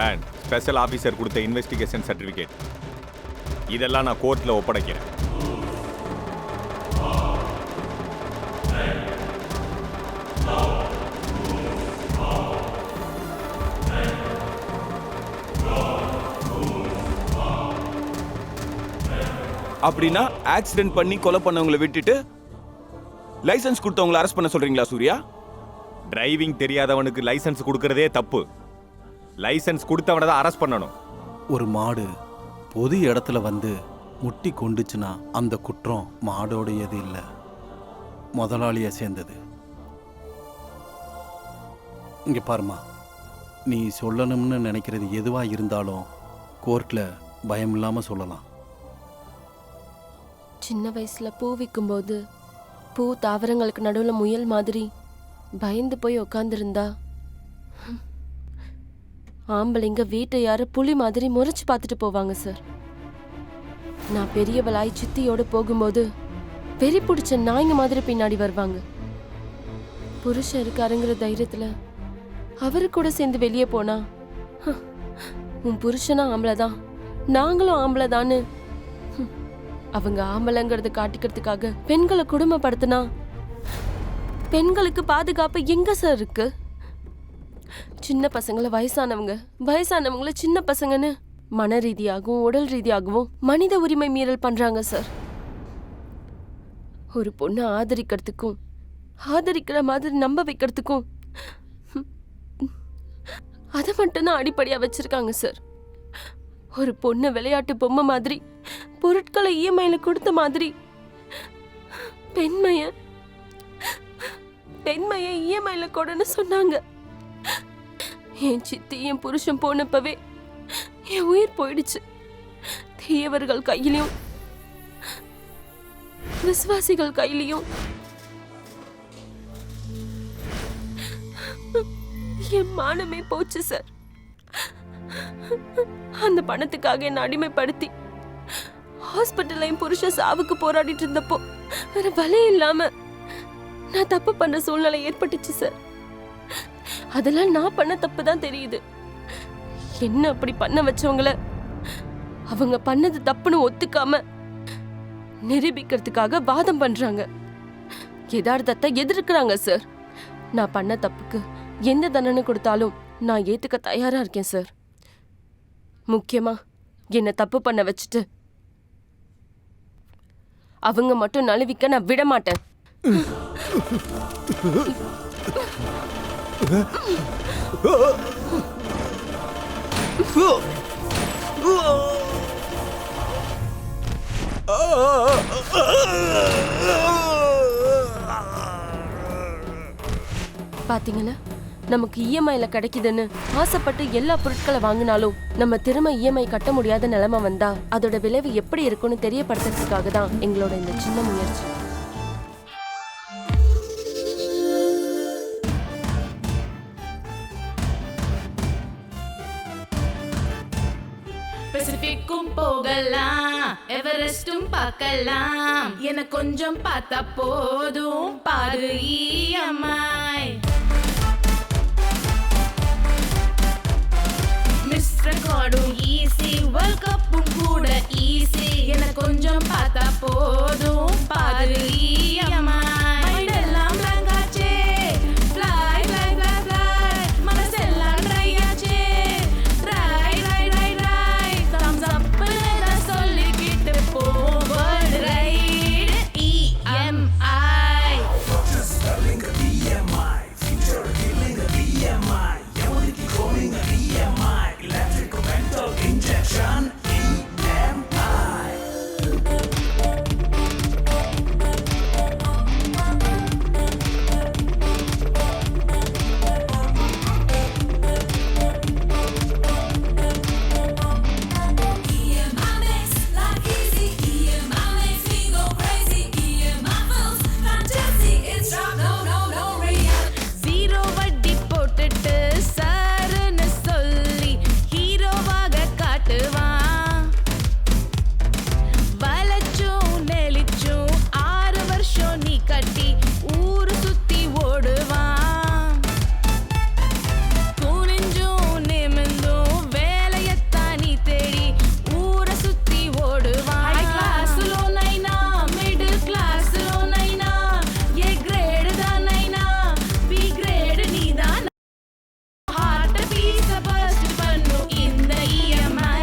and special officer கொடுத்த இன்வெஸ்டிகேஷன் சர்டிஃபிகேட், இதெல்லாம் நான் கோர்ட்டில் ஒப்படைக்கிறேன். அப்படின்னா ஆக்சிடென்ட் பண்ணி கொலை பண்ணவங்களை விட்டுட்டு லைசன்ஸ் கொடுத்தவங்களை அரெஸ்ட் பண்ண சொல்றீங்களா சூர்யா? டிரைவிங் தெரியாதவனுக்கு லைசன்ஸ் கொடுக்கறதே தப்பு. லைசன்ஸ் கொடுத்தவனை தான் அரெஸ்ட் பண்ணணும். ஒரு மாடு பொது இடத்துல வந்து முட்டி கொண்டுச்சுன்னா அந்த குற்றம் மாடோடையது இல்லை, முதலாளியை சேர்ந்தது. இங்கே பாருமா, நீ சொல்லணும்னு நினைக்கிறது எதுவாக இருந்தாலும் கோர்ட்டில் பயம் இல்லாமல் சொல்லலாம். சின்ன வயசுல பூ விற்கும்போது பூ தாவரங்களுக்கு நடுவில் முயல் மாதிரி பயந்து போய் உக்காந்துருந்தா ஆம்பளைங்க வீட்டை யார புலி மாதிரி முறைச்சு பார்த்துட்டு போவாங்க சார். நான் பெரியவளாய் சித்தியோடு போகும்போது வெறி பிடிச்ச நாய்ங்க மாதிரி பின்னாடி வருவாங்க. புருஷன் இருக்காருங்கிற தைரியத்துல அவரு கூட சேர்ந்து வெளியே போனா உன் புருஷனா ஆம்பளைதான், நாங்களும் ஆம்பளைதான்னு அவங்க ஆம்பளைங்கிறத காட்டிக்கிறதுக்காக பெண்களை குடும்பப்படுத்தினா பெண்களுக்கு பாதுகாப்பு எங்க சார் இருக்கு? சின்ன பசங்களை வயசானவங்க, வயசானவங்கள சின்ன பசங்கன்னு மன ரீதியாகவும் உடல் ரீதியாகவும் மனித உரிமை மீறல் பண்றாங்க சார். ஒரு பொண்ணை ஆதரிக்கிறதுக்கும் ஆதரிக்கிற மாதிரி நம்ப வைக்கிறதுக்கும் அதை மட்டும்தான் அடிப்படையா வச்சிருக்காங்க சார். ஒரு பொண்ணு விளையாட்டு பொம்மை மாதிரி பொருட்களை இஎம்ஐல கொடுத்த மாதிரி பெண்மைய இஎம்ஐல கொடுன்னு சொன்னாங்க. என் சித்தி என் புருஷன் போனப்பவே என் உயிர் போயிடுச்சு. தீயவர்கள் கையிலையும் விசுவாசிகள் கையிலையும் என் மானமே போச்சு சார். அந்த பணத்துக்காக என்ன அடிமைப்படுத்தி ஹாஸ்பிட்டல்லையும் புருஷன் சாவுக்கு போராடிட்டு இருந்தப்போ வேற வழி இல்லாம நான் தப்பு பண்ண சூழ்நிலை ஏற்பட்டுச்சு சார். அதெல்லாம் நான் பண்ண தப்பு தான் தெரியுது. என்ன அப்படி பண்ண வச்சவங்கள அவங்க பண்ணது தப்புன்னு ஒத்துக்காம நிரூபிக்கிறதுக்காக வாதம் பண்றாங்க, யதார்த்தத்தை எதிர்க்கிறாங்க சார். நான் பண்ண தப்புக்கு எந்த தண்டனை கொடுத்தாலும் நான் ஏத்துக்க தயாரா இருக்கேன் சார். முக்கியமா என்ன தப்பு பண்ண வச்சுட்டு அவங்க மட்டும் நழுவிக்க நான் விட மாட்டேன். பாத்தீங்களா, நமக்கு இஎம்ஐல கிடைக்குதுன்னு ஆசைப்பட்டு எல்லா பொருட்களை வாங்கினாலும் நம்ம திரும்ப இஎம்ஐ கட்ட முடியாத நிலைமை வந்தா அதோட விளைவு எப்படி இருக்கும்னு தெரியப்படுத்துறதுக்காக தான் எங்களோட இந்த சின்ன முயற்சி. பெசிபிக்கும் போகலாம், எவரெஸ்டும் பார்க்கலாம், என கொஞ்சம் பார்த்தா போதும் பாரு இஎம்ஐ. மிஸ்டர் கார்டும் ஈஸி, வேர்ல்ட் கப்பும் கூட ஈஸி, என கொஞ்சம் பார்த்தா போதும் பாரு இஎம்ஐ. மைண்டெல்லாம் blank ஆச்சே, fly fly fly fly, மனசெல்லாம் dry ஆச்சே, dry dry dry dry, thumbs up ன்னு சொல்லிக்கிட்டு forward ride EMI. Doctors spelling EMI, future healing EMI, எவனுக்கு calling EMI, electrical mental injection EMI. EMI makes life easy, EMI makes me go crazy, EMI feels fantastic, it's no real. Zero வட்டி போட்டுட்டு சாருன்னு சொல்லி ஹீரோவாக காட்டுவான். வளைச்சும் நெளிச்சும் 6 வருஷம் நீ கட்டி ஊரு சுத்தி ஓடுவான். குனிஞ்சும் நிமிந்தும் வேலையத்தான் நீ தேடி ஊரை சுத்தி ஓடுவான். ஹை கிளாஸ்லோ நைனா, மிடில் கிளாஸ்லோ நைனா, ஏ கிரேடு தான் நைனா, பி கிரேடு நீ தான். ஹார்ட் பீஸ பஸ்ட் பண்ணும் இந்த EMI.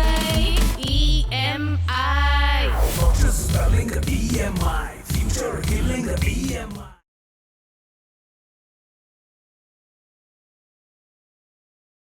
Doctors spelling EMI, future healing EMI.